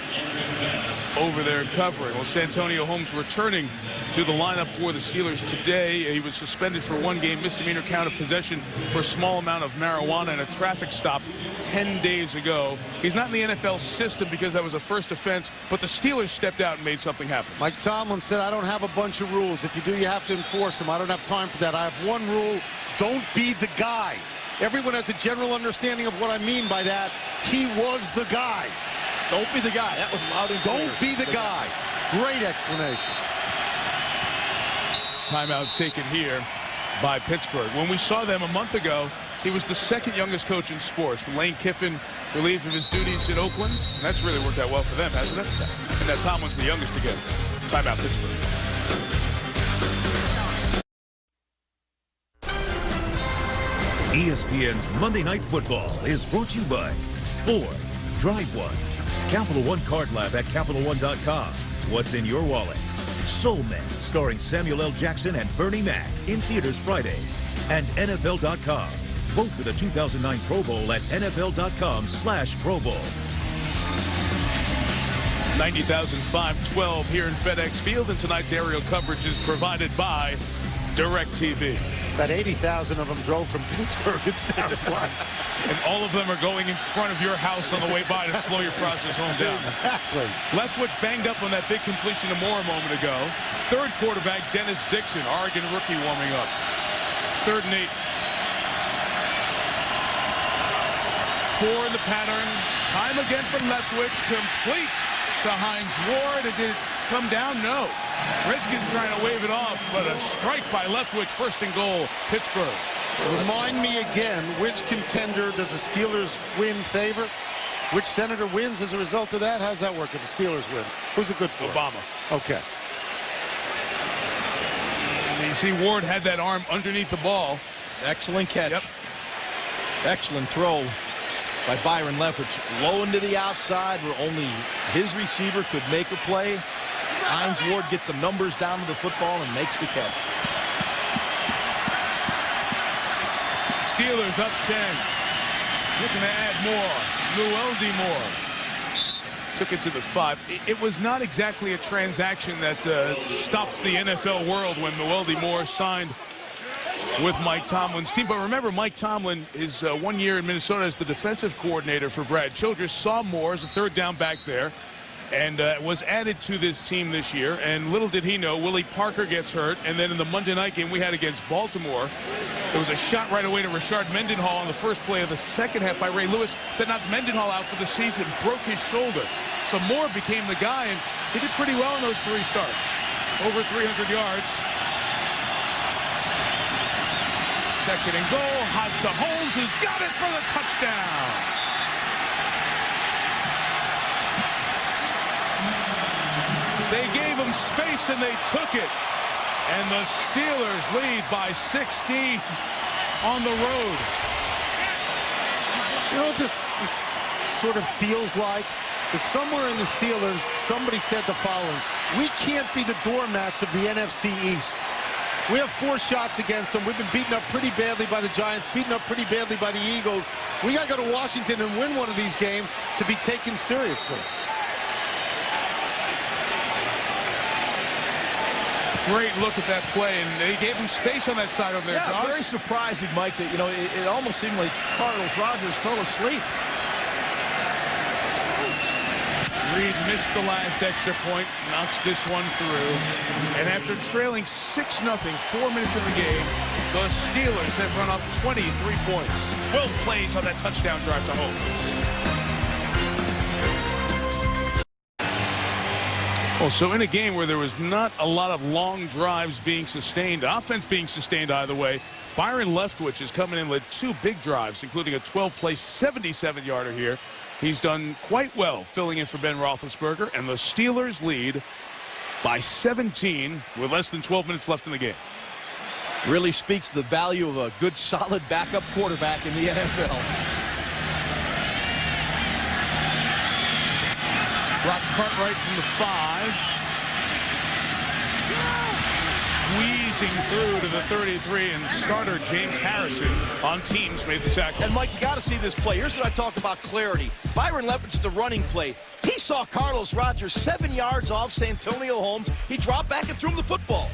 over there covering. Well, Santonio Holmes returning to the lineup for the Steelers today. He was suspended for 1 game, misdemeanor count of possession for a small amount of marijuana and a traffic stop 10 days ago. He's not in the NFL system because that was a first offense, but the Steelers stepped out and made something happen. Mike Tomlin said, I don't have a bunch of rules. If you do, you have to enforce them. I don't have time for that. I have one rule. Don't be the guy. Everyone has a general understanding of what I mean by that. He was the guy. Don't be the guy. That was loud and clear. Don't be the guy. Great explanation. Timeout taken here by Pittsburgh. When we saw them a month ago, he was the second youngest coach in sports. Lane Kiffin relieved of his duties in Oakland. And that's really worked out well for them, hasn't it? And that Tomlin's the youngest again. Timeout Pittsburgh. ESPN's Monday Night Football is brought to you by Ford, Drive One, Capital One Card Lab at CapitalOne.com. What's in your wallet? Soul Men, starring Samuel L. Jackson and Bernie Mac, in theaters Friday. And NFL.com. Vote for the 2009 Pro Bowl at NFL.com/Pro Bowl. 90,512 here in FedEx Field, and tonight's aerial coverage is provided by DirecTV. About 80,000 of them drove from Pittsburgh, it sounds like. And all of them are going in front of your house on the way by to slow your process home down. Exactly. Leftwich banged up on that big completion to Moore a moment ago. Third quarterback, Dennis Dixon, Oregon rookie, warming up. 3rd and 8. 4 in the pattern. Time again from Leftwich. Complete to Hines Ward. It did come down? No. Redskins trying to wave it off, but a strike by Leftwich. 1st and goal, Pittsburgh. Remind me again, which contender does the Steelers win favor? Which senator wins as a result of that? How's that work if the Steelers win? Who's it good for? Obama. Okay. And you see Ward had that arm underneath the ball. Excellent catch. Yep. Excellent throw by Byron Leftwich. Low into the outside where only his receiver could make a play. Hines Ward gets some numbers down to the football and makes the catch. Steelers up 10. Looking to add more. Llewellyn Moore took it to the 5. It was not exactly a transaction that stopped the NFL world when Llewellyn Moore signed with Mike Tomlin's team. But remember, Mike Tomlin is 1 year in Minnesota as the defensive coordinator for Brad Childress. Saw Moore as a 3rd down back there and was added to this team this year. And little did he know, Willie Parker gets hurt. And then in the Monday night game we had against Baltimore, there was a shot right away to Rashard Mendenhall on the first play of the second half by Ray Lewis that knocked Mendenhall out for the season, broke his shoulder. So Moore became the guy, and he did pretty well in those 3 starts. Over 300 yards. 2nd and goal. Hot to Holmes, who's got it for the touchdown. They gave him space, and they took it. And the Steelers lead by 60 on the road. You know what this sort of feels like? That somewhere in the Steelers, somebody said the following: we can't be the doormats of the NFC East. We have 4 shots against them. We've been beaten up pretty badly by the Giants, beaten up pretty badly by the Eagles. We got to go to Washington and win one of these games to be taken seriously. Great look at that play, and they gave him space on that side over there. Yeah, very surprising, Mike, that, it almost seemed like Carlos Rogers fell asleep. Reed missed the last extra point, knocks this one through. And after trailing 6-0, 4 minutes in the game, the Steelers have run up 23 points. 12 plays on that touchdown drive to Holmes. Well, so in a game where there was not a lot of long drives being sustained, offense being sustained either way, Byron Leftwich is coming in with 2 big drives, including a 12-play 77-yarder here. He's done quite well filling in for Ben Roethlisberger, and the Steelers lead by 17 with less than 12 minutes left in the game. Really speaks to the value of a good, solid backup quarterback in the NFL. Brock Cartwright from the 5. Squeezing through to the 33, and starter James Harrison on teams made the tackle. And Mike, you got to see this play. Here's what I talked about clarity. Byron Leftwich, the running play. He saw Carlos Rogers 7 yards off Santonio Holmes. He dropped back and threw him the football.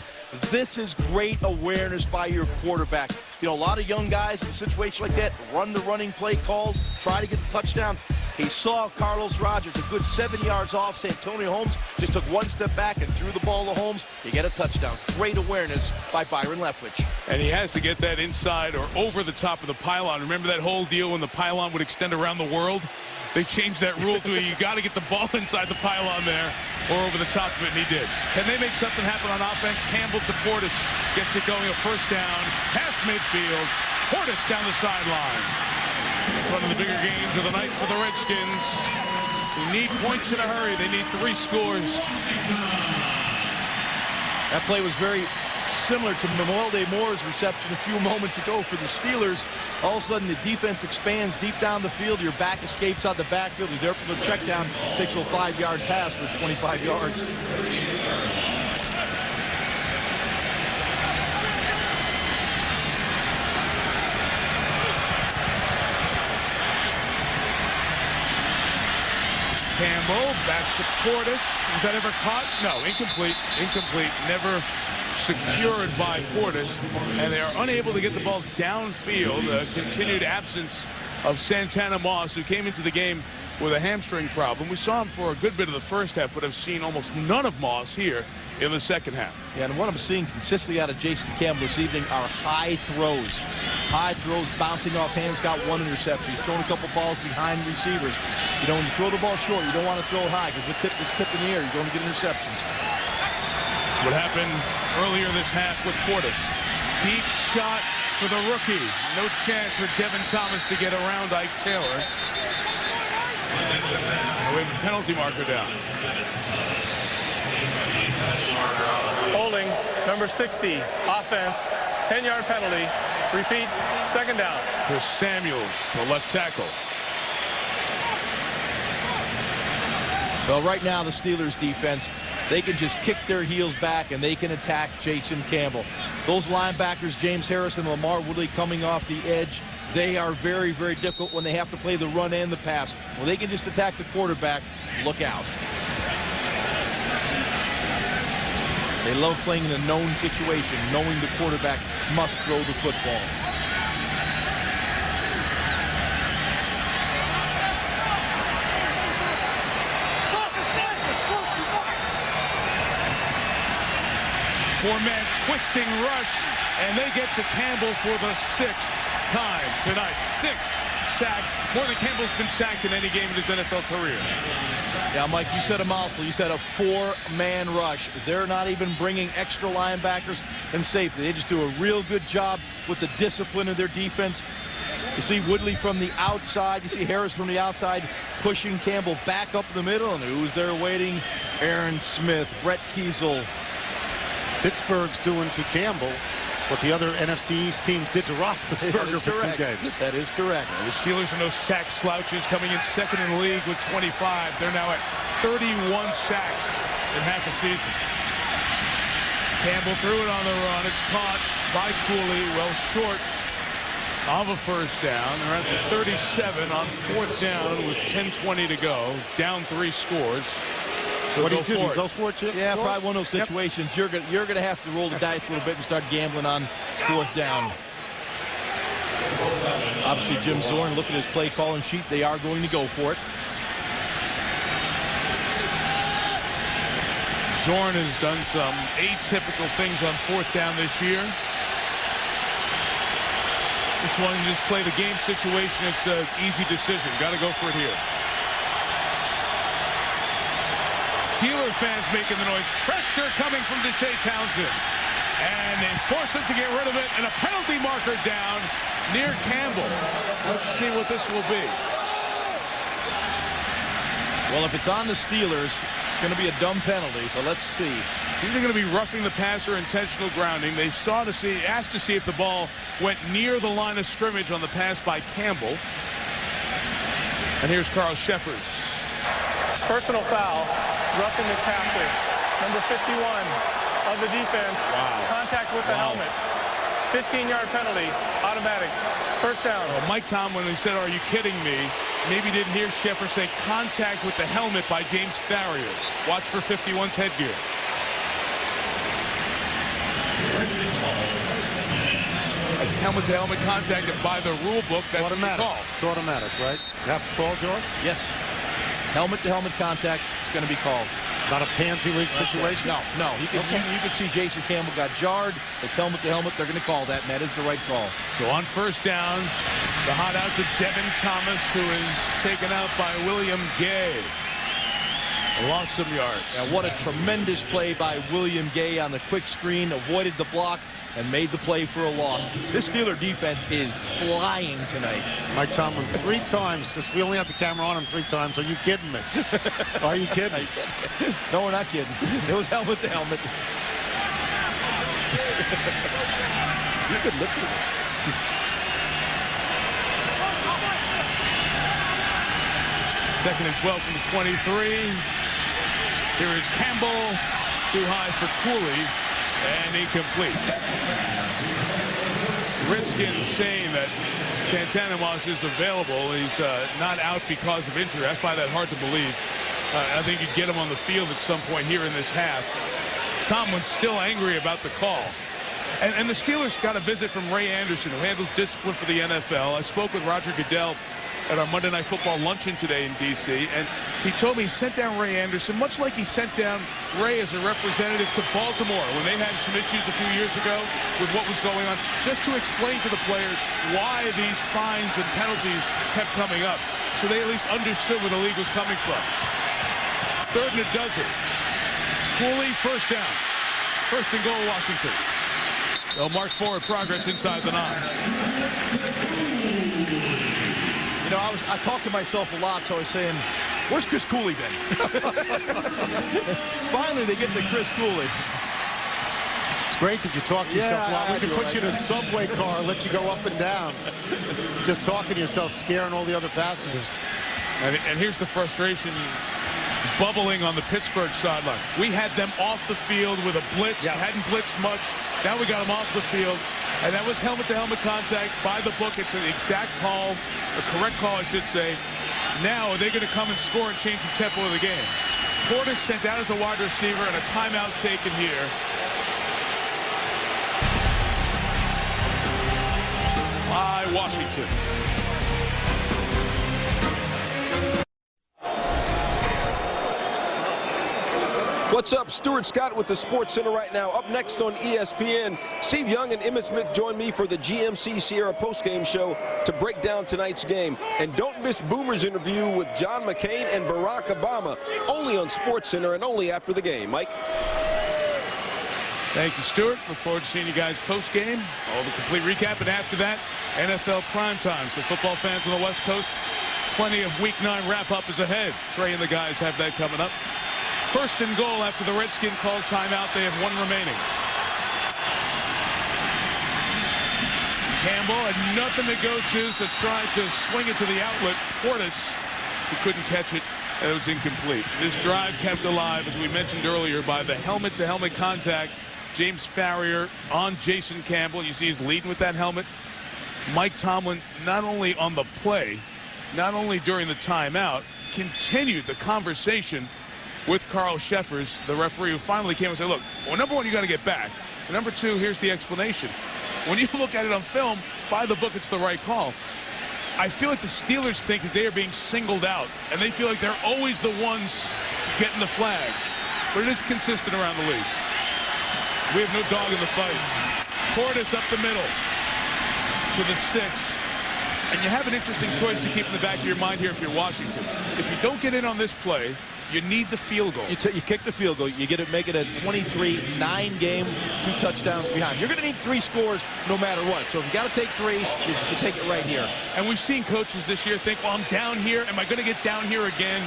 This is great awareness by your quarterback. A lot of young guys in a situation like that run the running play called, try to get the touchdown. He saw Carlos Rogers a good 7 yards off. Santonio Holmes just took 1 step back and threw the ball to Holmes. You get a touchdown. Great awareness by Byron Leftwich. And he has to get that inside or over the top of the pylon. Remember that whole deal when the pylon would extend around the world? They changed that rule to you got to get the ball inside the pylon there or over the top of it, and he did. Can they make something happen on offense? Campbell to Portis gets it going, a 1st down, past midfield. Portis down the sideline. It's one of the bigger games of the night for the Redskins. They need points in a hurry. They need 3 scores. That play was very similar to Llewellyn Moore's reception a few moments ago for the Steelers. All of a sudden, the defense expands deep down the field. Your back escapes out the backfield. He's there for the check down. Takes a little 5-yard pass for 25 yards. Campbell back to Portis. Was that ever caught? No, incomplete. Incomplete. Never secured by Portis. And they are unable to get the ball downfield. A continued absence of Santana Moss, who came into the game with a hamstring problem. We saw him for a good bit of the first half, but have seen almost none of Moss here in the second half. Yeah, and what I'm seeing consistently out of Jason Campbell this evening are high throws. High throws, bouncing off hands, got one interception. He's thrown a couple balls behind receivers. You know, when you throw the ball short, you don't want to throw it high because if it's tipped in the air, you're going to get interceptions. That's what happened earlier this half with Portis. Deep shot for the rookie. No chance for Devin Thomas to get around Ike Taylor. We have the penalty marker down. Holding, number 60, offense, 10-yard penalty. Repeat, second down. Chris Samuels, the left tackle. Well, right now, the Steelers defense, they can just kick their heels back and they can attack Jason Campbell. Those linebackers, James Harris and Lamar Woodley, coming off the edge, they are very, very difficult when they have to play the run and the pass. When they can just attack the quarterback, look out. They love playing in a known situation, knowing the quarterback must throw the football. Four-man twisting rush, and they get to Campbell for the 6th time tonight. 6 sacks, more than Campbell's been sacked in any game in his NFL career. Yeah, Mike, you said a mouthful. You said a 4-man rush. They're not even bringing extra linebackers and safety. They just do a real good job with the discipline of their defense. You see Woodley from the outside. You see Harris from the outside pushing Campbell back up the middle. And who's there waiting? Aaron Smith, Brett Kiesel. Pittsburgh's doing to Campbell what the other NFC East teams did to Roethlisberger for 2 games. That is correct. The Steelers are no sack slouches, coming in second in the league with 25. They're now at 31 sacks in half a season. Campbell threw it on the run. It's caught by Cooley, well short of a first down. They're at the 37 on 4th down with 10:20 to go. Down 3 scores. So what do you do? Go for it, Chip? Yeah, probably one of those situations. Yep. You're gonna have to roll the dice a little bit and start gambling on 4th down. Obviously, Jim Zorn, look at his play calling sheet. They are going to go for it. Zorn has done some atypical things on 4th down this year. Just wanting to just play the game situation. It's an easy decision. Got to go for it here. Steeler fans making the noise. Pressure coming from Deshae Townsend. And they force him to get rid of it. And a penalty marker down near Campbell. Let's see what this will be. Well, if it's on the Steelers, it's going to be a dumb penalty, but let's see. It's either going to be roughing the passer, intentional grounding. They asked to see if the ball went near the line of scrimmage on the pass by Campbell. And here's Carl Sheffers. Personal foul, roughing the passer. Number 51 of the defense. Wow. Contact with the helmet. 15-yard penalty, automatic. First down. Well, Mike Tomlin, he said, "Are you kidding me?" Maybe didn't hear Sheffers say contact with the helmet by James Farrior. Watch for 51's headgear. It's helmet-to-helmet contact, and by the rule book, that's automatic. What you call. It's automatic, right? You have to call, George? Yes. Helmet-to-helmet contact is going to be called. Not a pansy league situation? No. You can see Jason Campbell got jarred. It's helmet-to-helmet. They're going to call that, and that is the right call. So on first down, the hot out to Devin Thomas, who is taken out by William Gay. Lost some yards. And what a tremendous play by William Gay on the quick screen. Avoided the block and made the play for a loss. This Steeler defense is flying tonight. Mike Tomlin 3 times. We only have the camera on him 3 times. Are you kidding me? Are you kidding? No, we're not kidding. It was helmet to helmet. You could lift it. Second and 12 from the 23. Here is Campbell. Too high for Cooley. And incomplete. Redskins saying that Santana Moss is available. He's not out because of injury. I find that hard to believe. I think you'd get him on the field at some point here in this half. Tomlin's still angry about the call. And the Steelers got a visit from Ray Anderson, who handles discipline for the NFL. I spoke with Roger Goodell at our Monday Night Football luncheon today in D.C., and he told me he sent down Ray Anderson, much like he sent down Ray as a representative to Baltimore when they had some issues a few years ago with what was going on, just to explain to the players why these fines and penalties kept coming up, so they at least understood where the league was coming from. 3rd and a dozen. Cooley, first down. 1st and goal, Washington. They'll mark forward progress inside the 9. You know, I talked to myself a lot, so I was saying, where's Chris Cooley been? Finally, they get to Chris Cooley. It's great that you talk to yourself a lot. We can put you in a subway car and let you go up and down. Just talking to yourself, scaring all the other passengers. And here's the frustration bubbling on the Pittsburgh sideline. We had them off the field with a blitz. Hadn't blitzed much. Now we got them off the field. And that was helmet-to-helmet contact by the book. It's an exact call, a correct call, I should say. Now, are they going to come and score and change the tempo of the game? Portis sent out as a wide receiver and a timeout taken here. By Washington. What's up? Stuart Scott with the Sports Center right now. Up next on ESPN, Steve Young and Emmitt Smith join me for the GMC Sierra postgame show to break down tonight's game. And don't miss Boomer's interview with John McCain and Barack Obama, only on Sports Center and only after the game. Mike? Thank you, Stuart. Look forward to seeing you guys post-game. All the complete recap, and after that, NFL primetime. So football fans on the West Coast, plenty of Week 9 wrap-up is ahead. Trey and the guys have that coming up. 1st and goal after the Redskins called timeout. They have 1 remaining. Campbell had nothing to go to, so tried to swing it to the outlet. Portis, who couldn't catch it, and it was incomplete. This drive kept alive, as we mentioned earlier, by the helmet-to-helmet contact. James Farrier on Jason Campbell. You see he's leading with that helmet. Mike Tomlin, not only on the play, not only during the timeout, continued the conversation with Carl Sheffers, the referee, who finally came and said, look, well, number one, you got to get back. And number two, here's the explanation. When you look at it on film, by the book, it's the right call. I feel like the Steelers think that they are being singled out, and they feel like they're always the ones getting the flags. But it is consistent around the league. We have no dog in the fight. Portis up the middle to the 6. And you have an interesting choice to keep in the back of your mind here if you're Washington. If you don't get in on this play, you need the field goal. You kick the field goal. You get it, make it a 23-9 game, 2 touchdowns behind. You're going to need 3 scores no matter what. So if you got to take 3, you take it right here. And we've seen coaches this year think, well, I'm down here. Am I going to get down here again?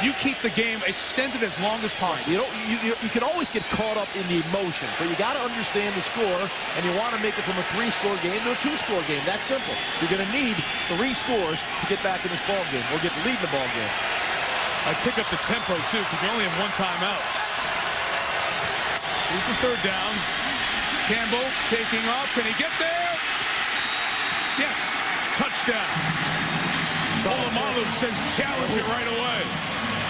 You keep the game extended as long as possible. You can always get caught up in the emotion, but you got to understand the score, and you want to make it from a 3-score game to a 2-score game. That's simple. You're going to need 3 scores to get back in this ball game or get the lead in the ball game. I pick up the tempo, too, because you only have 1 timeout. Here's the 3rd down. Campbell taking off. Can he get there? Yes. Touchdown. Polamalu says challenge it right away.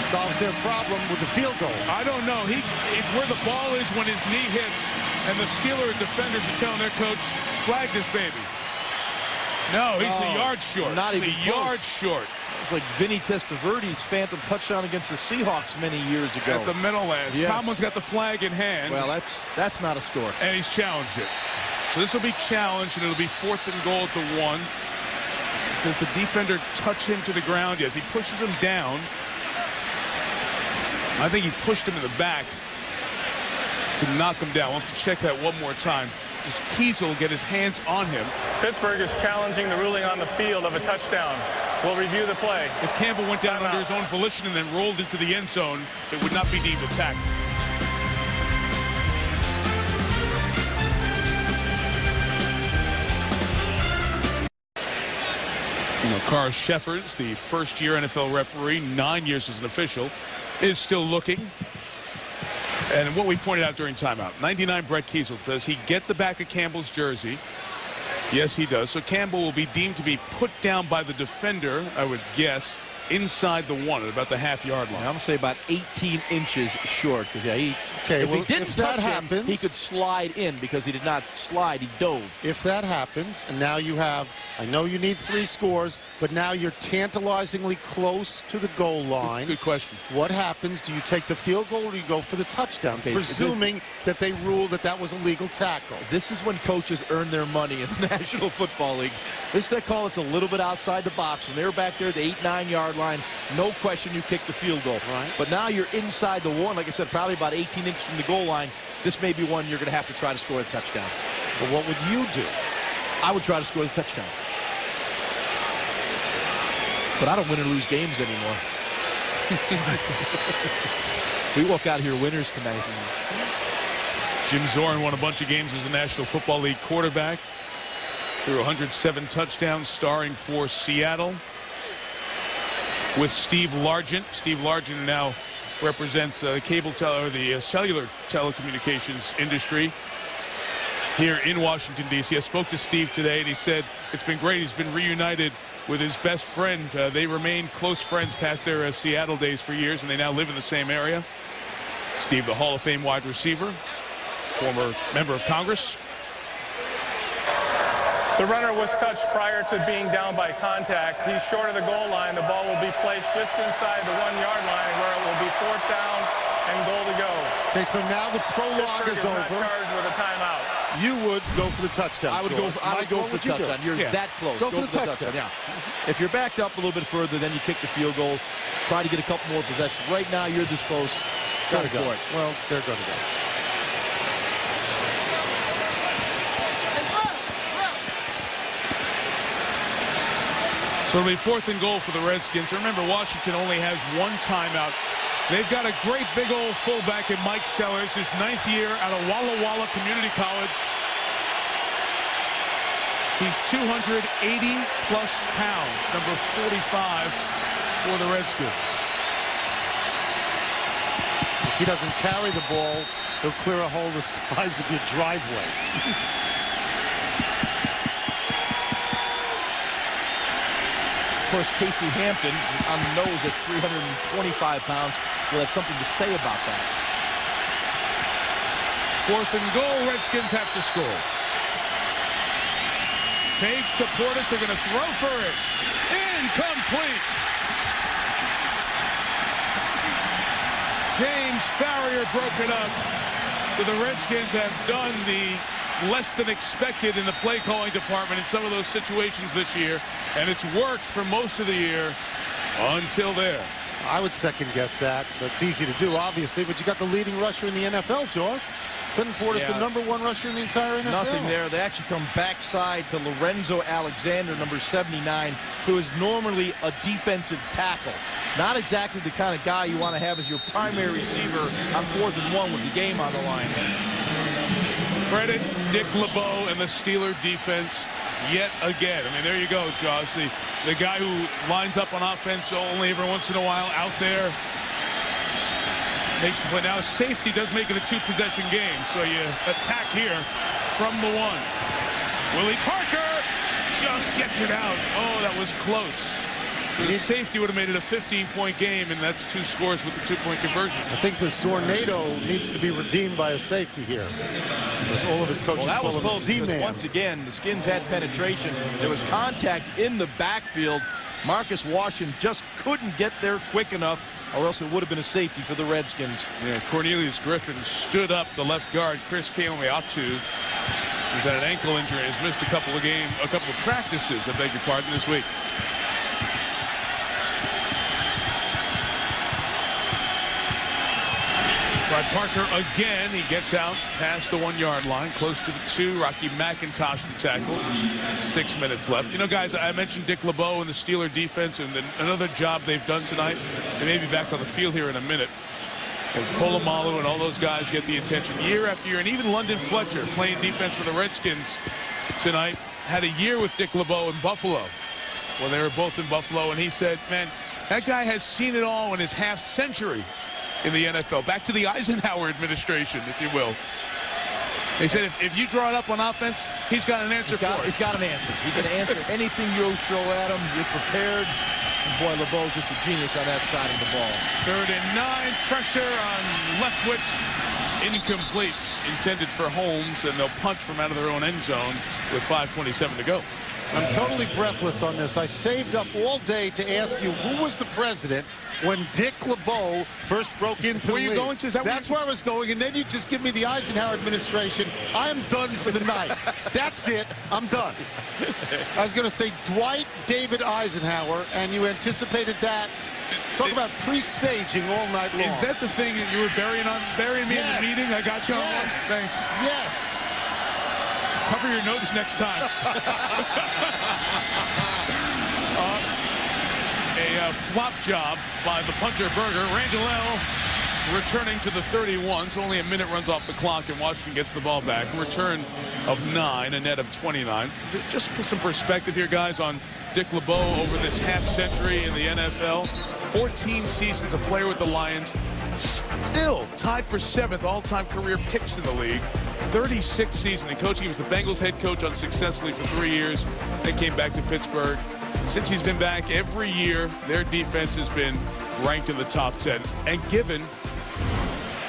Solves their problem with the field goal. I don't know. It's where the ball is when his knee hits, and the Steeler defenders are telling their coach, flag this baby. No, he's a yard short. Not even a yard short. It's like Vinny Testaverde's phantom touchdown against the Seahawks many years ago. At the Meadowlands. Yes. Tomlin's got the flag in hand. Well, that's not a score. And he's challenged it. So this will be challenged, and it'll be 4th and goal at the 1. Does the defender touch him to the ground? Yes, he pushes him down. I think he pushed him in the back to knock him down. We'll have to check that one more time. Does Kiesel get his hands on him? Pittsburgh is challenging the ruling on the field of a touchdown. We'll review the play. If Campbell went down under his own volition and then rolled into the end zone, it would not be deemed a tackle. Carl Sheffers, the first-year NFL referee, 9 years as an official, is still looking. And what we pointed out during timeout, 99 Brett Kiesel, does he get the back of Campbell's jersey? Yes, he does. So Campbell will be deemed to be put down by the defender, I would guess. inside the 1 at about the half-yard line. I'm going to say about 18 inches short because, yeah, if he didn't touch him, he could slide in because he did not slide. He dove. If that happens, and now you have, I know you need 3 scores, but now you're tantalizingly close to the goal line. Good question. What happens? Do you take the field goal or do you go for the touchdown, presuming that they ruled that that was a legal tackle? This is when coaches earn their money in the National Football League. This is that call that's a little bit outside the box. When they're back there at the 8-9-yard line, no question you kick the field goal. Right. But now you're inside the 1, like I said, probably about 18 inches from the goal line. This may be one you're going to have to try to score a touchdown. But what would you do? I would try to score the touchdown. But I don't win or lose games anymore. We walk out here winners tonight. Jim Zorn won a bunch of games as a National Football League quarterback. Threw 107 touchdowns, starring for Seattle with Steve Largent. Steve Largent now represents the cellular telecommunications industry here in Washington, D.C. I spoke to Steve today, and he said it's been great. He's been reunited with his best friend. They remained close friends past their Seattle days for years, and they now live in the same area. Steve, the Hall of Fame wide receiver, former member of Congress. The runner was touched prior to being down by contact. He's short of the goal line. The ball will be placed just inside the 1-yard line where it will be 4th down and goal to go. Okay, so now the prologue is over. Not charged with a timeout. You would go for the touchdown. I would go for the touchdown. You're that close. Go for the touchdown. Yeah. If you're backed up a little bit further, then you kick the field goal. Try to get a couple more possessions. Right now, you're this close. Go for it. Well, they're going to go. So it'll be 4th and goal for the Redskins. Remember, Washington only has 1 timeout. They've got a great big old fullback in Mike Sellers, his 9th year out of Walla Walla Community College. He's 280-plus pounds, number 45 for the Redskins. If he doesn't carry the ball, he'll clear a hole the size of your driveway. Of course, Casey Hampton on the nose at 325 pounds will have something to say about that. 4th and goal, Redskins have to score. Fake to Portis, they're going to throw for it. Incomplete. James Farrier broken up. So the Redskins have done the less than expected in the play calling department in some of those situations this year, and it's worked for most of the year until there. I would second guess that. That's easy to do, obviously, but you got the leading rusher in the NFL, Jaws. Clinton Portis, the #1 rusher in the entire NFL. Nothing there. They actually come backside to Lorenzo Alexander, number 79, who is normally a defensive tackle. Not exactly the kind of guy you want to have as your primary receiver on 4th and 1 with the game on the line. Credit Dick LeBeau and the Steeler defense yet again. I mean, there you go, Josh. The guy who lines up on offense only every once in a while out there makes the play. Now, safety does make it a 2-possession game, so you attack here from the 1. Willie Parker just gets it out. Oh, that was close. The safety would have made it a 15-point game, and that's 2 scores with the 2-point conversion. I think the Zornado needs to be redeemed by a safety here. Because all of his coaches that was close because Z-man. once again, the Skins had penetration. There was contact in the backfield. Marcus Washington just couldn't get there quick enough, or else it would have been a safety for the Redskins. Yeah, Cornelius Griffin stood up the left guard, Chris Kaomeatu, who's had an ankle injury, has missed a couple of practices, I beg your pardon, this week. Brad Parker again, he gets out past the 1-yard line, close to the 2. Rocky McIntosh the tackle. 6 minutes left. You know, guys, I mentioned Dick LeBeau and the Steeler defense, and then another job they've done tonight. They may be back on the field here in a minute. And Polamalu and all those guys get the attention year after year. And even London Fletcher, playing defense for the Redskins tonight, had a year with Dick LeBeau in Buffalo. Well, they were both in Buffalo, and he said, man, that guy has seen it all in his half-century in the NFL. Back to the Eisenhower administration, if you will. They said if you draw it up on offense, he's got an answer for it. He's got an answer. He can answer anything you throw at him. You're prepared. And boy, LeBeau's just a genius on that side of the ball. 3rd and 9. Pressure on Leftwich. Incomplete. Intended for Holmes, and they'll punch from out of their own end zone with 5:27 to go. I'm totally breathless on this. I saved up all day to ask you who was the president when Dick LeBeau first broke into the league. Where are you going to? That's where I was going, and then you just give me the Eisenhower administration. I am done for the night. That's it. I'm done. I was going to say Dwight David Eisenhower, and you anticipated that. Talk about presaging all night long. Is that the thing that you were burying me in the meeting? I got you on one. Thanks. Yes. Cover your notes next time. A flop job by the punter Berger. Randall returning to the 31, so only a minute runs off the clock, and Washington gets the ball back. A return of 9, a net of 29. Just put some perspective here, guys, on Dick LeBeau over this half century in the NFL. 14 seasons a player with the Lions. Still tied for 7th all-time career picks in the league. 36th season in coaching. He was the Bengals head coach unsuccessfully for 3 years. Then came back to Pittsburgh. Since he's been back, every year their defense has been ranked in the top 10. And given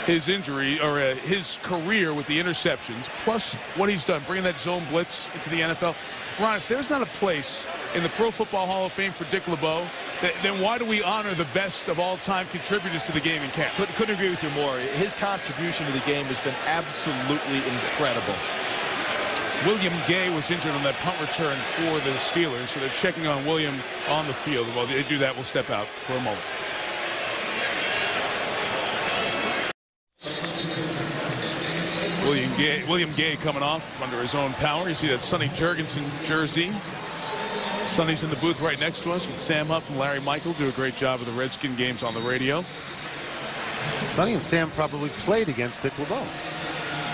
his injury or his career with the interceptions, plus what he's done, bringing that zone blitz into the NFL, Ron, if there's not a place in the Pro Football Hall of Fame for Dick LeBeau, then why do we honor the best of all-time contributors to the game in camp? Couldn't agree with you more. His contribution to the game has been absolutely incredible. William Gay was injured on that punt return for the Steelers, so they're checking on William on the field. While they do that, we'll step out for a moment. William Gay coming off under his own power. You see that Sonny Jurgensen jersey. Sonny's in the booth right next to us with Sam Huff and Larry Michael. Do a great job of the Redskin games on the radio. Sonny and Sam probably played against Dick LeBeau,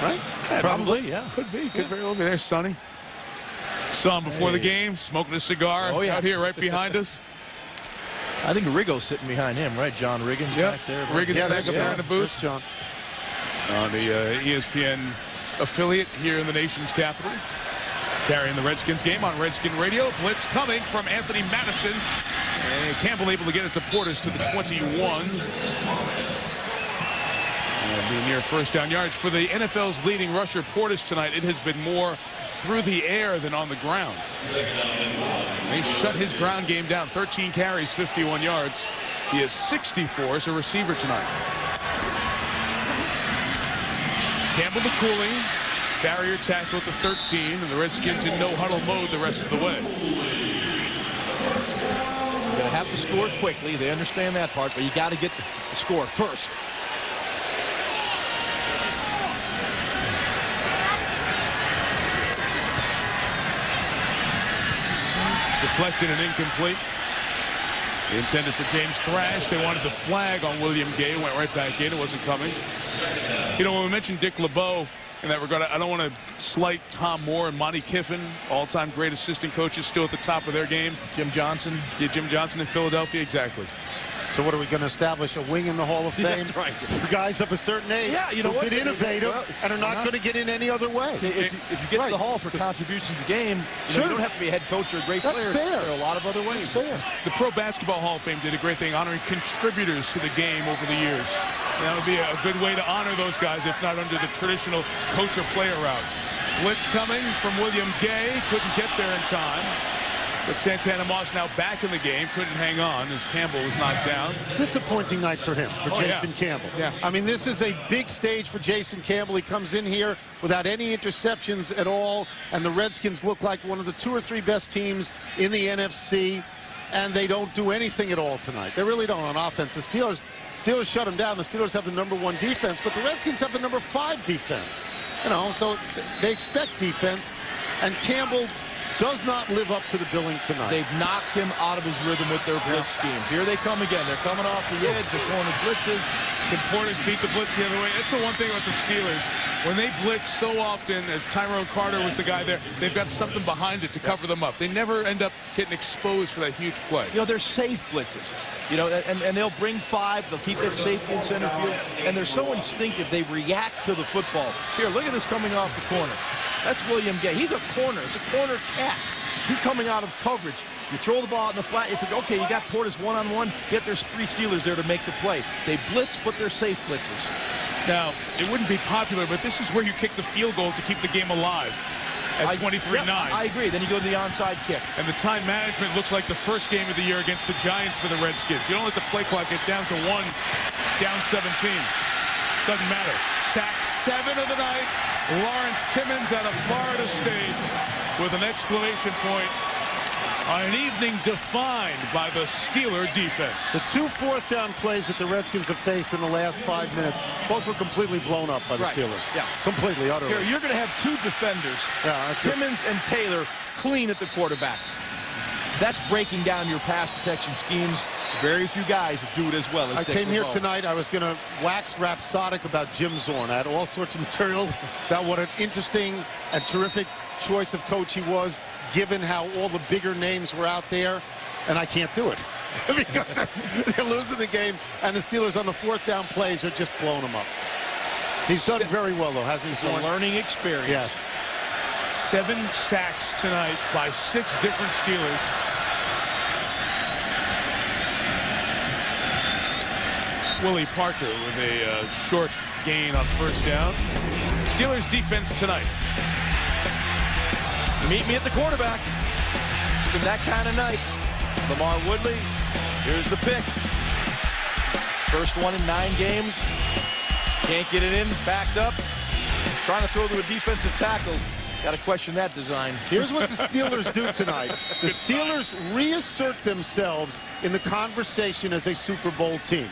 right? Yeah, probably, yeah. Could be. Could very well be. There's Sonny. Saw him before the game, smoking a cigar out here right behind us. I think Riggo's sitting behind him, right? John Riggins back there. Riggins back up there in the booth. John. On the ESPN affiliate here in the nation's capital. Carrying the Redskins game on Redskin Radio. Blitz coming from Anthony Madison. And Campbell able to get it to Portis to the 21. And being near first down yards for the NFL's leading rusher, Portis, tonight. It has been more through the air than on the ground. They shut his ground game down. 13 carries, 51 yards. He is 64 as a receiver tonight. Campbell to Cooling. Barrier tackle at the 13, and the Redskins in no-huddle mode the rest of the way. You're going to have to score quickly. They understand that part, but you got to get the score first. Deflected and incomplete. Intended for James Thrash. They wanted the flag on William Gay. Went right back in. It wasn't coming. You know, when we mentioned Dick LeBeau, in that regard, I don't want to slight Tom Moore and Monty Kiffin, all-time great assistant coaches, still at the top of their game. Jim Johnson. Yeah, Jim Johnson in Philadelphia, exactly. So what are we going to establish? A wing in the Hall of Fame? That's right. For guys of a certain age. Yeah, you know what? Been innovative and are not going to get in any other way. If you get to the Hall for contributions to the game, you don't have to be a head coach or a great player. That's fair. There are a lot of other ways. That's fair. The Pro Basketball Hall of Fame did a great thing honoring contributors to the game over the years. That would be a good way to honor those guys, if not under the traditional coach or player route. Blitz coming from William Gay. Couldn't get there in time. But Santana Moss now back in the game. Couldn't hang on as Campbell was knocked down. Disappointing night for him, for Jason Campbell. Yeah. I mean, this is a big stage for Jason Campbell. He comes in here without any interceptions at all, and the Redskins look like one of the 2 or 3 best teams in the NFC, and they don't do anything at all tonight. They really don't on offense. The Steelers shut them down. The Steelers have the #1 defense, but the Redskins have the #5 defense. You know, so they expect defense, and Campbell does not live up to the billing tonight. They've knocked him out of his rhythm with their blitz schemes. Here they come again. They're coming off the edge. They're corner blitzes. Can Portis beat the blitz the other way? That's the one thing about the Steelers. When they blitz so often, as Tyrone Carter was the guy there, they've got something behind it to cover them up. They never end up getting exposed for that huge play. You know, they're safe blitzes. You know, and they'll bring 5. They'll keep that safety in center field. And they're so instinctive. They react to the football. Here, look at this coming off the corner. That's William Gay. He's a corner. It's a corner cat. He's coming out of coverage. You throw the ball out in the flat, you figure, okay, you got Portis one-on-one, yet there's 3 Steelers there to make the play. They blitz, but they're safe blitzes. Now, it wouldn't be popular, but this is where you kick the field goal to keep the game alive at 23-9. I agree. Then you go to the onside kick. And the time management looks like the first game of the year against the Giants for the Redskins. You don't let the play clock get down to 1, down 17. Doesn't matter. Sack 7 of the night. Lawrence Timmons out of Florida State with an exclamation point on an evening defined by the Steeler defense. The 2 fourth-down plays that the Redskins have faced in the last 5 minutes, both were completely blown up by the Steelers. Yeah. Completely, utterly. Here, you're going to have 2 defenders, Timmons and Taylor, clean at the quarterback. That's breaking down your pass protection schemes. Very few guys do it as well as I Dick came here LeBeau. tonight, I was going to wax rhapsodic about Jim Zorn. I had all sorts of materials about what an interesting and terrific choice of coach he was, given how all the bigger names were out there, and I can't do it because they're losing the game, and the Steelers on the 4th-down plays are just blowing them up. He's done very well, though, hasn't he? It's a learning experience. Yes. 7 sacks tonight by 6 different Steelers. Willie Parker with a short gain on 1st down. Steelers defense tonight. Meet me at the quarterback. It's been that kind of night. Lamar Woodley, here's the pick. First one in 9 games. Can't get it in, backed up. Trying to throw to a defensive tackle. Got to question that design. Here's what the Steelers do tonight. The Steelers reassert themselves in the conversation as a Super Bowl team.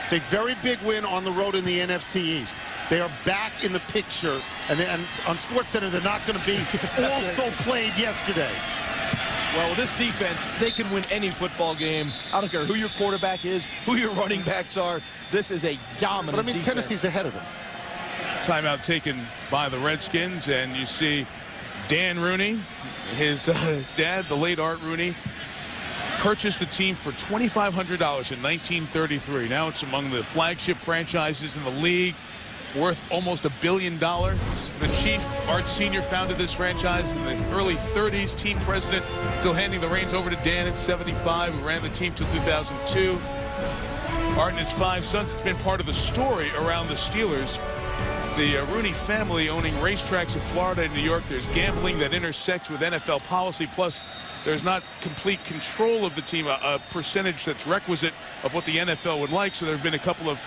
It's a very big win on the road in the NFC East. They are back in the picture, and on SportsCenter, they're not going to be also played yesterday. Well, with this defense, they can win any football game. I don't care who your quarterback is, who your running backs are. This is a dominant But I mean, defense. Tennessee's ahead of them. Timeout taken by the Redskins, and you see Dan Rooney, his dad, the late Art Rooney, purchased the team for $2,500 in 1933. Now it's among the flagship franchises in the league, worth almost $1 billion. The chief, Art Sr., founded this franchise in the early 30s. Team president, still handing the reins over to Dan in 75, who ran the team till 2002. Art and his 5 sons, it's been part of the story around the Steelers. The Rooney family owning racetracks in Florida and New York. There's gambling that intersects with NFL policy, plus there's not complete control of the team, a percentage that's requisite of what the NFL would like. So there have been a couple of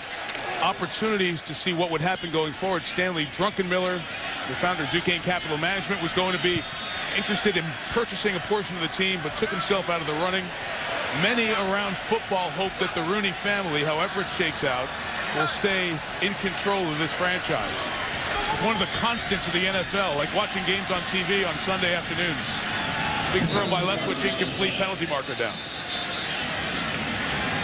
opportunities to see what would happen going forward. Stanley Druckenmiller, the founder of Duquesne Capital Management, was going to be interested in purchasing a portion of the team, but took himself out of the running. Many around football hope that the Rooney family, however it shakes out, will stay in control of this franchise. It's one of the constants of the NFL, like watching games on TV on Sunday afternoons. Big throw by Leftwich, incomplete, penalty marker down.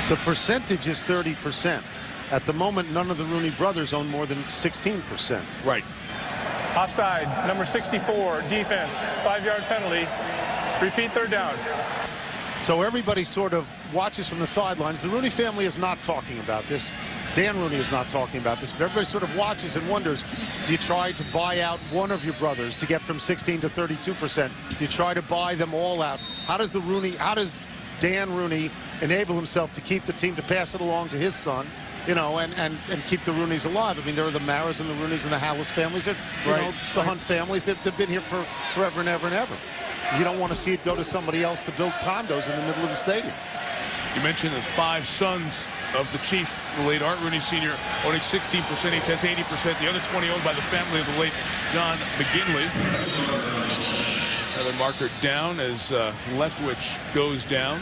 The percentage is 30%. At the moment, none of the Rooney brothers own more than 16%. Right. Offside, number 64, defense, 5-yard penalty. Repeat 3rd down. So everybody sort of watches from the sidelines. The Rooney family is not talking about this. Dan Rooney is not talking about this, but everybody sort of watches and wonders, do you try to buy out one of your brothers to get from 16 to 32%? Do you try to buy them all out? How does Dan Rooney enable himself to keep the team, to pass it along to his son, you know, and keep the Rooneys alive? I mean, there are the Maras and the Rooneys and the Hallis families, you know, the Hunt families, they've been here for forever and ever and ever. You don't want to see it go to somebody else to build condos in the middle of the stadium. You mentioned the 5 sons of the chief, the late Art Rooney Sr., owning 16%, each has 80%. The other 20 owned by the family of the late John McGinley. Another marker down as Leftwich goes down.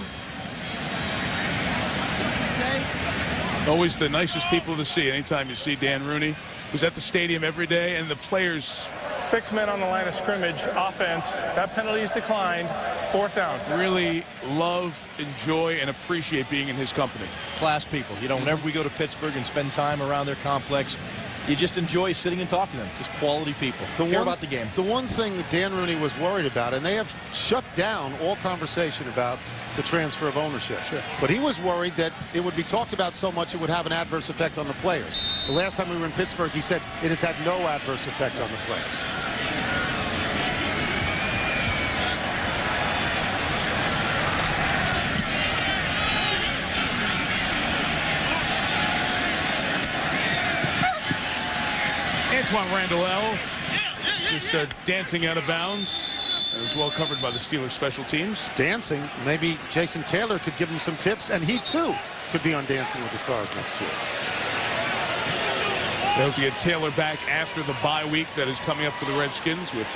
Always the nicest people to see anytime you see Dan Rooney. Who's at the stadium every day, and the players. 6 men on the line of scrimmage, offense. That penalty is declined. 4th down. Really love, enjoy, and appreciate being in his company. Class people. You know, whenever we go to Pittsburgh and spend time around their complex, you just enjoy sitting and talking to them. Just quality people. Care about the game. The one thing that Dan Rooney was worried about, and they have shut down all conversation about the transfer of ownership. Sure. But he was worried that it would be talked about so much it would have an adverse effect on the players. The last time we were in Pittsburgh, he said it has had no adverse effect on the players. Antoine Randall just dancing out of bounds. It was well covered by the Steelers special teams. Dancing. Maybe Jason Taylor could give him some tips, and he too could be on Dancing with the Stars next year. They hope to get Taylor back after the bye week that is coming up for the Redskins, with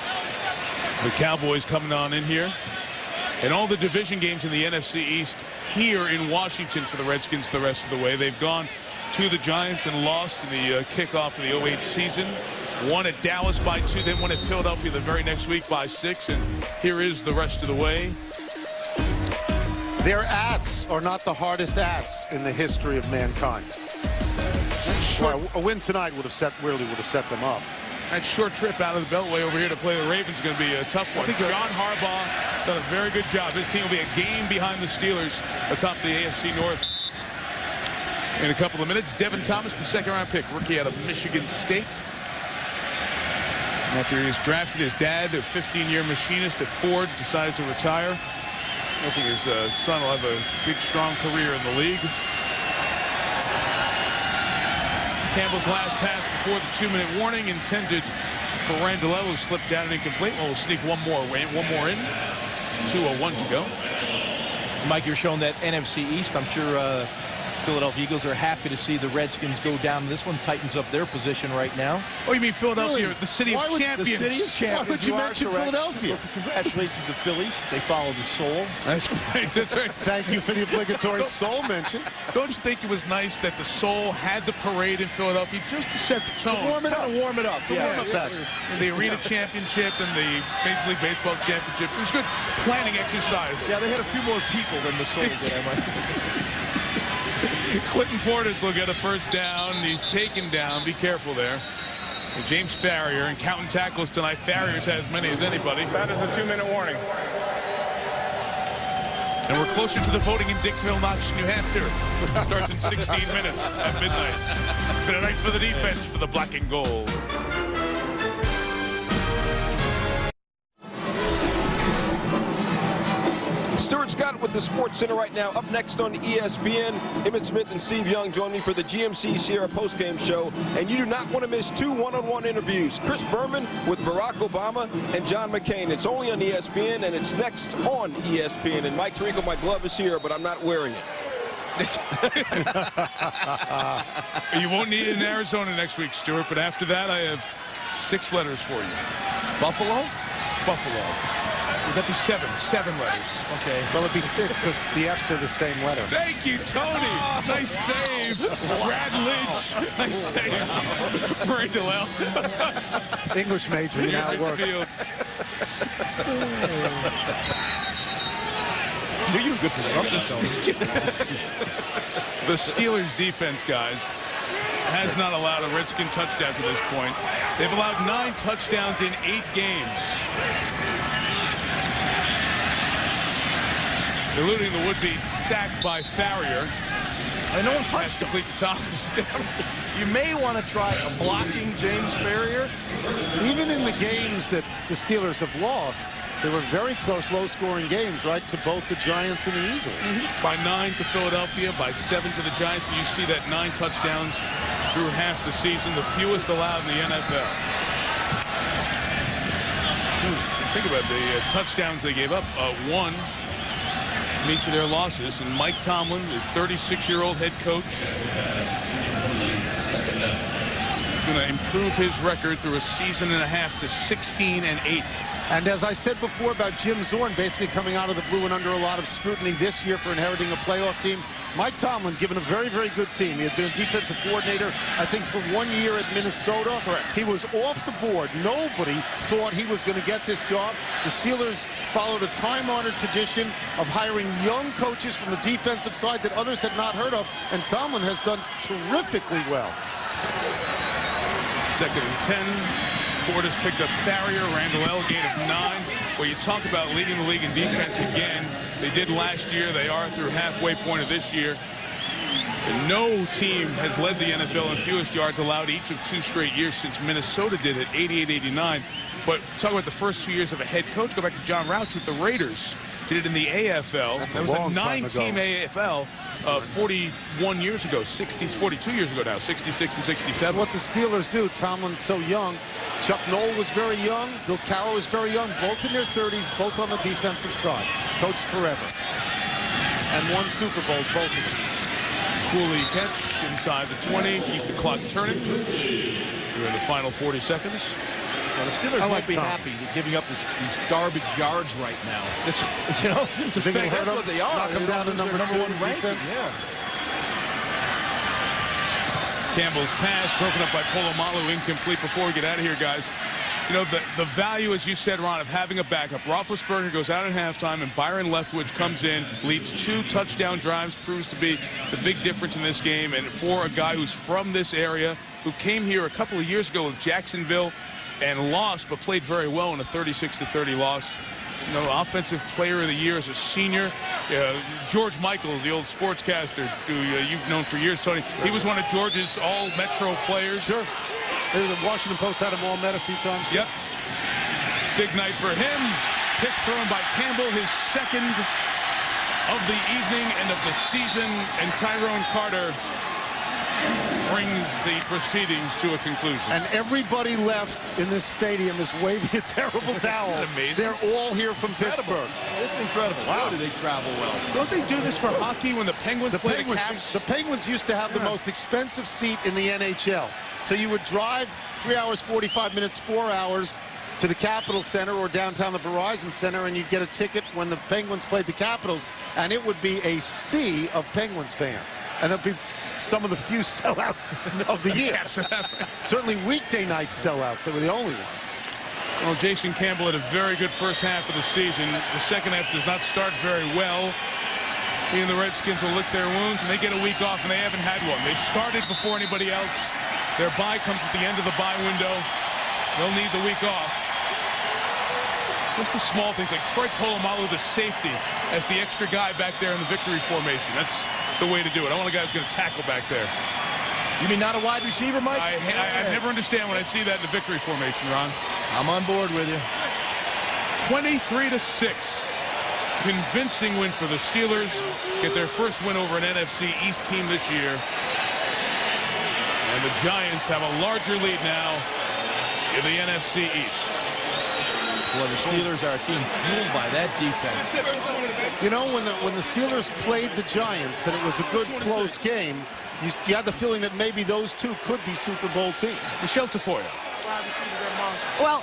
the Cowboys coming on in here. And all the division games in the NFC East here in Washington for the Redskins the rest of the way. They've gone to the Giants and lost in the kickoff of the 08 season. Won at Dallas by 2, then won at Philadelphia the very next week by 6. And here is the rest of the way. Their ats are not the hardest ats in the history of mankind. Well, a win tonight would have set them up. That short trip out of the Beltway over here to play the Ravens is going to be a tough one. John Harbaugh done a very good job. His team will be a game behind the Steelers atop the AFC North. In a couple of minutes, Devin Thomas, the second-round pick, rookie out of Michigan State. After he was drafted, his dad, a 15-year machinist at Ford, decided to retire. Hoping his son will have a big, strong career in the league. Campbell's last pass before the 2-minute warning, intended for Randall, who slipped down and incomplete. Well, we'll sneak one more in. 2:01 to go. Mike, you're showing that NFC East. I'm sure Philadelphia Eagles are happy to see the Redskins go down. This one tightens up their position right now. Oh, you mean Philadelphia, really? The city of champions? The city of champions. Why would you mention Philadelphia? Well, congratulations to the Phillies. They follow the soul. That's right. That's right. Thank you for the obligatory soul mention. Don't you think it was nice that the Soul had the parade in Philadelphia just to set the tone? To warm it up. And the Arena Championship and the Major League Baseball Championship. It was good planning exercise. Yeah, they had a few more people than the Soul did, I might. Clinton Portis will get a first down. He's taken down. Be careful there. And James Farrior, and counting tackles tonight. Farrier's has as many as anybody. That is a 2-minute warning. And we're closer to the voting in Dixonville Notch, New Hampshire. Starts in 16 minutes at midnight. It's been a night for the defense for the black and gold. Stuart Scott with the Sports Center right now. Up next on ESPN, Emmitt Smith and Steve Young join me for the GMC Sierra postgame show. And you do not want to miss 2 one-on-one interviews. Chris Berman with Barack Obama and John McCain. It's only on ESPN, and it's next on ESPN. And Mike Tirico, my glove is here, but I'm not wearing it. You won't need it in Arizona next week, Stuart, but after that, I have 6 letters for you. Buffalo? Buffalo. Would that be 7? 7 letters. Okay. Well, it'd be 6 because the F's are the same letter. Thank you, Tony. Nice save. Brad Lynch. Nice save. Murray Dillell. English major, you know how it works. You were good for something, Tony. The Steelers defense, guys, has not allowed a Redskin touchdown to this point. They've allowed 9 touchdowns in 8 games. Eluding the would-be sack by Farrior. And no one touched him. Complete the Thomas. You may want to try blocking James Farrior. Even in the games that the Steelers have lost, they were very close, low-scoring games, right, to both the Giants and the Eagles. By 9 to Philadelphia, by 7 to the Giants. And you see that 9 touchdowns through half the season, the fewest allowed in the NFL. Think about the touchdowns they gave up. 1 in each of their losses. And Mike Tomlin, the 36-year-old head coach, going to improve his record through a season and a half to 16-8. And as I said before about Jim Zorn basically coming out of the blue and under a lot of scrutiny this year for inheriting a playoff team, Mike Tomlin given a very, very good team. He had been a defensive coordinator, I think, for 1 year at Minnesota. Correct. He was off the board. Nobody thought he was going to get this job. The Steelers followed a time-honored tradition of hiring young coaches from the defensive side that others had not heard of, and Tomlin has done terrifically well. 2nd and 10. Portis picked up Farrior. Randall, gain of 9. Well, you talk about leading the league in defense again. They did last year. They are through halfway point of this year. And no team has led the NFL in fewest yards allowed each of 2 straight years since Minnesota did it, 88-89. But talk about the first 2 years of a head coach. Go back to John Rouch with the Raiders. Did it in the AFL. That's that was a 9-team AFL 41 years ago, 42 years ago now, 66 and 67. That's what the Steelers do. Tomlin's so young. Chuck Noll was very young. Bill Carroll was very young. Both in their 30s, both on the defensive side. Coached forever. And won Super Bowls, both of them. Cooley catch inside the 20. Keep the clock turning. We're in the final 40 seconds. Well, the Steelers won't be happy giving up these garbage yards right now. It's, you know, it's that's what they are. Knock them down to number 1 ranking. Yeah. Campbell's pass broken up by Polamalu, incomplete. Before we get out of here, guys, you know, the value, as you said, Ron, of having a backup. Roethlisberger goes out at halftime, and Byron Leftwich comes in, leads 2 touchdown drives, proves to be the big difference in this game. And for a guy who's from this area, who came here a couple of years ago with Jacksonville and lost, but played very well in a 36-30 loss. You know, offensive player of the year as a senior. George Michaels, the old sportscaster who you've known for years, Tony. He was one of George's all-Metro players. Sure. The Washington Post had him all-Met a few times. Yep. Big night for him. Pick thrown by Campbell, his second of the evening and of the season. And Tyrone Carter brings the proceedings to a conclusion. And everybody left in this stadium is waving a terrible towel. Amazing. They're all here from Pittsburgh. It's incredible. Wow. How do they travel well? Don't they do this for hockey when the Penguins play the Caps? The Penguins used to have the most expensive seat in the NHL. So you would drive 3 hours, 45 minutes, 4 hours to the Capitol Center or downtown the Verizon Center, and you'd get a ticket when the Penguins played the Capitals, and it would be a sea of Penguins fans. And there'd be some of the few sellouts of the year. Certainly weekday night sellouts. They were the only ones. Well, Jason Campbell had a very good first half of the season. The second half does not start very well. He and the Redskins will lick their wounds, and they get a week off, and they haven't had one. They started before anybody else. Their bye comes at the end of the bye window. They'll need the week off. Just the small things like Troy Polamalu, the safety, as the extra guy back there in the victory formation. That's the way to do it. I want a guy who's going to tackle back there. You mean not a wide receiver, Mike? I never understand when I see that in the victory formation, Ron. I'm on board with you. 23-6. Convincing win for the Steelers. Get their first win over an NFC East team this year. And the Giants have a larger lead now in the NFC East. Well, the Steelers are a team fueled by that defense. You know, when the Steelers played the Giants and it was a good, close game, you had the feeling that maybe those two could be Super Bowl teams. Michelle Tafoya. Well,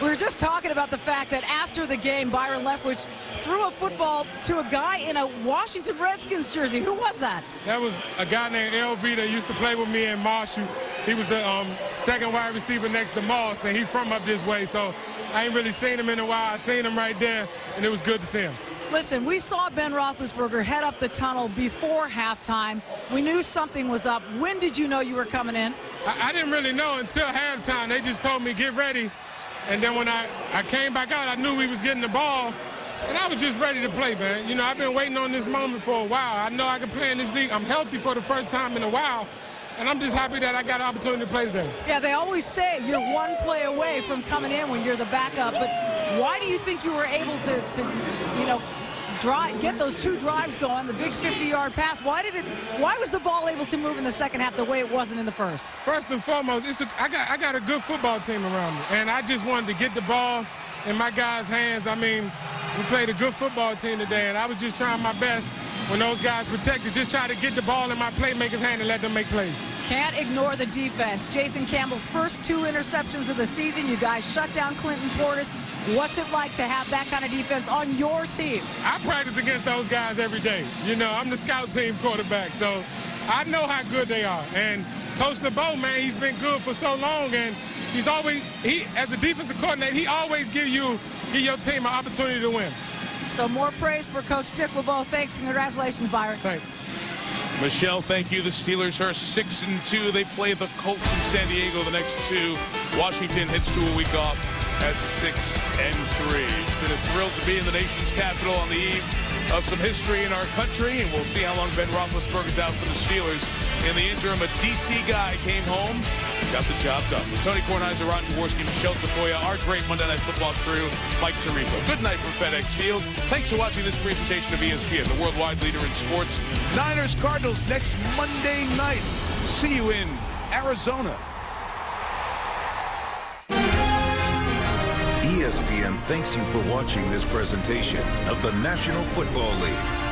we were just talking about the fact that after the game, Byron Leftwich threw a football to a guy in a Washington Redskins jersey. Who was that? That was a guy named LV that used to play with me in Marshall. He was the second wide receiver next to Moss, and he from up this way, so I ain't really seen him in a while. I seen him right there, and it was good to see him. Listen, we saw Ben Roethlisberger head up the tunnel before halftime. We knew something was up. When did you know you were coming in? I didn't really know until halftime. They just told me, get ready. And then when I came back out, I knew we was getting the ball. And I was just ready to play, man. You know, I've been waiting on this moment for a while. I know I can play in this league. I'm healthy for the first time in a while. And I'm just happy that I got an opportunity to play today. Yeah, they always say you're one play away from coming in when you're the backup. But why do you think you were able to you know, get those 2 drives going, the big 50-yard pass? Why was the ball able to move in the second half the way it wasn't in the first? First and foremost, I got a good football team around me, and I just wanted to get the ball in my guys' hands. I mean, we played a good football team today, and I was just trying my best when those guys protected, just try to get the ball in my playmakers' hand and let them make plays. Can't ignore the defense. Jason Campbell's first 2 interceptions of the season. You guys shut down Clinton Portis. What's it like to have that kind of defense on your team? I practice against those guys every day. You know, I'm the scout team quarterback, so I know how good they are. And Coach LeBeau, man, he's been good for so long, and he's always, as a defensive coordinator, he always give your team an opportunity to win. So more praise for Coach Dick LeBeau. Thanks and congratulations, Byron. Thanks. Michelle, thank you. The Steelers are 6-2. They play the Colts in San Diego the next 2. Washington heads to a week off at 6-3. It's been a thrill to be in the nation's capital on the eve of some history in our country, and we'll see how long Ben Roethlisberger's out for the Steelers. In the interim, a D.C. guy came home got the job done. With Tony Kornheiser, Ron Jaworski, Michelle Tafoya, our great Monday Night Football crew, Mike Tirico. Good night from FedEx Field. Thanks for watching this presentation of ESPN, the worldwide leader in sports. Niners Cardinals next Monday night. See you in Arizona. ESPN thanks you for watching this presentation of the National Football League.